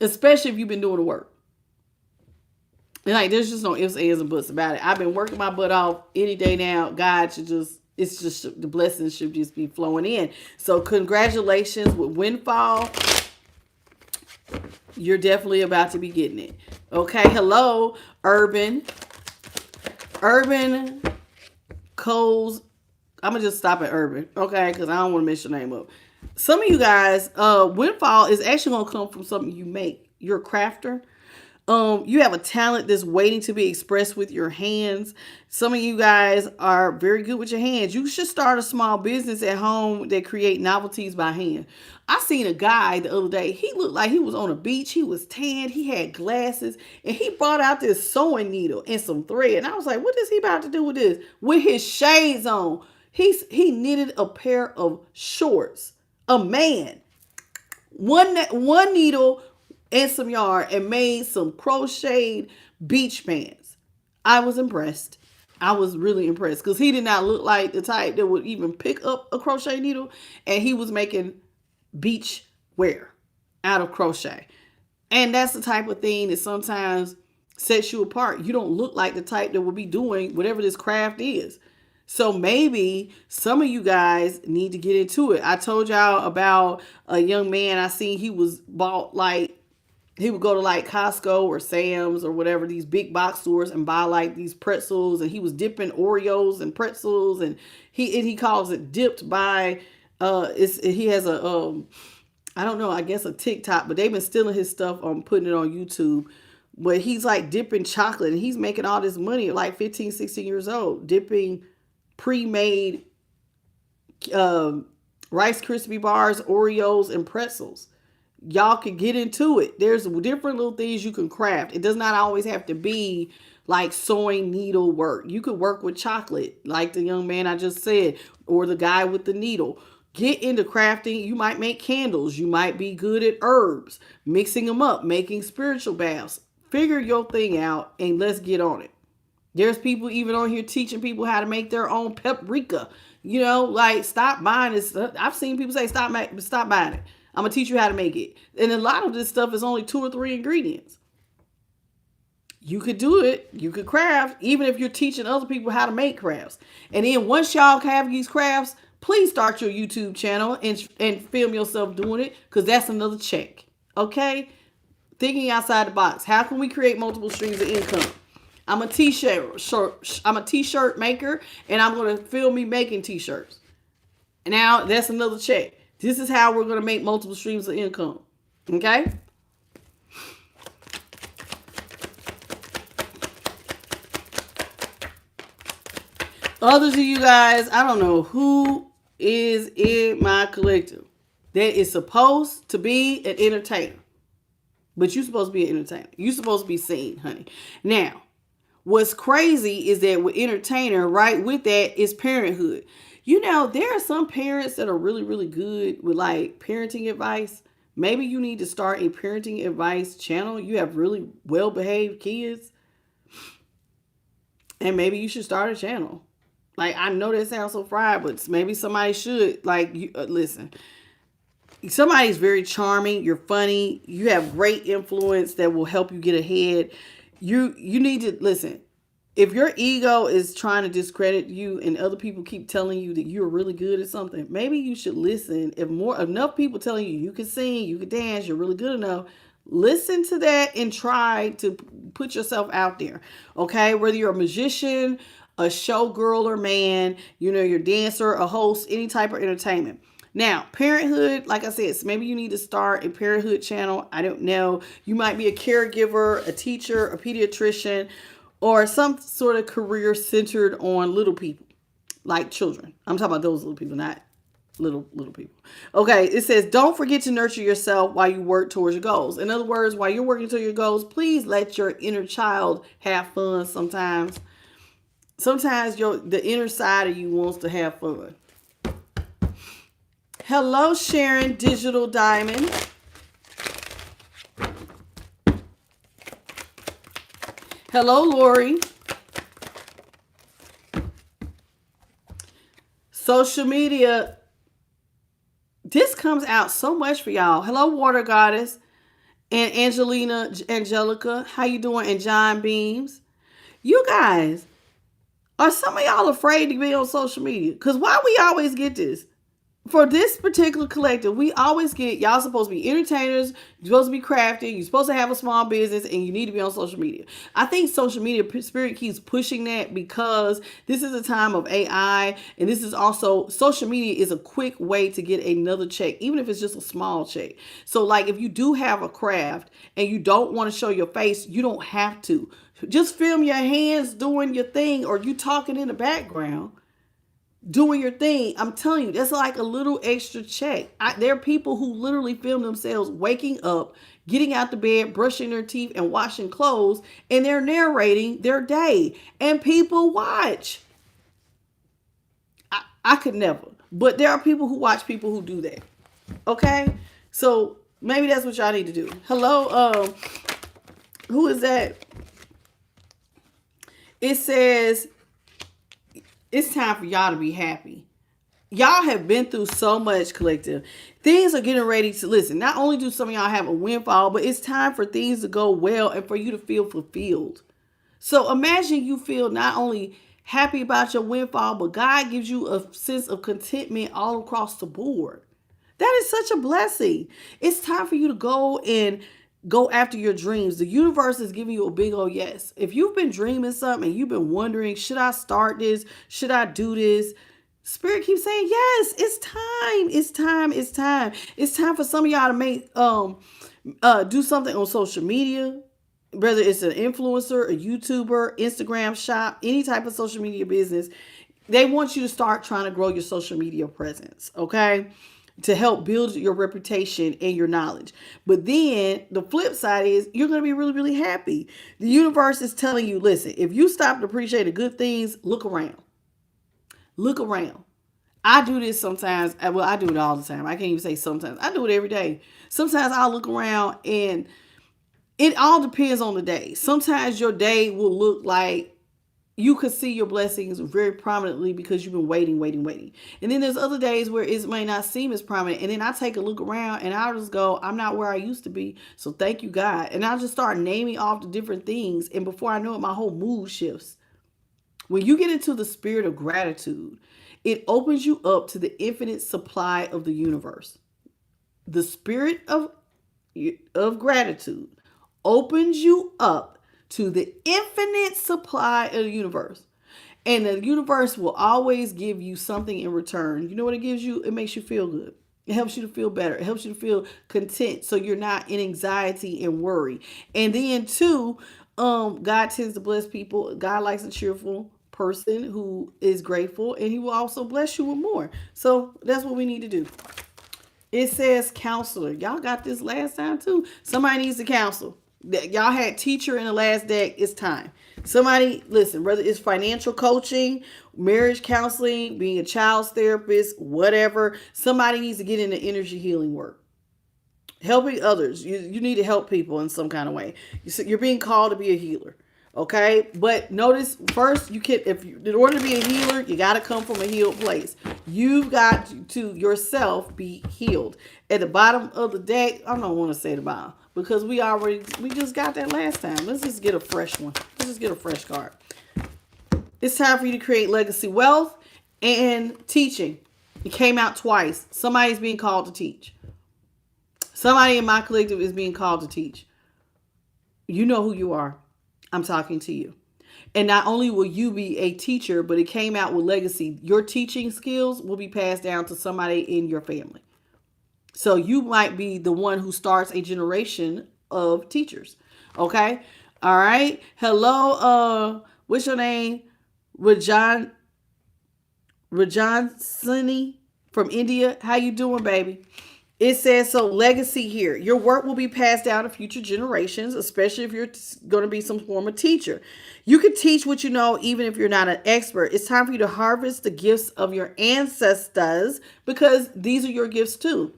especially if you've been doing the work. And like, there's just no ifs, ands, and buts about it. I've been working my butt off any day now. God should it's just, the blessings should just be flowing in. So congratulations with windfall. You're definitely about to be getting it. Okay, hello, Urban Coles. I'm going to just stop at Urban, okay, because I don't want to mess your name up. Some of you guys, windfall is actually going to come from something you make. You're a crafter. You have a talent that's waiting to be expressed with your hands. Some of you guys are very good with your hands. You should start a small business at home that create novelties by hand. I seen a guy the other day. He looked like he was on a beach. He was tanned. He had glasses, and he brought out this sewing needle and some thread. And I was like, what is he about to do with this? With his shades on, he knitted a pair of shorts. A man, one needle and some yarn, and made some crocheted beach pants. I was impressed. I was really impressed because he did not look like the type that would even pick up a crochet needle, and he was making beach wear out of crochet. And that's the type of thing that sometimes sets you apart. You don't look like the type that would be doing whatever this craft is. So maybe some of you guys need to get into it. I told y'all about a young man I seen. He was bought he would go to like Costco or Sam's or whatever, these big box stores, and buy like these pretzels, and he was dipping Oreos and pretzels, and he calls it dipped by he has a I don't know, I guess a TikTok, but they've been stealing his stuff on putting it on YouTube. But he's like dipping chocolate, and he's making all this money at like 15, 16 years old, dipping pre-made Rice Krispie bars, Oreos, and pretzels. Y'all can get into it. There's different little things you can craft. It does not always have to be like sewing needle work. You could work with chocolate, like the young man I just said, or the guy with the needle. Get into crafting. You might make candles. You might be good at herbs, mixing them up, making spiritual baths. Figure your thing out and let's get on it. There's people even on here teaching people how to make their own paprika. You know, like stop buying this. I've seen people say stop buying it. I'm gonna teach you how to make it. And a lot of this stuff is only 2 or 3 ingredients. You could do it. You could craft, even if you're teaching other people how to make crafts. And then once y'all have these crafts, please start your YouTube channel and film yourself doing it, because that's another check. Okay? Thinking outside the box. How can we create multiple streams of income? I'm a t-shirt maker, and I'm going to film me making t-shirts. Now, that's another check. This is how we're going to make multiple streams of income. Okay? Others of you guys, I don't know who is in my collective that is supposed to be an entertainer. But you're supposed to be an entertainer. You're supposed to be seen, honey. Now, what's crazy is that with entertainer, right with that is parenthood. You know, there are some parents that are really, really good with like parenting advice. Maybe you need to start a parenting advice channel. You have really well-behaved kids. And maybe you should start a channel. Like, I know that sounds so fried, but maybe somebody should. Like, listen. Somebody's very charming. You're funny. You have great influence that will help you get ahead. You need to listen. If your ego is trying to discredit you and other people keep telling you that you're really good at something, maybe you should listen. If enough people telling you can sing, you can dance, you're really good enough, listen to that and try to put yourself out there. Okay? Whether you're a musician, a showgirl or man, you know, you're a dancer, a host, any type of entertainment. Now, parenthood, like I said, so maybe you need to start a parenthood channel. I don't know. You might be a caregiver, a teacher, a pediatrician, or some sort of career centered on little people, like children. I'm talking about those little people, not little people. Okay, it says, don't forget to nurture yourself while you work towards your goals. In other words, while you're working toward your goals, please let your inner child have fun sometimes. Sometimes the inner side of you wants to have fun. Hello, Sharon Digital Diamond. Hello, Lori. Social media. This comes out so much for y'all. Hello, Water Goddess. And Angelica. How you doing? And John Beams. You guys, are some of y'all afraid to be on social media? Because why we always get this? For this particular collective, we always get, y'all supposed to be entertainers, you're supposed to be crafting, you're supposed to have a small business, and you need to be on social media. I think social media spirit keeps pushing that because this is a time of AI, and this is also, social media is a quick way to get another check, even if it's just a small check. So like if you do have a craft and you don't want to show your face, you don't have to. Just film your hands doing your thing, or you talking in the background doing your thing. I'm telling you, that's like a little extra check. There are people who literally film themselves waking up, getting out the bed, brushing their teeth, and washing clothes, and they're narrating their day, and people watch. I could never, but there are people who watch people who do that. Okay, so maybe that's what y'all need to do. Hello, who is that? It says, it's time for y'all to be happy. Y'all have been through so much, collective. Things are getting ready to, listen, not only do some of y'all have a windfall, but it's time for things to go well and for you to feel fulfilled. So imagine you feel not only happy about your windfall, but God gives you a sense of contentment all across the board. That is such a blessing. It's time for you to go after your dreams. The universe is giving you a big old yes. If you've been dreaming something and you've been wondering, should I start this? Should I do this? Spirit keeps saying, yes, it's time. It's time. It's time. It's time for some of y'all to make, do something on social media, whether it's an influencer, a YouTuber, Instagram shop, any type of social media business. They want you to start trying to grow your social media presence. Okay. To help build your reputation and your knowledge. But then the flip side is you're going to be really, really happy. The universe is telling you, listen, if you stop to appreciate the good things, look around. Look around. I do this sometimes. Well, I do it all the time. I can't even say sometimes. I do it every day. Sometimes I'll look around and it all depends on the day. Sometimes your day will look like you could see your blessings very prominently because you've been waiting, waiting, waiting. And then there's other days where it may not seem as prominent. And then I take a look around and I'll just go, I'm not where I used to be. So thank you, God. And I'll just start naming off the different things. And before I know it, my whole mood shifts. When you get into the spirit of gratitude, it opens you up to the infinite supply of the universe. The spirit of gratitude opens you up to the infinite supply of the universe. And the universe will always give you something in return. You know what it gives you? It makes you feel good. It helps you to feel better. It helps you to feel content so you're not in anxiety and worry. And then too, God tends to bless people. God likes a cheerful person who is grateful, and he will also bless you with more. So that's what we need to do. It says counselor. Y'all got this last time too. Somebody needs to counsel. Y'all had teacher in the last deck. It's time. Somebody, listen, whether it's financial coaching, marriage counseling, being a child's therapist, whatever, somebody needs to get into energy healing work. Helping others. You need to help people in some kind of way. You're being called to be a healer. Okay, but notice first, in order to be a healer, you got to come from a healed place. You've got to yourself be healed. At the bottom of the deck, I don't want to say the bottom because we just got that last time. Let's just get a fresh one. Let's just get a fresh card. It's time for you to create legacy wealth and teaching. It came out twice. Somebody's being called to teach. Somebody in my collective is being called to teach. You know who you are. I'm talking to you. And not only will you be a teacher, but it came out with legacy. Your teaching skills will be passed down to somebody in your family. So you might be the one who starts a generation of teachers. Okay? All right. Hello, what's your name? Rajan Sini from India. How you doing, baby? It says, so legacy here. Your work will be passed down to future generations, especially if you're going to be some form of teacher. You can teach what you know, even if you're not an expert. It's time for you to harvest the gifts of your ancestors because these are your gifts too.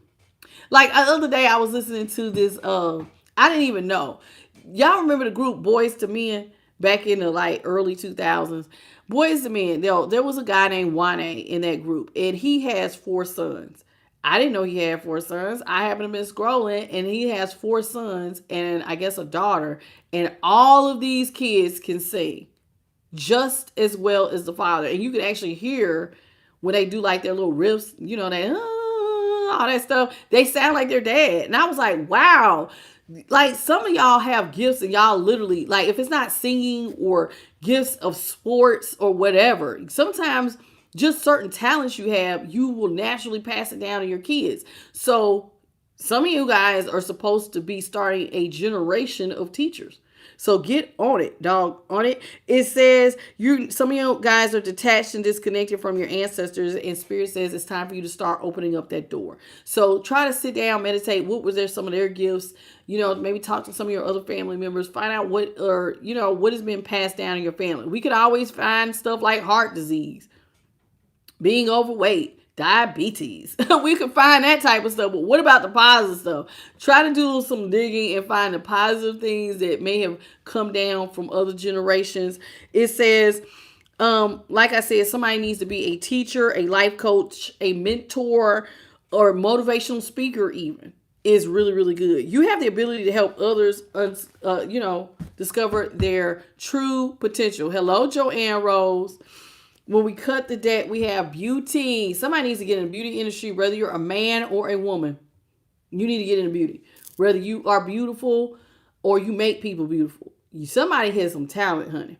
Like the other day, I was listening to this. I didn't even know. Y'all remember the group Boys to Men back in the early 2000s? Boys to Men. There was a guy named Wane in that group, and he has 4 sons. I didn't know he had 4 sons. I happened to be scrolling and he has 4 sons and I guess a daughter. And all of these kids can sing just as well as the father. And you can actually hear when they do their little riffs, they all that stuff. They sound like their dad. And I was like, wow. Some of y'all have gifts and y'all literally, if it's not singing or gifts of sports or whatever, sometimes just certain talents you have, you will naturally pass it down to your kids. So some of you guys are supposed to be starting a generation of teachers. So get on it, dog, on it. It says some of you guys are detached and disconnected from your ancestors, and Spirit says it's time for you to start opening up that door. So try to sit down, meditate. What was some of their gifts? Maybe talk to some of your other family members. Find out what has been passed down in your family. We could always find stuff like heart disease, being overweight, diabetes. We can find that type of stuff. But what about the positive stuff? Try to do some digging and find the positive things that may have come down from other generations. It says, like I said, somebody needs to be a teacher, a life coach, a mentor, or motivational speaker even. Is really, really good. You have the ability to help others, discover their true potential. Hello, Joanne Rose. When we cut the deck, we have beauty. Somebody needs to get in the beauty industry, whether you're a man or a woman. You need to get into beauty. Whether you are beautiful or you make people beautiful. Somebody has some talent, honey.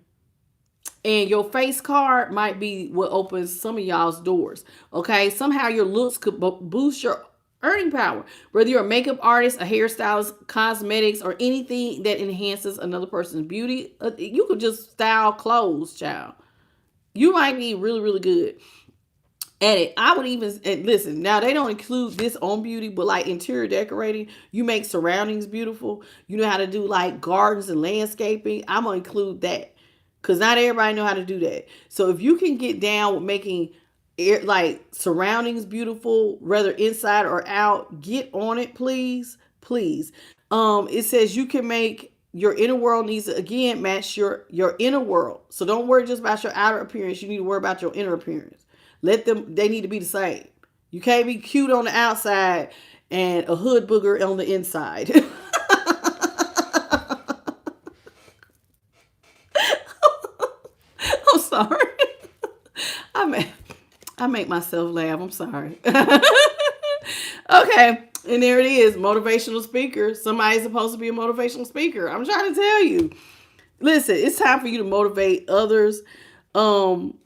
And your face card might be what opens some of y'all's doors. Okay? Somehow your looks could boost your earning power. Whether you're a makeup artist, a hairstylist, cosmetics, or anything that enhances another person's beauty. You could just style clothes, child. You might be really, really good at it. I would even, listen, now they don't include this on beauty, but interior decorating, you make surroundings beautiful. You know how to do gardens and landscaping. I'm going to include that because not everybody know how to do that. So if you can get down with making like surroundings beautiful, whether inside or out. Get on it, please. Please. It says you can make your inner world needs to again match your inner world. So don't worry just about your outer appearance. You need to worry about your inner appearance. They need to be the same. You can't be cute on the outside and a hood booger on the inside. I'm sorry. I make I make myself laugh. I'm sorry. Okay. And there it is, motivational speaker. Somebody's supposed to be a motivational speaker. I'm trying to tell you. Listen, it's time for you to motivate others. Um,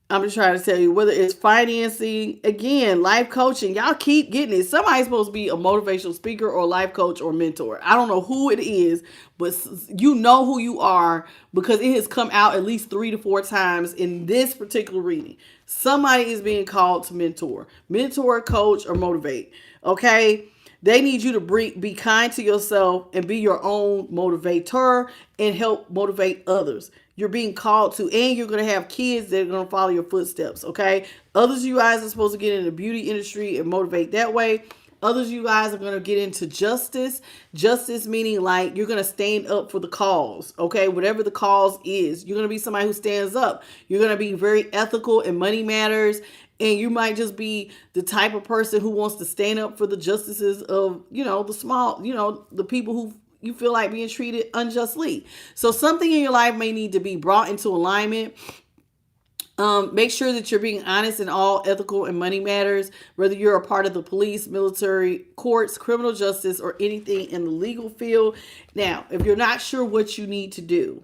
I'm just trying to tell you, whether it's financing, again, life coaching, y'all keep getting it. Somebody's supposed to be a motivational speaker or life coach or mentor. I don't know who it is, but you know who you are because it has come out at least 3 to 4 times in this particular reading. Somebody is being called to mentor, coach, or motivate. Okay? They need you to be kind to yourself and be your own motivator and help motivate others. You're being called to, and you're going to have kids that are going to follow your footsteps, okay? Others of you guys are supposed to get in the beauty industry and motivate that way. Others of you guys are going to get into justice. Justice meaning like you're going to stand up for the cause, okay? Whatever the cause is, you're going to be somebody who stands up. You're going to be very ethical in money matters. And you might just be the type of person who wants to stand up for the justices of, the small, the people who you feel like being treated unjustly. So something in your life may need to be brought into alignment. Make sure that you're being honest in all ethical and money matters, whether you're a part of the police, military, courts, criminal justice, or anything in the legal field. Now, if you're not sure what you need to do,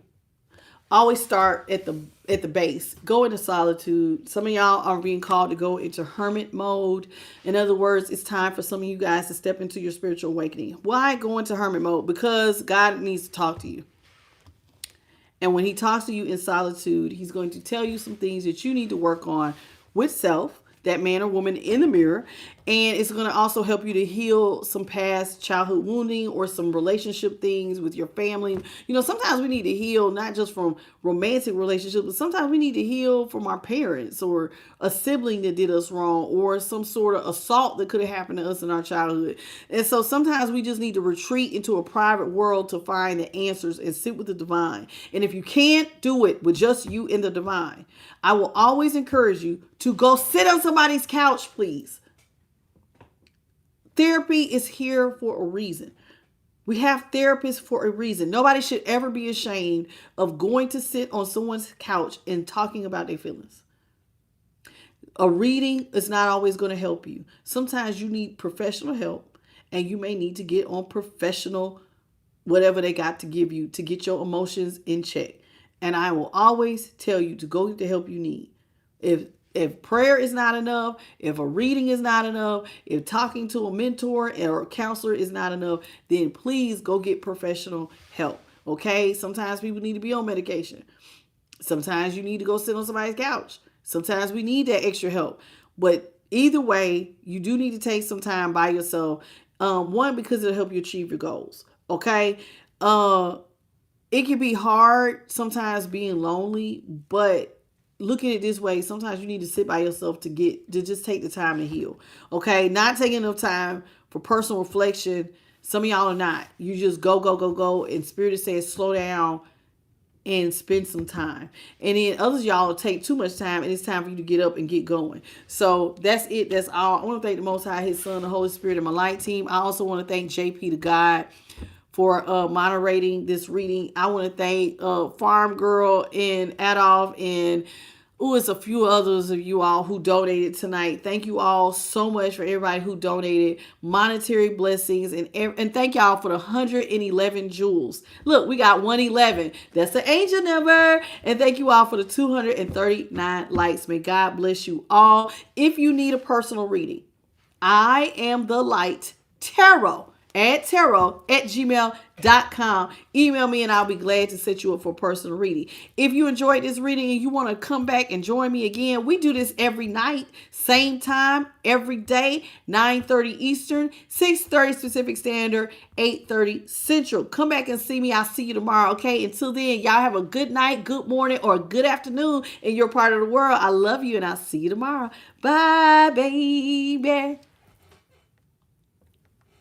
always start at the base. Go into solitude. Some of y'all are being called to go into hermit mode. In other words, it's time for some of you guys to step into your spiritual awakening. Why go into hermit mode? Because God needs to talk to you. And when he talks to you in solitude, he's going to tell you some things that you need to work on with self, that man or woman in the mirror. And it's going to also help you to heal some past childhood wounding or some relationship things with your family. Sometimes we need to heal not just from romantic relationships, but sometimes we need to heal from our parents or a sibling that did us wrong or some sort of assault that could have happened to us in our childhood. And so sometimes we just need to retreat into a private world to find the answers and sit with the divine. And if you can't do it with just you and the divine, I will always encourage you to go sit on somebody's couch, please. Therapy is here for a reason. We have therapists for a reason. Nobody should ever be ashamed of going to sit on someone's couch and talking about their feelings. A reading is not always going to help you. Sometimes you need professional help, and you may need to get on professional whatever they got to give you to get your emotions in check. And I will always tell you to go get the help you need. If prayer is not enough, if a reading is not enough, if talking to a mentor or a counselor is not enough, then please go get professional help. Okay? Sometimes people need to be on medication. Sometimes you need to go sit on somebody's couch. Sometimes we need that extra help. But either way, you do need to take some time by yourself. One, because it'll help you achieve your goals. Okay? It can be hard sometimes being lonely, but look at it this way. Sometimes you need to sit by yourself to just take the time to heal. Okay? Not taking enough time for personal reflection. Some of y'all are not. You just go. And Spirit is saying slow down and spend some time. And then others of y'all will take too much time and it's time for you to get up and get going. So that's it. That's all. I want to thank the Most High, His Son, the Holy Spirit, and my light team. I also want to thank JP the God for moderating this reading. I want to thank Farm Girl and Adolf and it's a few others of you all who donated tonight. Thank you all so much for everybody who donated monetary blessings. And thank y'all for the 111 jewels. Look, we got 111. That's the angel number. And thank you all for the 239 likes. May God bless you all. If you need a personal reading, I am the Light Tarot. addtarot@gmail.com. Email me and I'll be glad to set you up for personal reading. If you enjoyed this reading and you want to come back and join me again, we do this every night, same time, every day, 9:30 Eastern, 6:30 Pacific Standard, 8:30 Central. Come back and see me. I'll see you tomorrow, okay? Until then, y'all have a good night, good morning, or good afternoon in your part of the world. I love you and I'll see you tomorrow. Bye, baby.